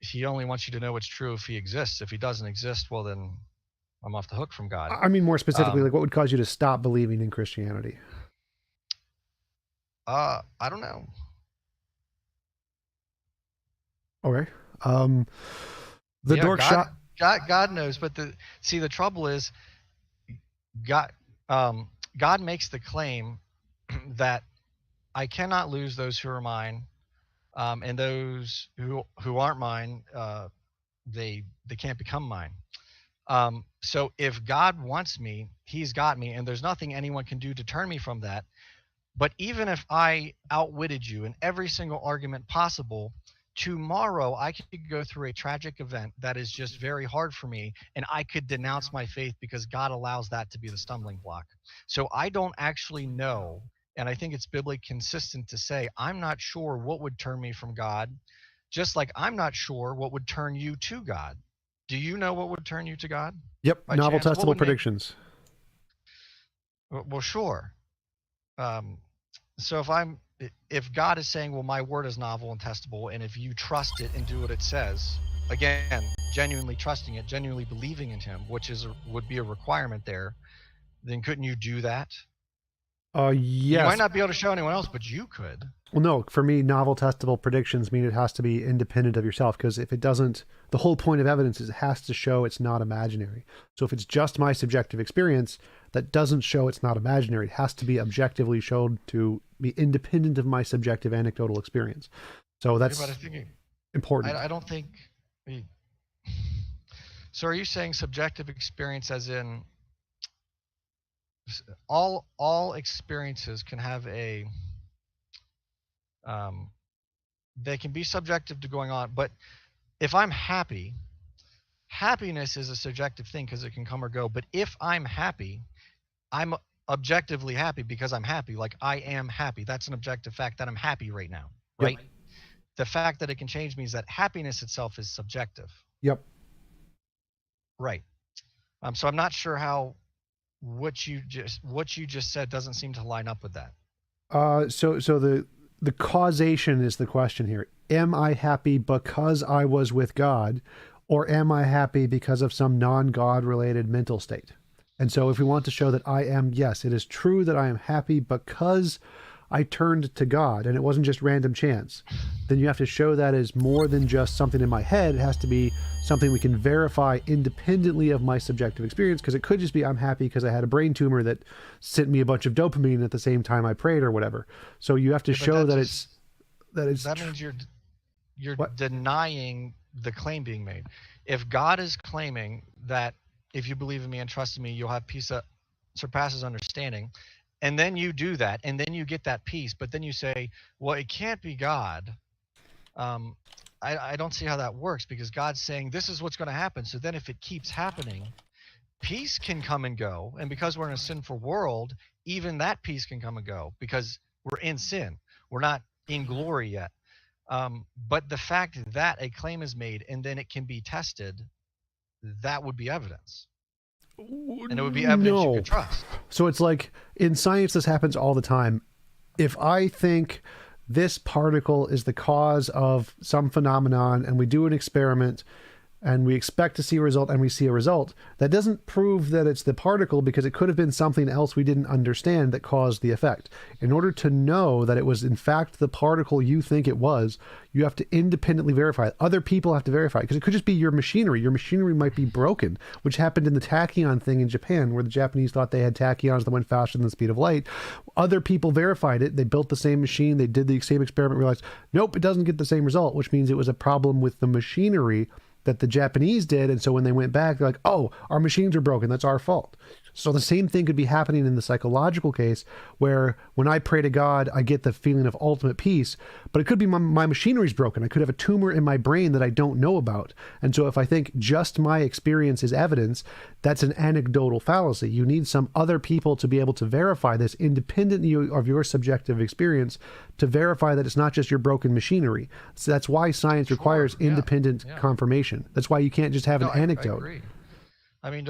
S2: he only wants you to know what's true if he exists. If he doesn't exist, well, then I'm off the hook from God.
S1: I mean, more specifically,
S2: Um,
S1: like, what would cause you to stop believing in Christianity?
S2: I don't know.
S1: Okay. Um, the
S2: Yeah,
S1: dork shot.
S2: God knows. But the trouble is, God, God makes the claim that I cannot lose those who are mine, and those who aren't mine, they can't become mine. So if God wants me, He's got me, and there's nothing anyone can do to turn me from that. But even if I outwitted you in every single argument possible, tomorrow I could go through a tragic event that is just very hard for me, and I could denounce my faith because God allows that to be the stumbling block. So I don't actually know. And I think it's biblically consistent to say, I'm not sure what would turn me from God, just like I'm not sure what would turn you to God. Do you know what would turn you to God
S1: Yep.
S2: by
S1: Novel
S2: chance? What
S1: testable
S2: would make,
S1: predictions.
S2: well, sure. Um, so if God is saying, well, my word is novel and testable, and if you trust it and do what it says, again, genuinely trusting it, genuinely believing in Him, which would be a requirement there, then couldn't you do that? You might
S1: Yes.
S2: not be able to show anyone else, but you could.
S1: Well, no, for me, novel testable predictions mean it has to be independent of yourself, because if it doesn't, the whole point of evidence is it has to show it's not imaginary. So if it's just my subjective experience, that doesn't show it's not imaginary. It has to be objectively shown to be independent of my subjective anecdotal experience. So
S2: Yeah, but I
S1: that's
S2: think
S1: important.
S2: I don't think. So are you saying subjective experience, as in all experiences can have a um, they can be subjective to going on, but if I'm happy, happiness is a subjective thing because it can come or go. But if I'm happy, I'm objectively happy because I'm happy. Like, I am happy. That's an objective fact that I'm happy right now,
S1: Yep.
S2: right? The fact that it can change means that happiness itself is subjective,
S1: Yep.
S2: right? So I'm not sure how what you just said doesn't seem to line up with that.
S1: So the causation is the question here. Am I happy because I was with God, or am I happy because of some non-God related mental state? And so if we want to show that I am, yes, it is true that I am happy because I turned to God and it wasn't just random chance, then you have to show that as more than just something in my head. It has to be something we can verify independently of my subjective experience, because it could just be I'm happy because I had a brain tumor that sent me a bunch of dopamine at the same time I prayed or whatever. So you have to
S2: Yeah, but
S1: show that it's
S2: that means you're
S1: what?
S2: denying the claim being made. If God is claiming that if you believe in me and trust in me, you'll have peace that surpasses understanding, and then you do that, and then you get that peace, but then you say, well, it can't be God. Um, I don't see how that works, because God's saying this is what's going to happen. So then if it keeps happening, peace can come and go. And because we're in a sinful world, even that peace can come and go because we're in sin. We're not in glory yet. But the fact that a claim is made and then it can be tested, that would be evidence. And it would be evidence you could
S1: No.
S2: trust.
S1: So it's like in science, this happens all the time. If I think this particle is the cause of some phenomenon and we do an experiment and we expect to see a result and we see a result, that doesn't prove that it's the particle, because it could have been something else we didn't understand that caused the effect. In order to know that it was in fact the particle you think it was, you have to independently verify it. Other people have to verify it, because it could just be your machinery. Your machinery might be broken, which happened in the tachyon thing in Japan, where the Japanese thought they had tachyons that went faster than the speed of light. Other people verified it. They built the same machine. They did the same experiment, realized, nope, it doesn't get the same result, which means it was a problem with the machinery that the Japanese did. And so when they went back, they're like, oh, our machines are broken. That's our fault. So the same thing could be happening in the psychological case, where when I pray to God, I get the feeling of ultimate peace, but it could be my machinery's broken. I could have a tumor in my brain that I don't know about. And so if I think just my experience is evidence, that's an anecdotal fallacy. You need some other people to be able to verify this independently of your subjective experience, to verify that it's not just your broken machinery. So that's why science requires independent confirmation. That's why you can't just have an anecdote.
S2: I agree. I mean,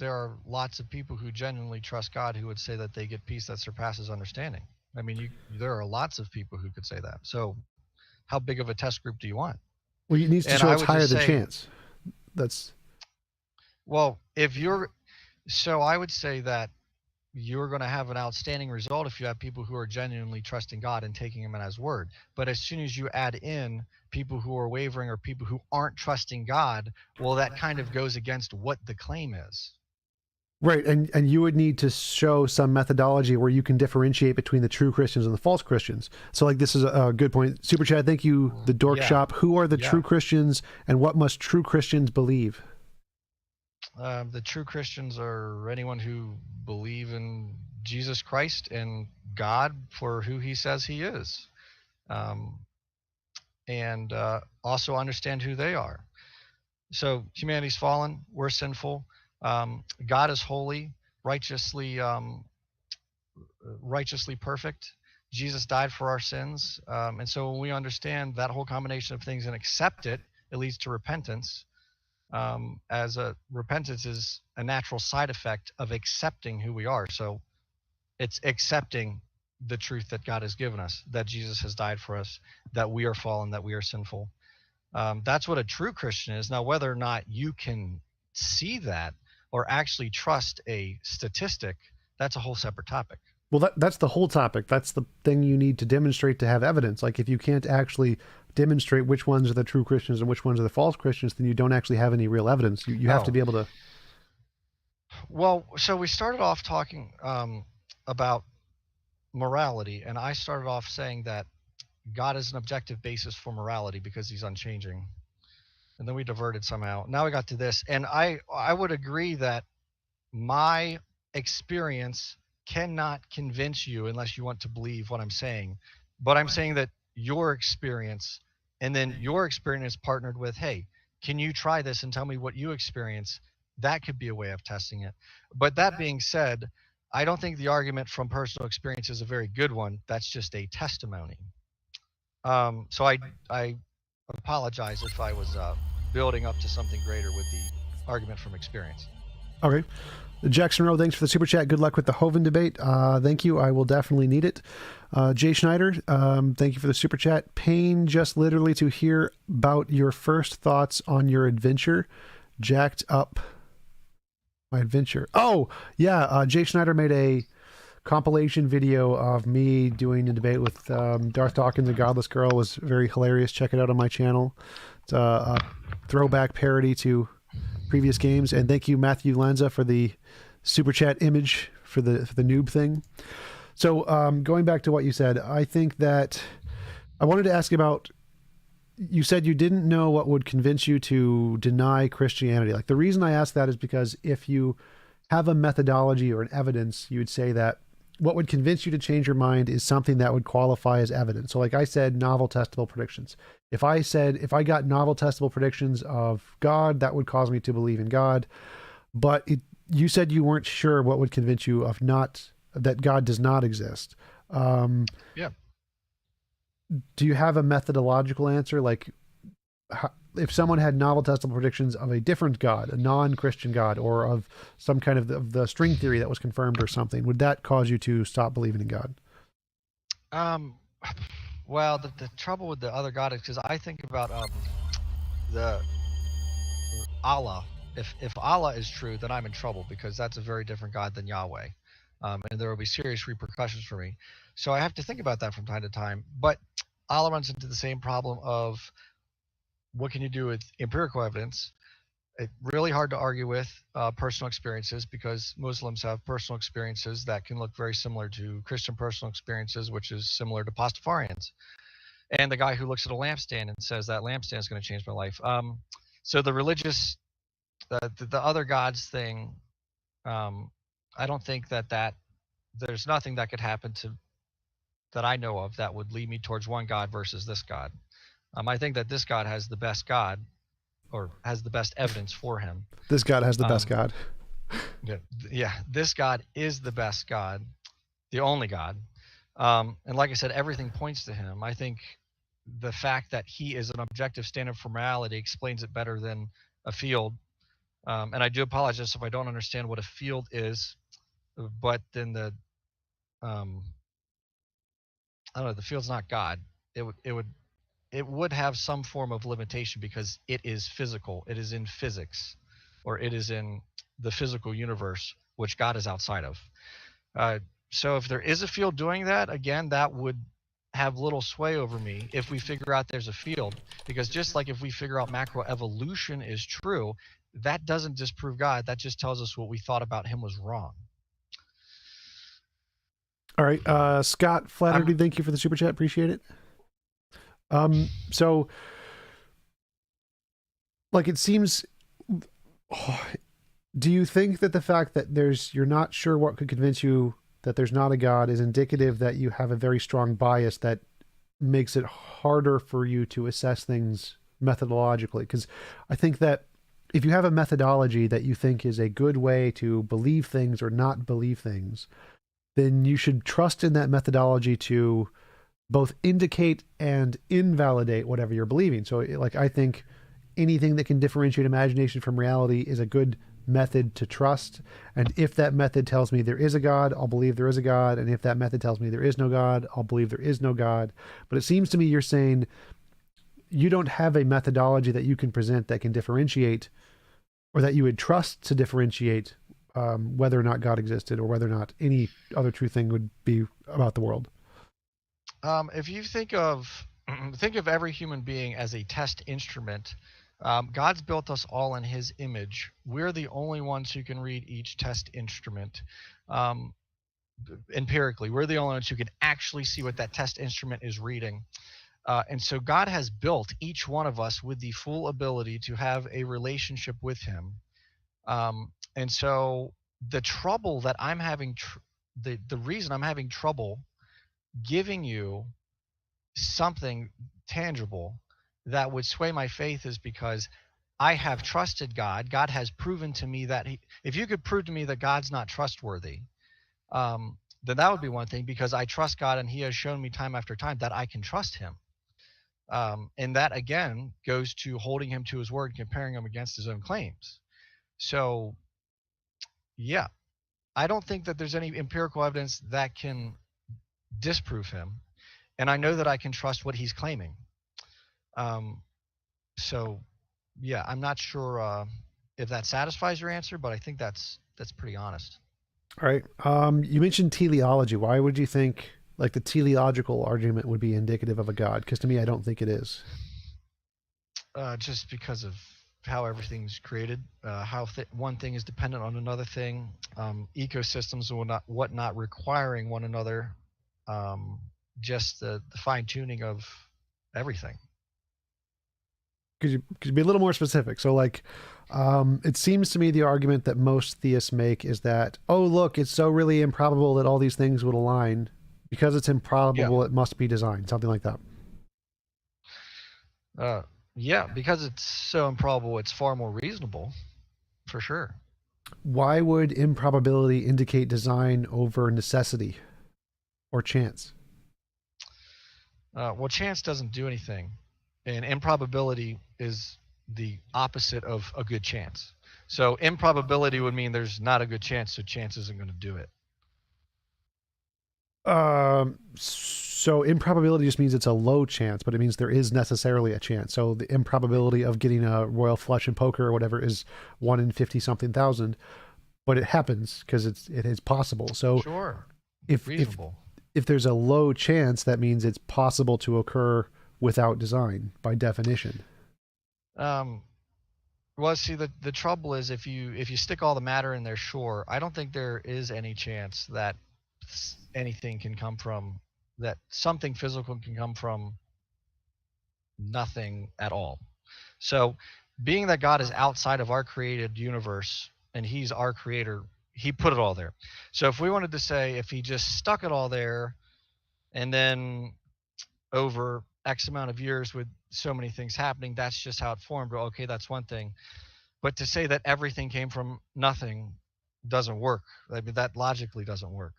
S2: there are lots of people who genuinely trust God who would say that they get peace that surpasses understanding. I mean, there are lots of people who could say that. So how big of a test group do you want?
S1: Well, it needs to show it's higher than chance. That's...
S2: Well, so I would say that you're going to have an outstanding result if you have people who are genuinely trusting God and taking him at his word. But as soon as you add in people who are wavering or people who aren't trusting God, well, that kind of goes against what the claim is.
S1: Right, and you would need to show some methodology where you can differentiate between the true Christians and the false Christians. So, like, this is a good point. Super Chat, thank you, the Dork Shop. Who are the true Christians, and what must true Christians believe?
S2: The true Christians are anyone who believe in Jesus Christ and God for who he says he is, and also understand who they are. So humanity's fallen, we're sinful. God is holy, righteously perfect. Jesus died for our sins. And so when we understand that whole combination of things and accept it, it leads to repentance. Repentance is a natural side effect of accepting who we are. So it's accepting the truth that God has given us, that Jesus has died for us, that we are fallen, that we are sinful. That's what a true Christian is. Now, whether or not you can see that or actually trust a statistic, that's a whole separate topic.
S1: Well, that's the whole topic. That's the thing you need to demonstrate to have evidence. Like, if you can't actually demonstrate which ones are the true Christians and which ones are the false Christians, then you don't actually have any real evidence. You have to be able to...
S2: Well, so we started off talking about morality, and I started off saying that God is an objective basis for morality because he's unchanging. And then we diverted somehow. Now we got to this, and I would agree that my experience cannot convince you unless you want to believe what I'm saying. But I'm saying that your experience, and then your experience partnered with, hey, can you try this and tell me what you experience? That could be a way of testing it. But that being said, I don't think the argument from personal experience is a very good one. That's just a testimony. So I apologize if I was building up to something greater with the argument from experience.
S1: Okay. Jackson Rowe, thanks for the super chat. Good luck with the Hovind debate. Thank you. I will definitely need it. Jay Schneider, thank you for the super chat. Pain just literally to hear about your first thoughts on your adventure. Jacked up my adventure. Oh, yeah. Jay Schneider made a compilation video of me doing a debate with Darth Dawkins and Godless Girl. It was very hilarious. Check it out on my channel. It's a throwback parody to previous games. And thank you, Matthew Lanza, for the super chat image for the noob thing. So going back to what you said, I think that I wanted to ask about, you said you didn't know what would convince you to deny Christianity. Like, the reason I ask that is because if you have a methodology or an evidence, you would say that what would convince you to change your mind is something that would qualify as evidence. So like I said, novel testable predictions. If I got novel testable predictions of God, that would cause me to believe in God. But you said you weren't sure what would convince you of that God does not exist.
S2: Yeah.
S1: Do you have a methodological answer? Like, if someone had novel testable predictions of a different God, a non-Christian God, or of some kind of the string theory that was confirmed or something, would that cause you to stop believing in God?
S2: Um, well, the trouble with the other God is because I think about the Allah. If Allah is true, then I'm in trouble because that's a very different God than Yahweh, and there will be serious repercussions for me. So I have to think about that from time to time. But Allah runs into the same problem of what can you do with empirical evidence? It's really hard to argue with personal experiences because Muslims have personal experiences that can look very similar to Christian personal experiences, which is similar to Pastafarians. And the guy who looks at a lampstand and says that lampstand is going to change my life. So the religious, the other gods thing, um, I don't think that there's nothing that could happen to that I know of that would lead me towards one God versus this God. I think that this God has the best God or has the best evidence for him.
S1: This God has the best
S2: Um,
S1: God.
S2: yeah, yeah, this God is the best God, the only God. And like I said, everything points to him. I think the fact that he is an objective standard for morality explains it better than a field. And I do apologize if I don't understand what a field is, but then um, I don't know, the field's not God. It would have some form of limitation because it is physical. It is in physics, or it is in the physical universe, which God is outside of. Uh, so if there is a field doing that, again, that would have little sway over me if we figure out there's a field. Because just like if we figure out macroevolution is true, that doesn't disprove God. That just tells us what we thought about him was wrong.
S1: All right, Scott Flatterty,
S2: I'm
S1: thank you for the super chat. Appreciate it. So, like, it seems. Do you think that the fact that you're not sure what could convince you that there's not a God is indicative that you have a very strong bias that makes it harder for you to assess things methodologically? Because I think that if you have a methodology that you think is a good way to believe things or not believe things, then you should trust in that methodology to both indicate and invalidate whatever you're believing. So, like, I think anything that can differentiate imagination from reality is a good method to trust. And if that method tells me there is a God, I'll believe there is a God. And if that method tells me there is no God, I'll believe there is no God. But it seems to me you're saying you don't have a methodology that you can present that can differentiate, or that you would trust to differentiate whether or not God existed or whether or not any other true thing would be about the world.
S2: If you think of think of every human being as a test instrument, God's built us all in His image. We're the only ones who can read each test instrument um, empirically. We're the only ones who can actually see what that test instrument is reading. And so God has built each one of us with the full ability to have a relationship with Him. And so the trouble that I'm having, the reason I'm having trouble giving you something tangible that would sway my faith is because I have trusted God. God has proven to me that if you could prove to me that God's not trustworthy, then that would be one thing because I trust God and He has shown me time after time that I can trust Him. And that again goes to holding Him to His word, comparing Him against His own claims. So, yeah, I don't think that there's any empirical evidence that can disprove Him. And I know that I can trust what He's claiming. Um, so, yeah, I'm not sure if that satisfies your answer, but I think that's pretty honest.
S1: All right. You mentioned teleology. Why would you think like the teleological argument would be indicative of a God? Because to me, I don't think it is.
S2: Just because of how everything's created, how one thing is dependent on another thing, ecosystems and whatnot requiring one another, just the fine tuning of everything.
S1: Could you be a little more specific? So, like, it seems to me the argument that most theists make is that, oh, look, it's so really improbable that all these things would align. Because it's
S2: Yeah.
S1: improbable, it must be designed, something like that.
S2: Uh, yeah, because it's so improbable, it's far more reasonable, for sure.
S1: Why would improbability indicate design over necessity or chance?
S2: Well, chance doesn't do anything. and improbability is the opposite of a good chance. So improbability would mean there's not a good chance, so chance isn't going to do it.
S1: So improbability just means it's a low chance, but it means there is necessarily a chance. So the improbability of getting a royal flush in poker or whatever is 1 in 50 something thousand, but it happens because it is possible. So
S2: Sure,
S1: if
S2: reasonable.
S1: if there's a low chance, that means it's possible to occur without design by definition.
S2: Um, well, see, the trouble is if you stick all the matter in there, sure. I don't think there is any chance that anything can come from that something physical can come from nothing at all. So, being that God is outside of our created universe and He's our creator, He put it all there. So, if we wanted to say if He just stuck it all there and then over X amount of years with so many things happening, that's just how it formed. Well, okay, that's one thing. But to say that everything came from nothing doesn't work. I mean, that logically doesn't work.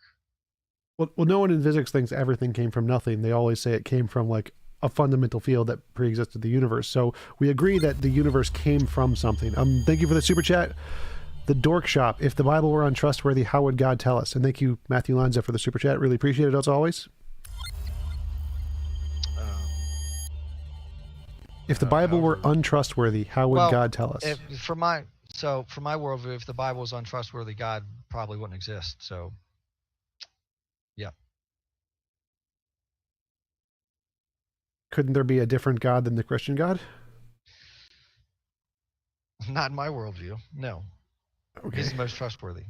S1: Well, no one in physics thinks everything came from nothing. They always say it came from like a fundamental field that pre-existed the universe. So we agree that the universe came from something. Thank you for the super chat. The Dork Shop. If the Bible were untrustworthy, how would God tell us? And thank you, Matthew Lanza, for the super chat. Really appreciate it as always. If the Bible were untrustworthy, how would God tell us?
S2: For my worldview, if the Bible was untrustworthy, God probably wouldn't exist. So, yeah.
S1: Couldn't there be a different God than the Christian God?
S2: Not in my worldview. No.
S1: Okay.
S2: He's the most trustworthy.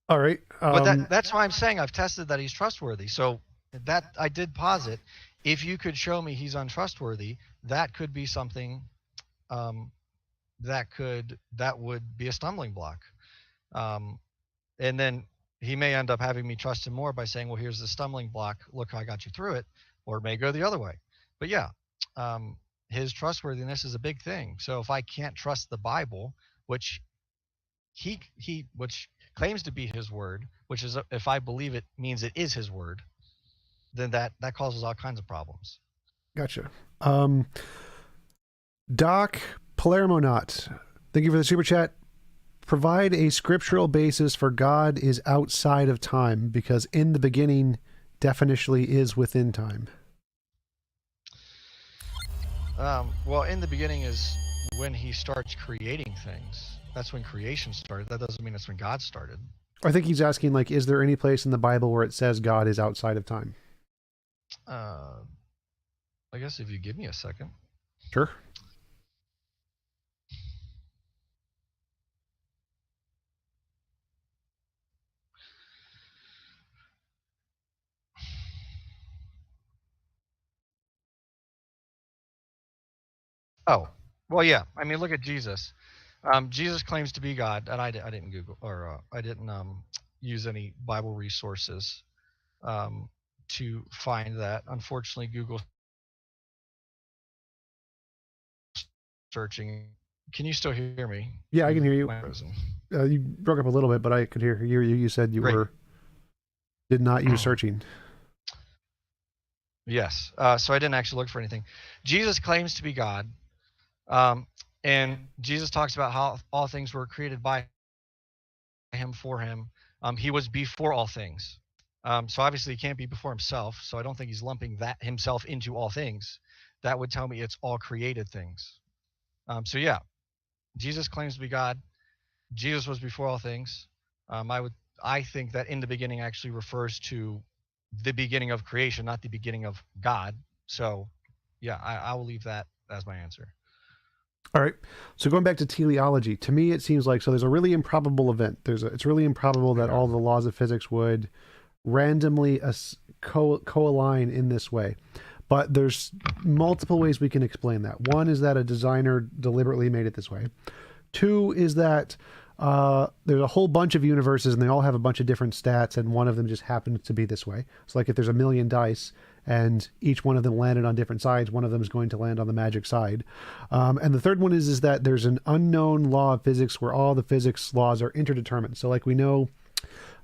S1: All right.
S2: But that's why I'm saying I've tested that he's trustworthy. So that I did posit. If you could show me he's untrustworthy, that could be something that would be a stumbling block. And then he may end up having me trust him more by saying, well, here's the stumbling block. Look how I got you through it. Or it may go the other way. But yeah, his trustworthiness is a big thing. So if I can't trust the Bible, which which claims to be his word, which is, if I believe it means it is his word, then that causes all kinds of problems.
S1: Gotcha. Doc Palermonaut, thank you for the super chat. Provide a scriptural basis for God is outside of time, because in the beginning definitionally is within time.
S2: Well, in the beginning is when he starts creating things. That's when creation started. That doesn't mean it's when God started.
S1: I think he's asking, like, is there any place in the Bible where it says God is outside of time?
S2: I guess if you give me a second.
S1: Sure.
S2: Oh, well, yeah. I mean, look at Jesus. Jesus claims to be God, and I didn't Google, or I didn't use any Bible resources to find that. Unfortunately, Google searching. Can you still hear me?
S1: Yeah, I can hear you. You broke up a little bit, but I could hear you. You said you did not use searching.
S2: Yes. So I didn't actually look for anything. Jesus claims to be God. And Jesus talks about how all things were created by him, for him. He was before all things. So obviously he can't be before himself. So I don't think he's lumping that himself into all things. That would tell me it's all created things. So yeah, Jesus claims to be God. Jesus was before all things. I think that in the beginning actually refers to the beginning of creation, not the beginning of God. So yeah, I will leave that as my answer.
S1: All right. So going back to teleology, to me it seems like, so there's a really improbable event. It's really improbable that all the laws of physics would randomly co-align in this way. But there's multiple ways we can explain that. One is that a designer deliberately made it this way. Two is that there's a whole bunch of universes and they all have a bunch of different stats, and one of them just happens to be this way. So like if there's a million dice and each one of them landed on different sides, one of them is going to land on the magic side. And the third one is that there's an unknown law of physics where all the physics laws are interdetermined. So like we know,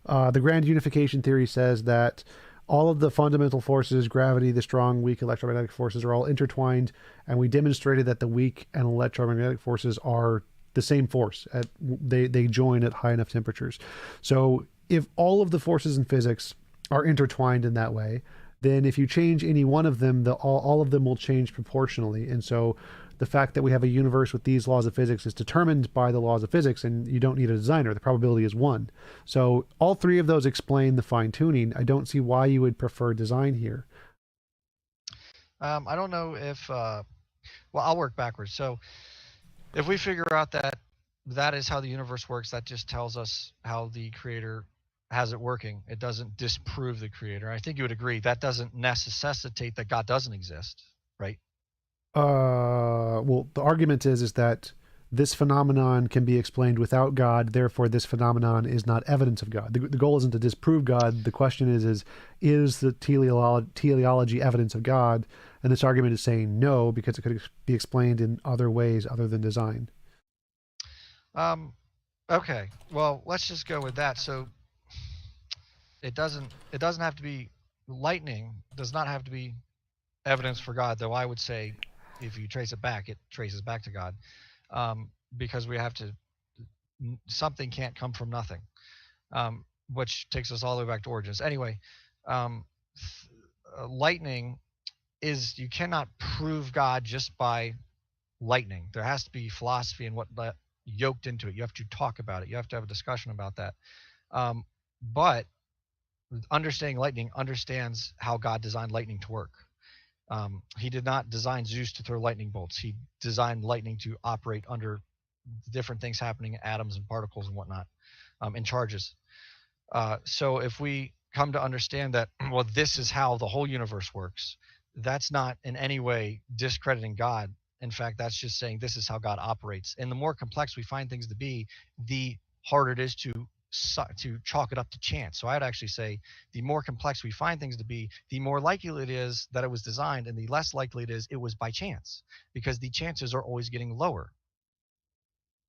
S1: the grand unification theory says that all of the fundamental forces, gravity, the strong, weak electromagnetic forces, are all intertwined, and we demonstrated that the weak and electromagnetic forces are the same force. They join at high enough temperatures. So if all of the forces in physics are intertwined in that way, then if you change any one of them, all of them will change proportionally. And so the fact that we have a universe with these laws of physics is determined by the laws of physics, and you don't need a designer. The probability is one. So all three of those explain the fine tuning. I don't see why you would prefer design here.
S2: I don't know if, well, I'll work backwards. So if we figure out that that is how the universe works, that just tells us how the creator has it working. It doesn't disprove the creator. I think you would agree that doesn't necessitate that God doesn't exist, right?
S1: Well, the argument is that this phenomenon can be explained without God. Therefore, this phenomenon is not evidence of God. The goal isn't to disprove God. The question is the teleology evidence of God? And this argument is saying no, because it could be explained in other ways other than design.
S2: Um, okay. Well, let's just go with that. So it doesn't have to be, lightning does not have to be evidence for God, though I would say if you trace it back, it traces back to God. Because we have to, something can't come from nothing, which takes us all the way back to origins. Anyway, um, lightning is, you cannot prove God just by lightning. There has to be philosophy and what yoked into it. You have to talk about it. You have to have a discussion about that. But understanding lightning understands how God designed lightning to work. He did not design Zeus to throw lightning bolts. He designed lightning to operate under different things happening, atoms and particles and whatnot, and charges. So if we come to understand that, well, this is how the whole universe works, that's not in any way discrediting God. In fact, that's just saying this is how God operates. And the more complex we find things to be, the harder it is to chalk it up to chance. So I'd actually say the more complex we find things to be, the more likely it is that it was designed, and the less likely it is it was by chance, because the chances are always getting lower.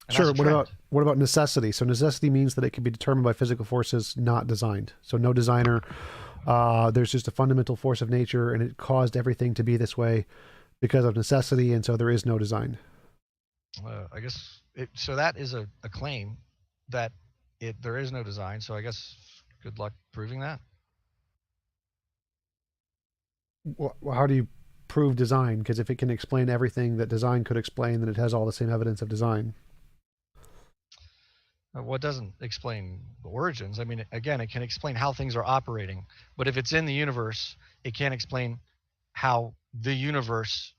S2: And that's
S1: Sure.
S2: a trend.
S1: What about necessity? So necessity means that it can be determined by physical forces, not designed. So no designer. There's just a fundamental force of nature, and it caused everything to be this way because of necessity, and so there is no design.
S2: I guess so that is a claim that there is no design. So I guess good luck proving that.
S1: Well, how do you prove design? Because if it can explain everything that design could explain, then it has all the same evidence of design.
S2: Well, it doesn't explain the origins. I mean, again, it can explain how things are operating, but if it's in the universe, it can't explain how the universe,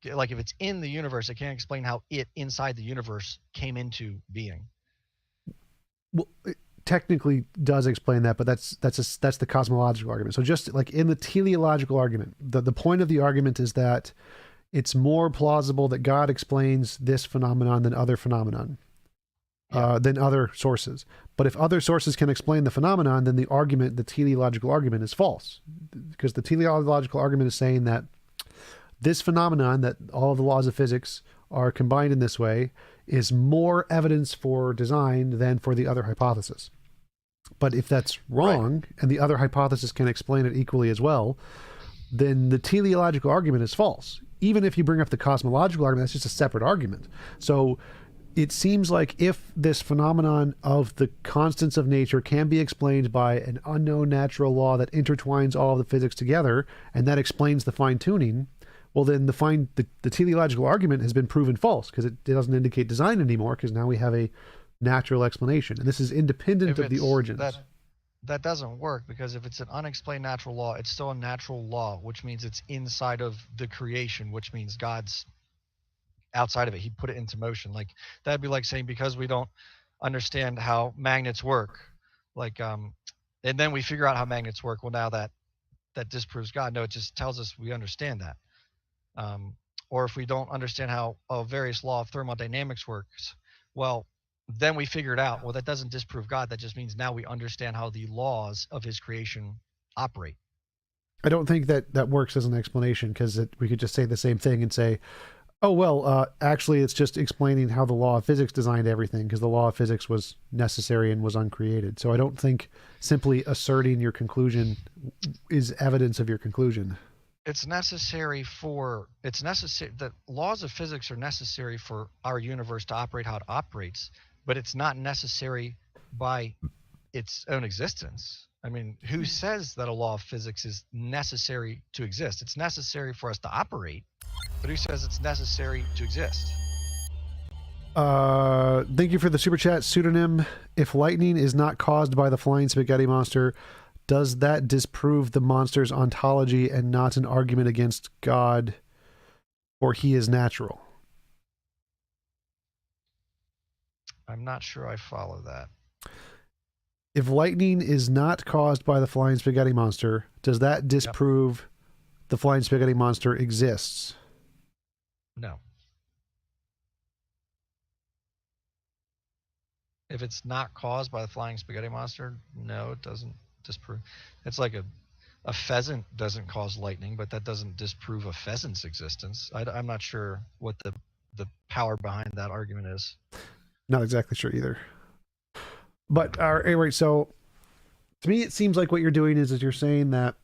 S2: like if it's in the universe, it can't explain how it inside the universe came into being.
S1: Well, it technically does explain that, but that's the cosmological argument. So just like in the teleological argument, the point of the argument is that it's more plausible that God explains this phenomenon than other phenomenon. Than other sources. But if other sources can explain the phenomenon, then the teleological argument is false. Because the teleological argument is saying that this phenomenon, that all of the laws of physics are combined in this way, is more evidence for design than for the other hypothesis. But if that's wrong, right, and the other hypothesis can explain it equally as well, then the teleological argument is false. Even if you bring up the cosmological argument, that's just a separate argument. So it seems like if this phenomenon of the constants of nature can be explained by an unknown natural law that intertwines all of the physics together, and that explains the fine-tuning, well, then the teleological argument has been proven false, because it doesn't indicate design anymore, because now we have a natural explanation. And this is independent of the origins.
S2: That doesn't work, because if it's an unexplained natural law, it's still a natural law, which means it's inside of the creation, which means God's outside of it. He put it into motion. Like that'd be like saying, because we don't understand how magnets work, like and then we figure out how magnets work, well, now that disproves God. No, it just tells us we understand that. Or if we don't understand how a various law of thermodynamics works, well, then we figure it out. Well, that doesn't disprove God. That just means now we understand how the laws of his creation operate.
S1: I don't think that works as an explanation, because we could just say the same thing and say, Oh, well, actually, it's just explaining how the law of physics designed everything because the law of physics was necessary and was uncreated. So I don't think simply asserting your conclusion is evidence of your conclusion.
S2: It's necessary for, it's necessary, the laws of physics are necessary for our universe to operate how it operates, but it's not necessary by its own existence. I mean, who says that a law of physics is necessary to exist? It's necessary for us to operate, but who says it's necessary to exist?
S1: Thank you for the super chat pseudonym. If lightning is not caused by the flying spaghetti monster, does that disprove the monster's ontology and not an argument against God, or he is natural?
S2: I'm not sure I follow that.
S1: If lightning is not caused by the flying spaghetti monster, does that disprove the flying spaghetti monster exists?
S2: No. If it's not caused by the flying spaghetti monster, no, it doesn't disprove. It's like a pheasant doesn't cause lightning, but that doesn't disprove a pheasant's existence. I'm not sure what the power behind that argument is.
S1: Not exactly sure either. But anyway, so to me, it seems like what you're doing is you're saying that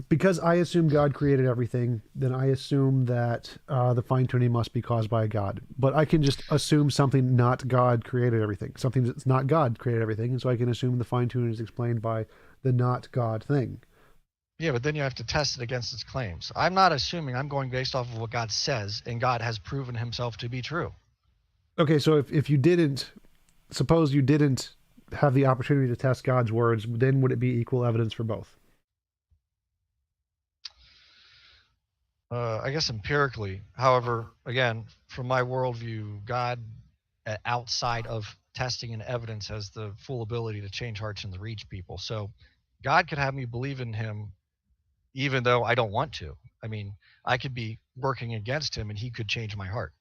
S1: because I assume God created everything, then I assume that the fine tuning must be caused by a God. But I can just assume something not God created everything, something that's not God created everything, and so I can assume the fine tuning is explained by the not God thing.
S2: Yeah, but then you have to test it against its claims. I'm not assuming, I'm going based off of what God says, and God has proven himself to be true.
S1: Okay, so if you didn't, suppose you didn't have the opportunity to test God's words, then would it be equal evidence for both?
S2: I guess empirically. However, again, from my worldview, God, outside of testing and evidence, has the full ability to change hearts and to reach people. So God could have me believe in him even though I don't want to. I mean, I could be working against him and he could change my heart.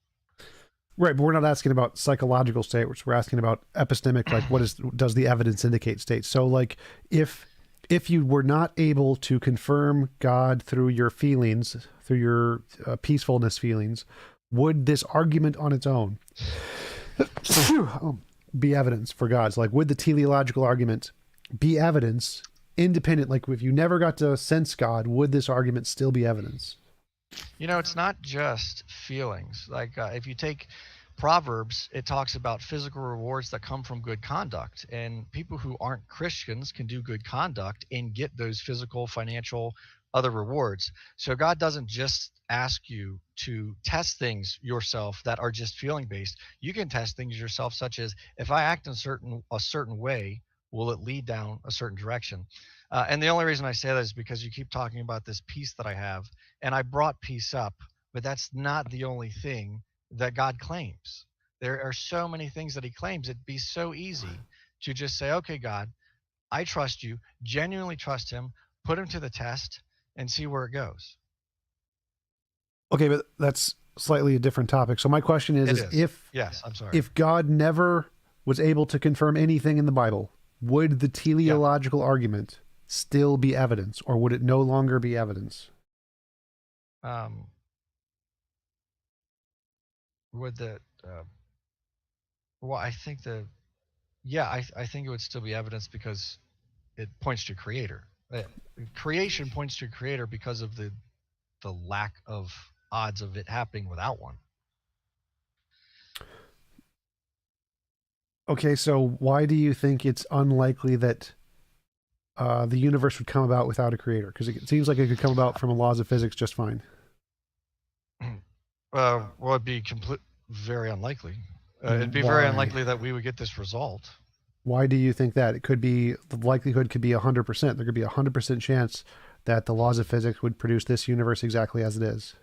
S1: Right, but we're not asking about psychological state, which we're asking about epistemic, like what is does the evidence indicate state. So like if you were not able to confirm God through your feelings, through your peacefulness feelings, would this argument on its own be evidence for God? So like would the teleological argument be evidence independent? Like if you never got to sense God, would this argument still be evidence?
S2: You know, it's not just feelings. Like if you take Proverbs, it talks about physical rewards that come from good conduct. And people who aren't Christians can do good conduct and get those physical, financial, other rewards. So God doesn't just ask you to test things yourself that are just feeling based. You can test things yourself, such as if I act in a certain way, will it lead down a certain direction? And the only reason I say that is because you keep talking about this peace that I have, and I brought peace up, but that's not the only thing that God claims. There are so many things that he claims. It'd be so easy to just say, okay, God, I trust you, genuinely trust him, put him to the test, and see where it goes.
S1: Okay, but that's slightly a different topic. So my question
S2: It
S1: is
S2: is. Yes, I'm sorry.
S1: if God never was able to confirm anything in the Bible, would the
S2: Yeah.
S1: teleological argument still be evidence, or would it no longer be evidence?
S2: Um, would the, well, I think yeah, I think it would still be evidence because it points to creator. Creation points to creator because of the lack of odds of it happening without one.
S1: Okay, so why do you think it's unlikely that the universe would come about without a creator? Because it seems like it could come about from laws of physics just fine.
S2: Well, it'd be very unlikely. It'd be very
S1: Why?
S2: unlikely that we would get this result.
S1: Why do you think that? It could be the likelihood could be 100%. There could be 100% chance that the laws of physics would produce this universe exactly as it is.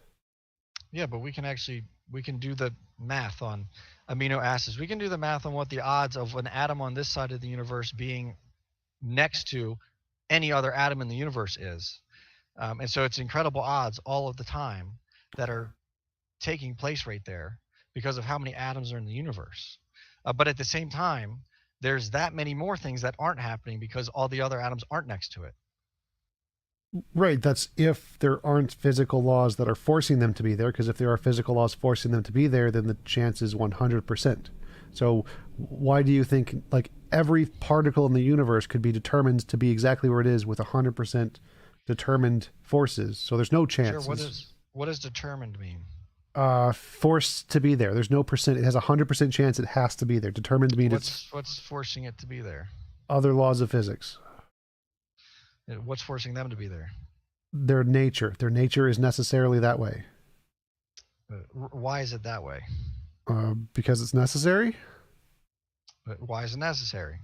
S2: Yeah, but we can do the math on amino acids. We can do the math on what the odds of an atom on this side of the universe being next to any other atom in the universe is. And so it's incredible odds all of the time that are taking place right there because of how many atoms are in the universe. But at the same time, there's that many more things that aren't happening because all the other atoms aren't next to it.
S1: Right. That's if there aren't physical laws that are forcing them to be there. Because if there are physical laws forcing them to be there, then the chance is 100%. So why do you think like every particle in the universe could be determined to be exactly where it is with 100% determined forces? So there's no
S2: Sure. What
S1: chances.
S2: is what does determined mean?
S1: Forced to be there. There's no percent. It has 100% chance it has to be there. Determined means it's
S2: What's forcing it to be there?
S1: other laws of physics.
S2: What's forcing them to be there?
S1: Their nature. Their nature is necessarily that way.
S2: Why is it that way?
S1: Because it's necessary.
S2: Why is it necessary?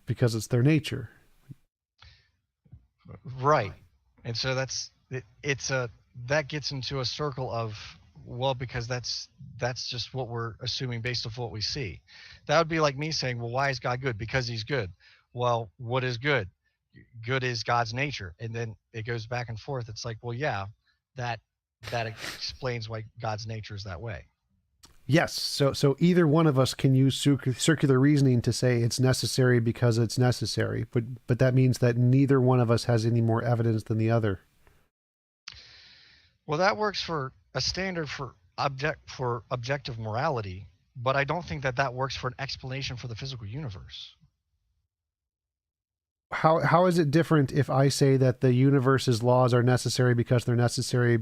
S1: Because it's their nature.
S2: Right. And so that gets into a circle of, well, because that's just what we're assuming based off what we see. That would be like me saying, well, why is God good? Because he's good. Well, what is good? Good is God's nature. And then it goes back and forth. It's like, well, yeah, that that explains why God's nature is that way.
S1: Yes. So either one of us can use circular reasoning to say it's necessary because it's necessary, but that means that neither one of us has any more evidence than the other.
S2: Well, that works for a standard for objective morality, but I don't think that works for an explanation for the physical universe.
S1: How is it different if I say that the universe's laws are necessary because they're necessary?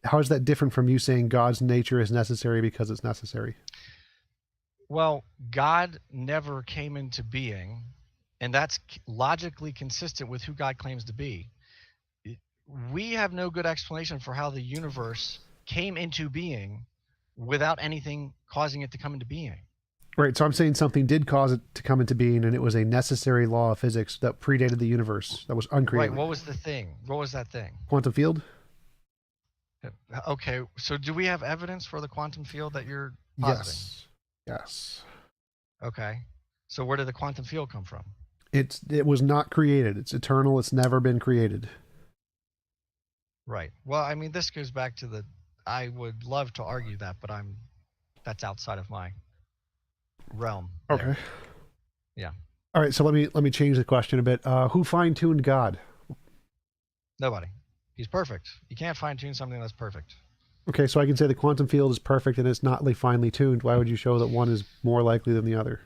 S1: How is that different from you saying God's nature is necessary because it's necessary?
S2: Well, God never came into being, and that's logically consistent with who God claims to be. We have no good explanation for how the universe came into being without anything causing it to come into being.
S1: Right. So I'm saying something did cause it to come into being, and it was a necessary law of physics that predated the universe that was
S2: Right.
S1: uncreated.
S2: What was the thing? What was that thing?
S1: Quantum field?
S2: Okay. So do we have evidence for the quantum field that you're positing?
S1: Yes. Yes.
S2: Okay. So where did the quantum field come from?
S1: It was not created. It's eternal. It's never been created.
S2: Right. Well, I mean, this goes back to I would love to argue that, but that's outside of my realm there.
S1: Okay.
S2: Yeah.
S1: All right. So let me change the question a bit. Who fine tuned God?
S2: Nobody. He's perfect. You can't fine tune something that's perfect.
S1: Okay, so I can say the quantum field is perfect and it's not finely tuned. Why would you show that one is more likely than the other?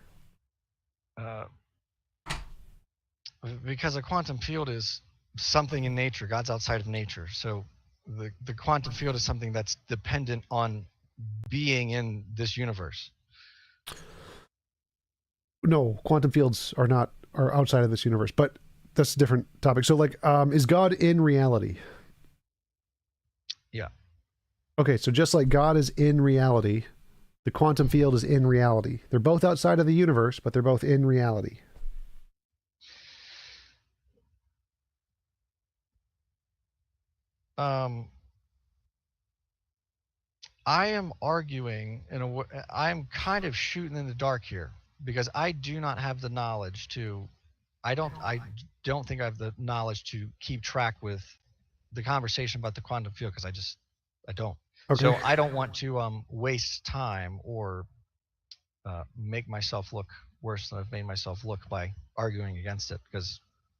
S2: Because a quantum field is something in nature. God's outside of nature. So the quantum field is something that's dependent on being in this universe.
S1: No, quantum fields are outside of this universe, but that's a different topic. So like, is God in reality?
S2: Yeah.
S1: Okay, so just like God is in reality, the quantum field is in reality. They're both outside of the universe, but they're both in reality.
S2: I am arguing I'm kind of shooting in the dark here because I do not have the knowledge to I don't think I have the knowledge to keep track with the conversation about the quantum field because I don't.
S1: Okay.
S2: So I don't want to waste time or make myself look worse than I've made myself look by arguing against it because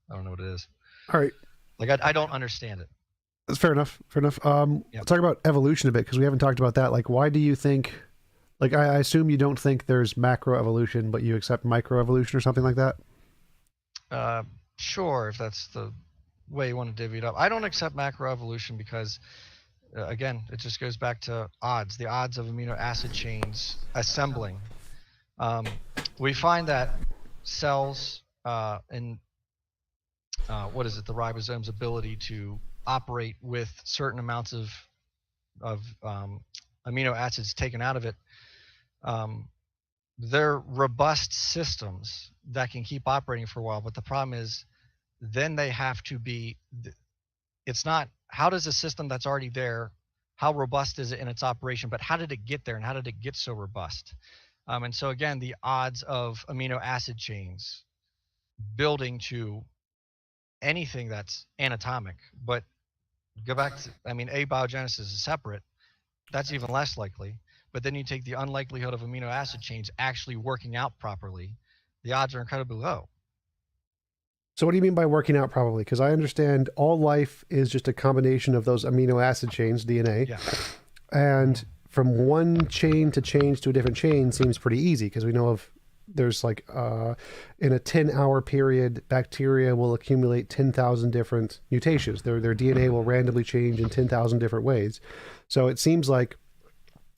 S2: I don't know what it is.
S1: All right.
S2: Like I don't understand it.
S1: That's fair enough. Fair enough.
S2: Yep.
S1: Let's talk about evolution a bit because we haven't talked about that. Like, why do you think? Like, I assume you don't think there's macroevolution, but you accept microevolution or something like that.
S2: Sure, if that's the way you want to divvy it up. I don't accept macroevolution because, again, it just goes back to odds. The odds of amino acid chains assembling. We find that cells and what is it? The ribosome's ability to operate with certain amounts of amino acids taken out of it. They're robust systems that can keep operating for a while, but the problem is then they have to be it's not how does a system that's already there, how robust is it in its operation, but how did it get there and how did it get so robust? And so again, the odds of amino acid chains building to anything that's anatomic, but go back to, I mean, abiogenesis is separate. That's even less likely. But then you take the unlikelihood of amino acid chains actually working out properly. The odds are incredibly low.
S1: So what do you mean by working out probably? Because I understand all life is just a combination of those amino acid chains, DNA,
S2: Yeah.
S1: and
S2: Hmm.
S1: from one chain to change to a different chain seems pretty easy because we know of there's like in a 10-hour period, bacteria will accumulate 10,000 different mutations. Their DNA will randomly change in 10,000 different ways. So it seems like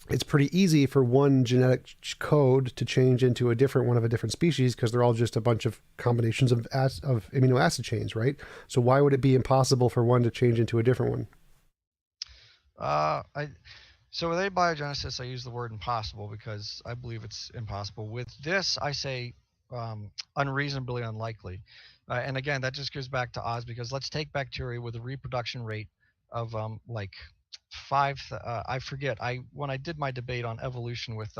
S1: it's pretty easy for one genetic code to change into a different one of a different species because they're all just a bunch of combinations of amino acid chains, right? So why would it be impossible for one to change into a different one?
S2: I So with abiogenesis, I use the word impossible because I believe it's impossible. With this, I say unreasonably unlikely. And again, that just goes back to Oz because let's take bacteria with a reproduction rate of like I forget. I When I did my debate on evolution with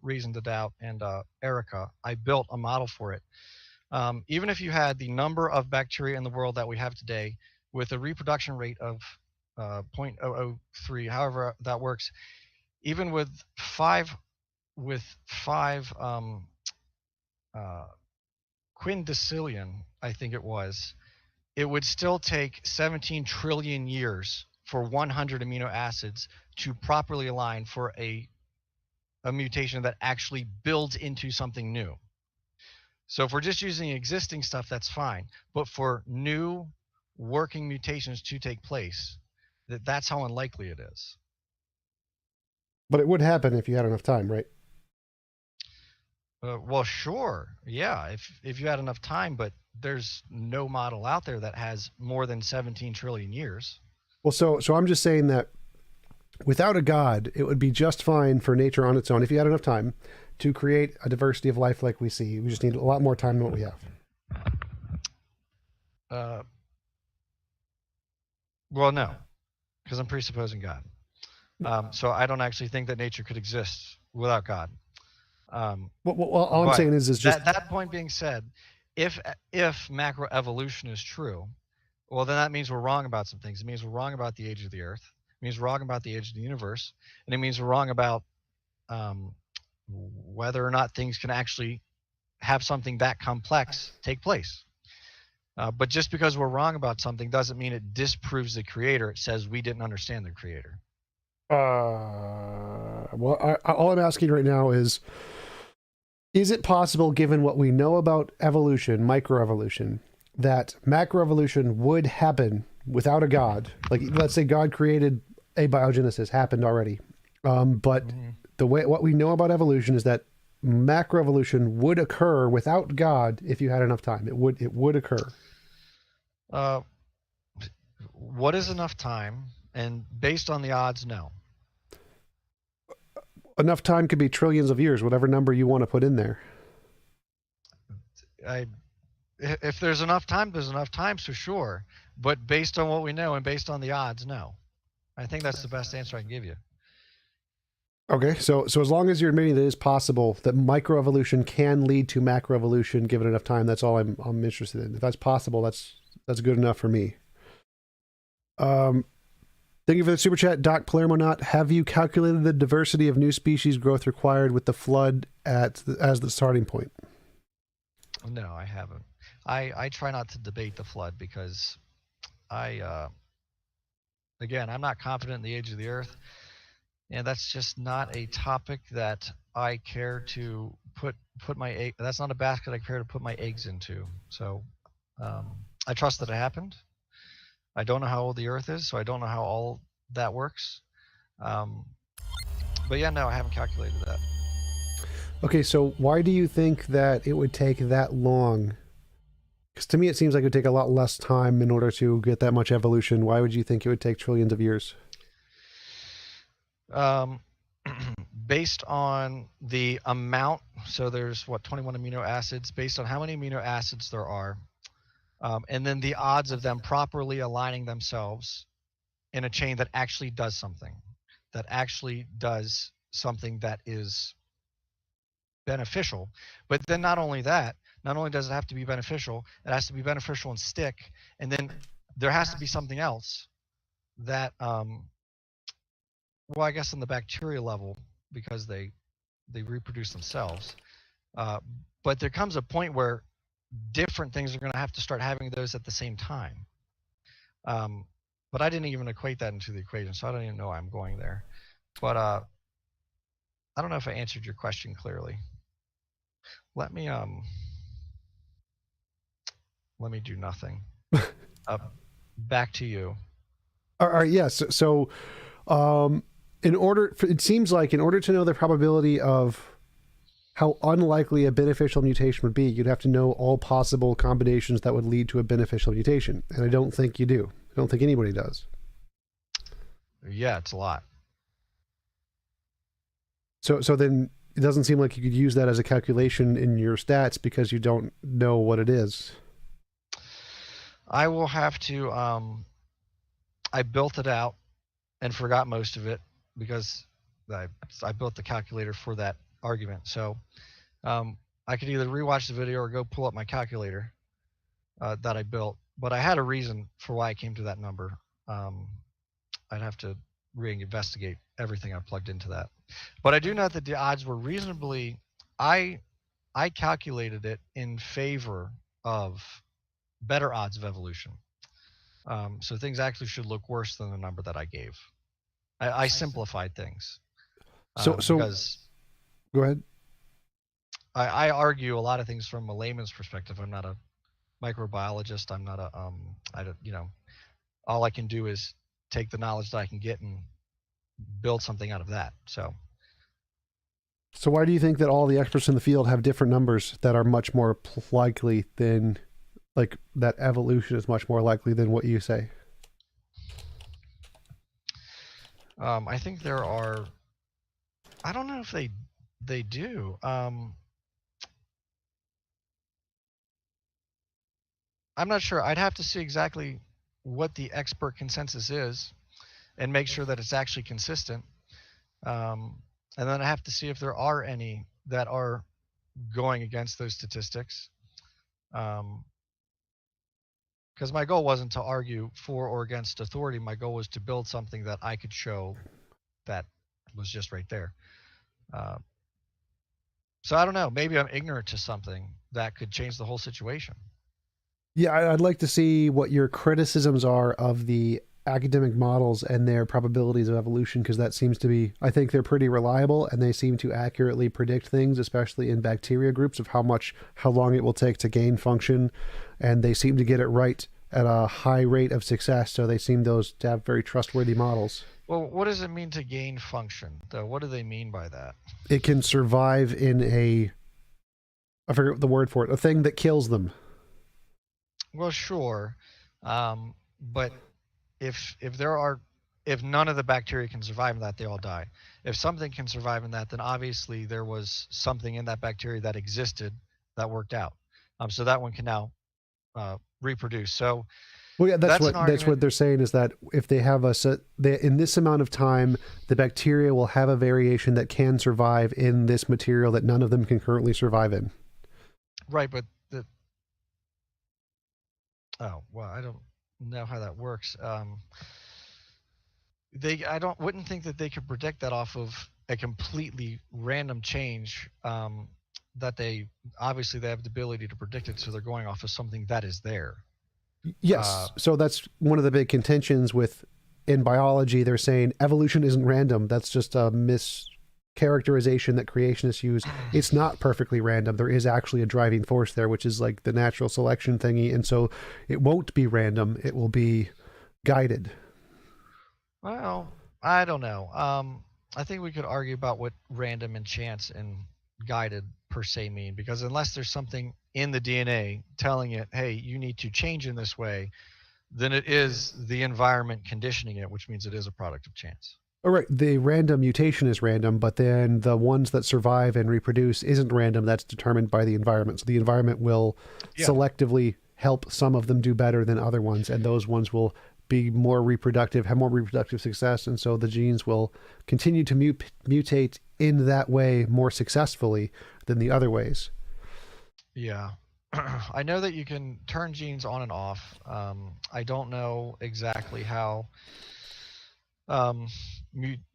S2: Reason to Doubt and Erica, I built a model for it. Even if you had the number of bacteria in the world that we have today, with a reproduction rate of 0.003, however that works, even with five uh, quindecillion, I think it would still take 17 trillion years for 100 amino acids to properly align for a mutation that actually builds into something new. So if we're just using existing stuff, that's fine. But for new working mutations to take place, that's how unlikely it is.
S1: But it would happen if you had enough time, right?
S2: Well, sure, yeah, if you had enough time, but there's no model out there that has more than 17 trillion years.
S1: Well, so I'm just saying that without a god, it would be just fine for nature on its own if you had enough time to create a diversity of life like we see. We just need a lot more time than what we have.
S2: Uh, well, no, because I'm presupposing God. So I don't actually think that nature could exist without God. Um,
S1: Well, all I'm
S2: but
S1: saying is just
S2: that point being said, if if macroevolution is true, well, then that means we're wrong about some things. It means we're wrong about the age of the Earth. It means we're wrong about the age of the universe, and it means we're wrong about um, whether or not things can actually have something that complex take place. But just because we're wrong about something doesn't mean it disproves the creator. It says we didn't understand the creator.
S1: all I'm asking right now is it possible, given what we know about evolution, microevolution, that macroevolution would happen without a god? Like, let's say God created abiogenesis, happened already. But
S2: Mm-hmm.
S1: the way what we know about evolution is that macroevolution would occur without God if you had enough time. It would occur.
S2: Uh, what is enough time? And based on the odds, no.
S1: Enough time could be trillions of years, whatever number you want to put in there.
S2: I If there's enough time, there's enough time, so sure. But based on what we know and based on the odds, no. I think that's the best answer I can give you.
S1: Okay, so as long as you're admitting that it is possible that microevolution can lead to macroevolution given enough time, that's all I'm interested in. If that's possible, that's good enough for me. Um, Thank you for the super chat, Doc Palermo. Have you calculated the diversity of new species growth required with the flood as the starting point?
S2: No, I haven't. I try not to debate the flood because again, I'm not confident in the age of the Earth, and that's just not a topic that I care to put my egg. That's not a basket I care to put my eggs into. So I trust that it happened. I don't know how old the Earth is, so I don't know how all that works. Um, but yeah, no, I haven't calculated that.
S1: Okay, so why do you think that it would take that long? Because to me, it seems like it would take a lot less time in order to get that much evolution. Why would you think it would take trillions of years?
S2: Um, Based on the amount, so there's what 21 amino acids. Based on how many amino acids there are, and then the odds of them properly aligning themselves in a chain that actually does something that is beneficial. But then not only that, not only does it have to be beneficial, it has to be beneficial and stick. And then there has to be something else that, well, I guess on the bacteria level, because they reproduce themselves. Uh, but there comes a point where different things are going to have to start having those at the same time. But I didn't even equate that into the equation, so I don't even know why I'm going there. But I don't know if I answered your question clearly. Let me do nothing. Uh, Back to you.
S1: All right, yes. So, it seems like in order to know the probability of how unlikely a beneficial mutation would be, you'd have to know all possible combinations that would lead to a beneficial mutation. And I don't think you do. I don't think anybody does.
S2: Yeah, it's a lot.
S1: So then it doesn't seem like you could use that as a calculation in your stats because you don't know what it is.
S2: I will have to. I built it out and forgot most of it because I built the calculator for that argument. So I could either rewatch the video or go pull up my calculator that I built. But I had a reason for why I came to that number. I'd have to reinvestigate everything I plugged into that. But I do know that the odds were reasonably. I calculated it in favor of better odds of evolution. So things actually should look worse than the number that I gave. I simplified things
S1: So
S2: because
S1: go ahead.
S2: I argue a lot of things from a layman's perspective. I'm not a microbiologist. I'm not a I don't, all I can do is take the knowledge that I can get and build something out of that.
S1: So why do you think that all the experts in the field have different numbers that are much more likely than, like, that evolution is much more likely than what you say?
S2: I think there are. I don't know if they do. I'm not sure. I'd have to see exactly what the expert consensus is and make sure that it's actually consistent. And then I have to see if there are any that are going against those statistics. Because my goal wasn't to argue for or against authority. My goal was to build something that I could show that was just right there. So I don't know. Maybe I'm ignorant to something that could change the whole situation.
S1: Yeah, I'd like to see what your criticisms are of the academic models and their probabilities of evolution, because that seems to be, I think they're pretty reliable and they seem to accurately predict things, especially in bacteria groups, of how long it will take to gain function, and they seem to get it right at a high rate of success. So they seem those to have very trustworthy models.
S2: Well, what does it mean to gain function, though? What do they mean by that?
S1: It can survive in I forget the word for it, a thing that kills them.
S2: Well, sure, but if none of the bacteria can survive in that, they all die. If something can survive in that, then obviously there was something in that bacteria that existed that worked out. So that one can now reproduce. So
S1: Well, yeah,
S2: that's an
S1: that's
S2: argument.
S1: what they're saying, is that if they have in this amount of time, the bacteria will have a variation that can survive in this material that none of them can currently survive in.
S2: Right, but oh well, I don't know how that works. I don't wouldn't think that they could predict that off of a completely random change. That they obviously they have the ability to predict it, so they're going off of something that is there. Uh,
S1: Yes, so that's one of the big contentions with in biology. They're saying evolution isn't random. That's just a mischaracterization that creationists use. It's not perfectly random. There is actually a driving force there, which is like the natural selection thingy, and so it won't be random. It will be guided.
S2: well, I don't know. I think we could argue about what random and chance and guided per se mean, because unless there's something in the DNA telling it, hey, you need to change in this way, then it is the environment conditioning it, which means it is a product of chance.
S1: All right, the random mutation is random, but then the ones that survive and reproduce isn't random. That's determined by the environment. So the environment will
S2: Yeah.
S1: selectively help some of them do better than other ones, and those ones will be more reproductive, have more reproductive success, and so the genes will continue to mutate in that way more successfully than the other ways.
S2: Yeah. I know that you can turn genes on and off. I don't know exactly how um,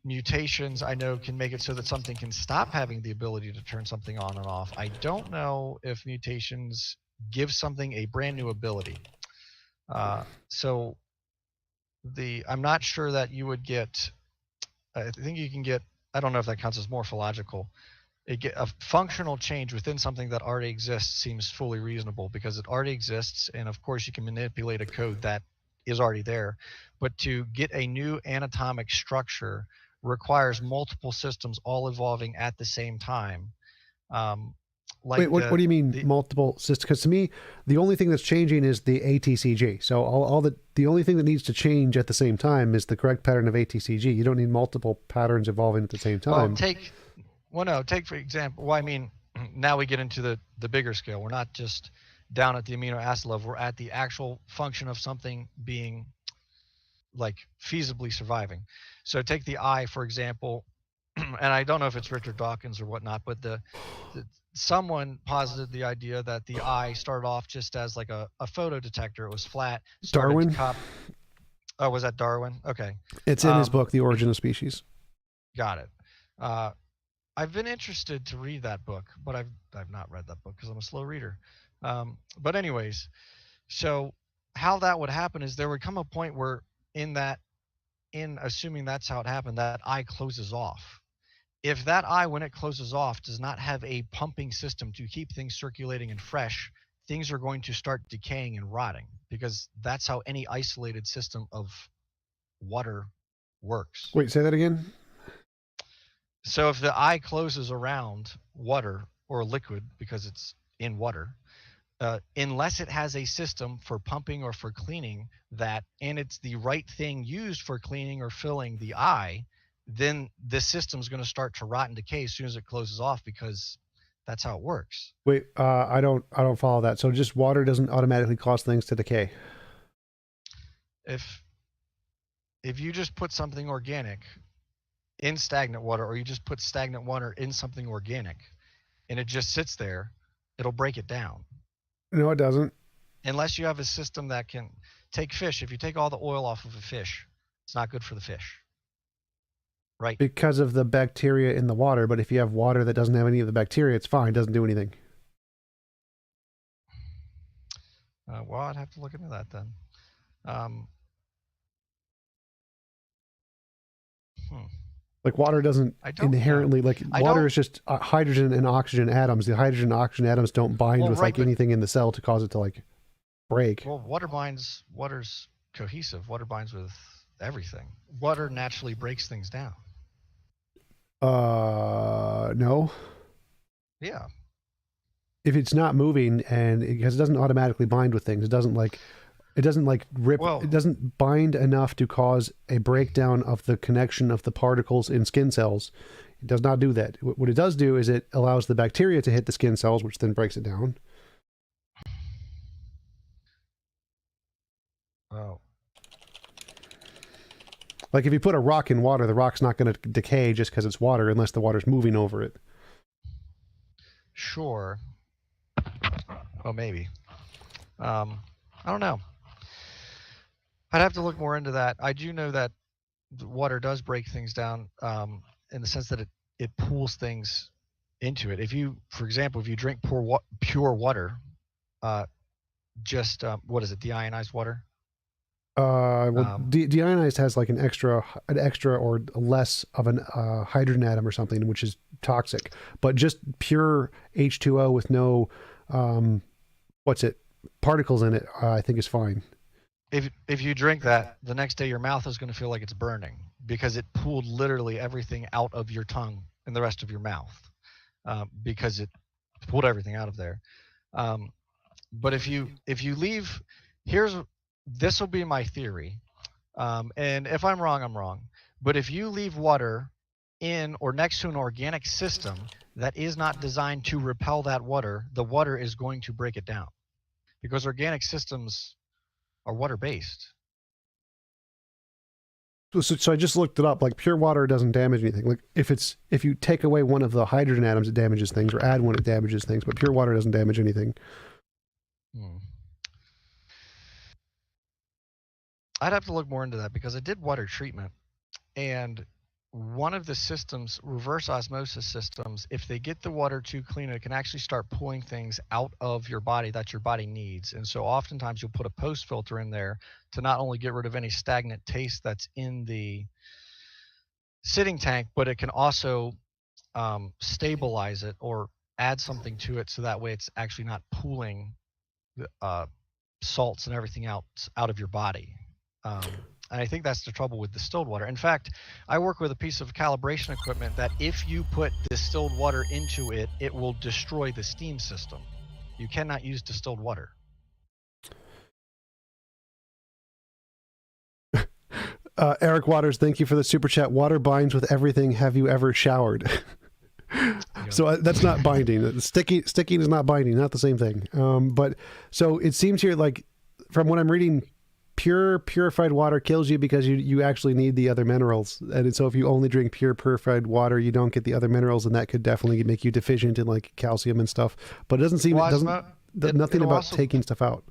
S2: mutations I know can make it so that something can stop having the ability to turn something on and off. I don't know if mutations give something a brand new ability. So I'm not sure that you would get. I think you can get. I don't know if that counts as morphological. A functional change within something that already exists seems fully reasonable because it already exists, and of course you can manipulate a code that is already there. But to get a new anatomic structure requires multiple systems all evolving at the same time. Um,
S1: Wait,
S2: like
S1: what do you mean
S2: the
S1: multiple systems? Because to me, the only thing that's changing is the ATCG. So all the only thing that needs to change at the same time is the correct pattern of ATCG. You don't need multiple patterns evolving at the same
S2: well
S1: time.
S2: take well no take for example. Well, I mean, now we get into the bigger scale. We're not just down at the amino acid level. We're at the actual function of something being like feasibly surviving. So take the eye, for example, and I don't know if it's Richard Dawkins or whatnot, but the someone posited the idea that the eye started off just as like a photo detector. It was flat, started to
S1: Darwin,
S2: cup. Oh, was that Darwin? Okay.
S1: it's in his
S2: Um,
S1: book, The Origin of Species.
S2: got it. Uh, I've been interested to read that book, but I've not read that book because I'm a slow reader. But anyways, so how that would happen is there would come a point where in that in assuming that's how it happened, that eye closes off. If that eye, when it closes off, does not have a pumping system to keep things circulating and fresh, things are going to start decaying and rotting because that's how any isolated system of water works.
S1: Wait, say that again.
S2: So if the eye closes around water or liquid because it's in water, unless it has a system for pumping or for cleaning that, and it's the right thing used for cleaning or filling the eye, then this system's going to start to rot and decay as soon as it closes off because that's how it works.
S1: Wait, I don't follow that. So just water doesn't automatically cause things to decay.
S2: If if you just put something organic in stagnant water, or you just put stagnant water in something organic, and it just sits there, it'll break it down.
S1: No, it doesn't.
S2: Unless you have a system that can take fish. If you take all the oil off of a fish, it's not good for the fish, right?
S1: Because of the bacteria in the water. But if you have water that doesn't have any of the bacteria, it's fine. It doesn't do anything.
S2: Well, I'd have to look into that then. Um, hmm.
S1: Like water doesn't
S2: I don't. Yeah,
S1: inherently like
S2: I
S1: water
S2: don't.
S1: is just hydrogen and oxygen atoms. The hydrogen and oxygen atoms don't bind
S2: Well,
S1: with
S2: right,
S1: like
S2: but
S1: anything in the cell to cause it to like break.
S2: well, water binds. Water's cohesive. Water binds with everything. Water naturally breaks things down.
S1: No.
S2: Yeah.
S1: If it's not moving and because it doesn't automatically bind with things, it doesn't like rip,
S2: Well,
S1: it doesn't bind enough to cause a breakdown of the connection of the particles in skin cells. It does not do that. What it does do is it allows the bacteria to hit the skin cells, which then breaks it down.
S2: oh,
S1: Like if you put a rock in water, the rock's not going to decay just because it's water unless the water's moving over it.
S2: sure. Oh, maybe. I don't know. I'd have to look more into that. I do know that the water does break things down in the sense that it pulls things into it. If you, for example, if you drink pure water, uh, just what is it, deionized water?
S1: Well,
S2: Um,
S1: deionized has like an extra or less of an hydrogen atom or something, which is toxic. But just pure H2O with no, um, what's it, particles in it, I think is fine.
S2: if you drink that, the next day your mouth is going to feel like it's burning because it pulled literally everything out of your tongue and the rest of your mouth because it pulled everything out of there. Um, but if you leave, here's this will be my theory, and if I'm wrong, I'm wrong. But if you leave water in or next to an organic system that is not designed to repel that water, the water is going to break it down because organic systems are water based.
S1: So I just looked it up. Like pure water doesn't damage anything. Like if you take away one of the hydrogen atoms, it damages things, or add one, it damages things. But pure water doesn't damage anything.
S2: Hmm. I'd have to look more into that because I did water treatment, and one of the systems, reverse osmosis systems, if they get the water too clean, it can actually start pulling things out of your body that your body needs. And so oftentimes you'll put a post filter in there to not only get rid of any stagnant taste that's in the sitting tank, but it can also stabilize it or add something to it so that way it's actually not pooling uh, salts and everything out of your body. And I think that's the trouble with distilled water. In fact, I work with a piece of calibration equipment that if you put distilled water into it, it will destroy the steam system. You cannot use distilled water.
S1: Eric Waters, thank you for the super chat. Water binds with everything. Have you ever showered? So that's not binding. Sticking is not binding. Not the same thing. But so it seems here, like from what I'm reading, purified water kills you because you actually need the other minerals. And so if you only drink pure purified water, you don't get the other minerals, and that could definitely make you deficient in like calcium and stuff. But it doesn't seem nothing about also, taking stuff out.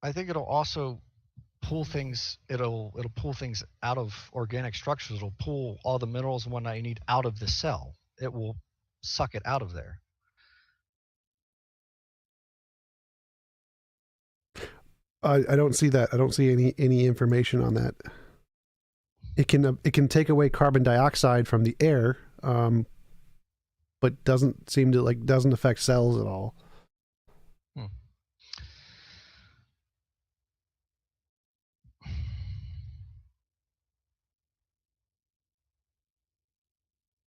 S2: I think it'll also pull things. It'll pull things out of organic structures. It'll pull all the minerals and whatnot you need out of the cell. It will suck it out of there.
S1: I don't see that. I don't see any information on that. It can take away carbon dioxide from the air, but doesn't seem to doesn't affect cells at all.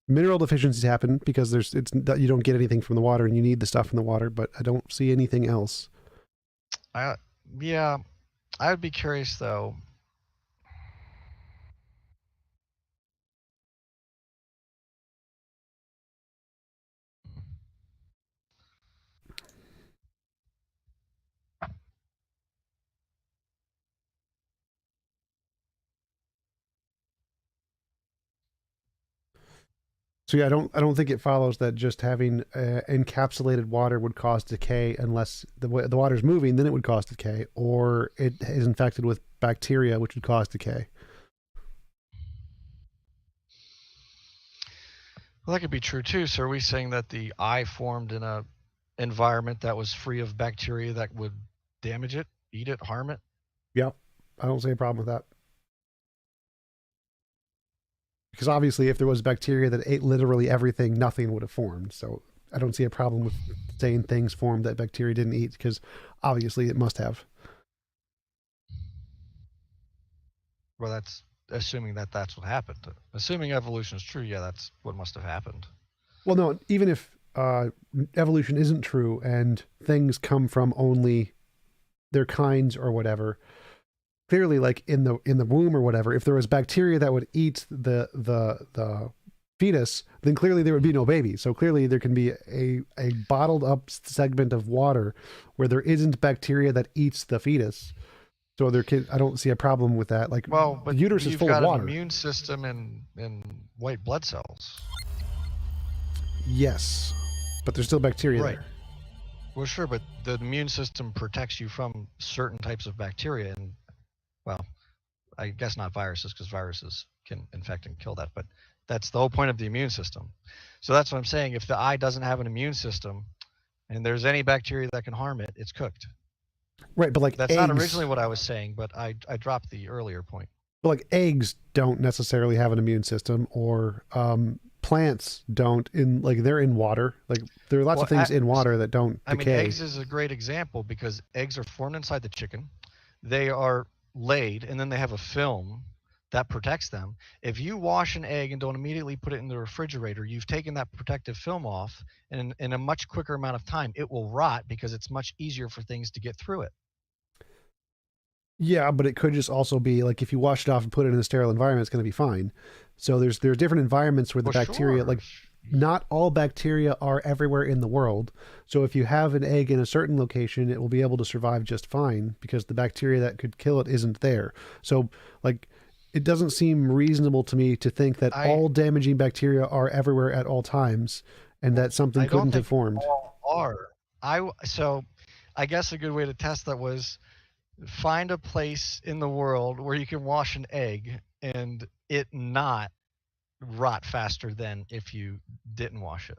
S1: Mineral deficiencies happen because you don't get anything from the water and you need the stuff from the water, but I don't see anything else.
S2: Yeah, I would be curious though.
S1: So yeah, I don't think it follows that just having encapsulated water would cause decay unless the water's moving, then it would cause decay, or it is infected with bacteria, which would cause decay.
S2: Well, that could be true too. So are we saying that the eye formed in a environment that was free of bacteria that would damage it, eat it, harm it?
S1: Yeah, I don't see a problem with that. Because obviously if there was bacteria that ate literally everything, nothing would have formed. So I don't see a problem with saying things formed that bacteria didn't eat, because obviously it must have.
S2: Well, that's assuming that that's what happened. Assuming evolution is true, yeah, that's what must have happened.
S1: Well, no, even if evolution isn't true and things come from only their kinds or whatever, clearly, like in the womb or whatever, if there was bacteria that would eat the fetus, then clearly there would be no baby. So clearly there can be a bottled up segment of water where there isn't bacteria that eats the fetus. So I don't see a problem with that. Like,
S2: well, but
S1: the uterus is full of water.
S2: You've got an immune system and white blood cells.
S1: Yes, but there's still bacteria there.
S2: Well, sure, but the immune system protects you from certain types of bacteria, and well, I guess not viruses, because viruses can infect and kill that, but that's the whole point of the immune system. So that's what I'm saying. If the eye doesn't have an immune system and there's any bacteria that can harm it, it's cooked.
S1: Right, but like
S2: that's eggs, not originally what I was saying, but I dropped the earlier point.
S1: But like eggs don't necessarily have an immune system, or plants don't. They're in water. Like there are lots of things in water that don't decay.
S2: I mean, eggs is a great example because eggs are formed inside the chicken. They are laid, and then they have a film that protects them. If you wash an egg and don't immediately put it in the refrigerator, you've taken that protective film off, and in a much quicker amount of time, it will rot because it's much easier for things to get through it.
S1: Yeah, but it could just also be like if you wash it off and put it in a sterile environment, it's going to be fine. So there's different environments where the bacteria, like not all bacteria are everywhere in the world. So if you have an egg in a certain location, it will be able to survive just fine because the bacteria that could kill it isn't there. So like it doesn't seem reasonable to me to think that all damaging bacteria are everywhere at all times and that something couldn't have formed.
S2: So I guess a good way to test that was find a place in the world where you can wash an egg and it not rot faster than if you didn't wash it.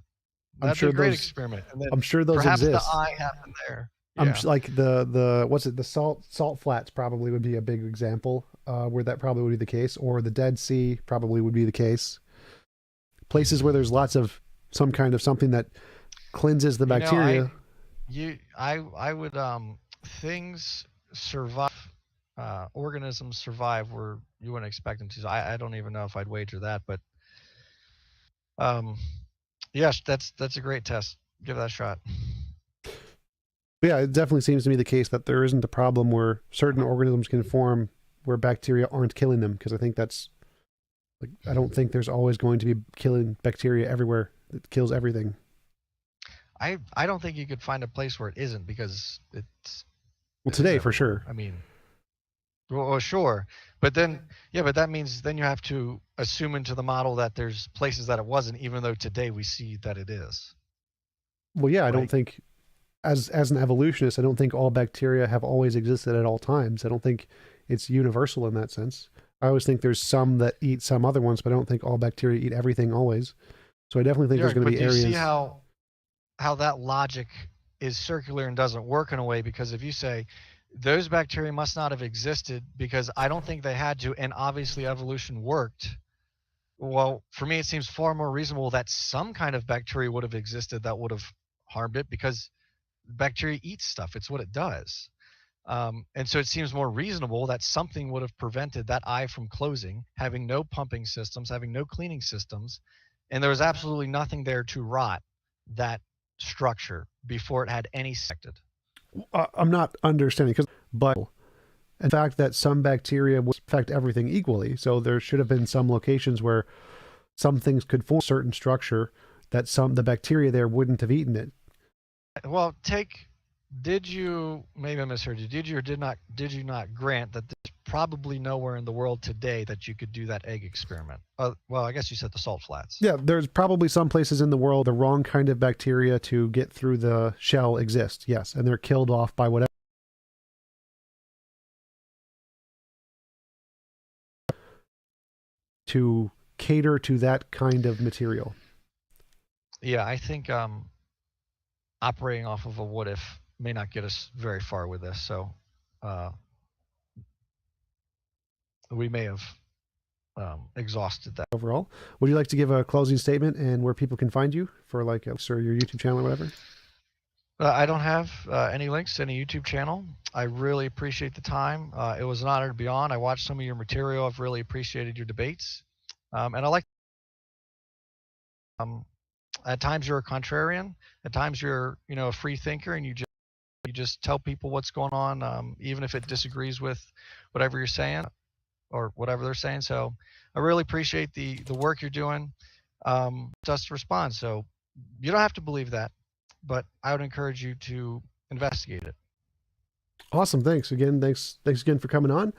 S1: I'm
S2: That'd be a
S1: sure
S2: great
S1: those
S2: experiment, and then
S1: I'm sure those
S2: perhaps the
S1: exist.
S2: eye happened there. Yeah.
S1: Like the what's it, the salt flats probably would be a big example where that probably would be the case, or the Dead Sea probably would be the case. Places where there's lots of some kind of something that cleanses the
S2: You know,
S1: bacteria.
S2: I would things survive, organisms survive where you wouldn't expect them to. So I don't even know if I'd wager that, but um, yes, that's a great test. Give that a shot.
S1: But yeah, it definitely seems to me the case that there isn't a problem where certain organisms can form where bacteria aren't killing them, because I think that's like I don't think there's always going to be killing bacteria everywhere that kills everything.
S2: I don't think you could find a place where it isn't because
S1: Well,
S2: it is
S1: today for
S2: everywhere.
S1: sure.
S2: I mean, well, sure, but then yeah, but that means then you have to assume into the model that there's places that it wasn't, even though today we see that it is.
S1: Well, yeah, I don't
S2: Like,
S1: think as an evolutionist, I don't think all bacteria have always existed at all times. I don't think it's universal in that sense. I always think there's some that eat some other ones, but I don't think all bacteria eat everything always. So I definitely think
S2: yeah,
S1: there's going to
S2: but
S1: be
S2: do you see
S1: areas.
S2: how that logic is circular and doesn't work in a way? Because if you say those bacteria must not have existed because I don't think they had to, and obviously evolution worked. Well, for me, it seems far more reasonable that some kind of bacteria would have existed that would have harmed it because bacteria eats stuff. It's what it does. And so it seems more reasonable that something would have prevented that eye from closing, having no pumping systems, having no cleaning systems, and there was absolutely nothing there to rot that structure before it had any sected.
S1: I'm not understanding because, but in fact, that some bacteria will affect everything equally. So there should have been some locations where some things could form a certain structure that some the bacteria there wouldn't have eaten it.
S2: Well, did you, maybe I misheard you, did you or did you not grant that there's probably nowhere in the world today that you could do that egg experiment? Well, I guess you said the salt flats.
S1: Yeah, there's probably some places in the world the wrong kind of bacteria to get through the shell exist. Yes, and they're killed off by whatever to cater to that kind of material.
S2: Yeah, I think operating off of a what if may not get us very far with this. So uh, we may have exhausted that.
S1: Overall, would you like to give a closing statement and where people can find you for like or your YouTube channel or whatever?
S2: I don't have any links to any YouTube channel. I really appreciate the time. It was an honor to be on. I watched some of your material. I've really appreciated your debates, and I like. Um, at times you're a contrarian. At times you're a free thinker, and you just tell people what's going on, even if it disagrees with whatever you're saying or whatever they're saying. So I really appreciate the work you're doing. Just to respond. So you don't have to believe that, but I would encourage you to investigate it.
S1: Awesome. Thanks again. Thanks again for coming on.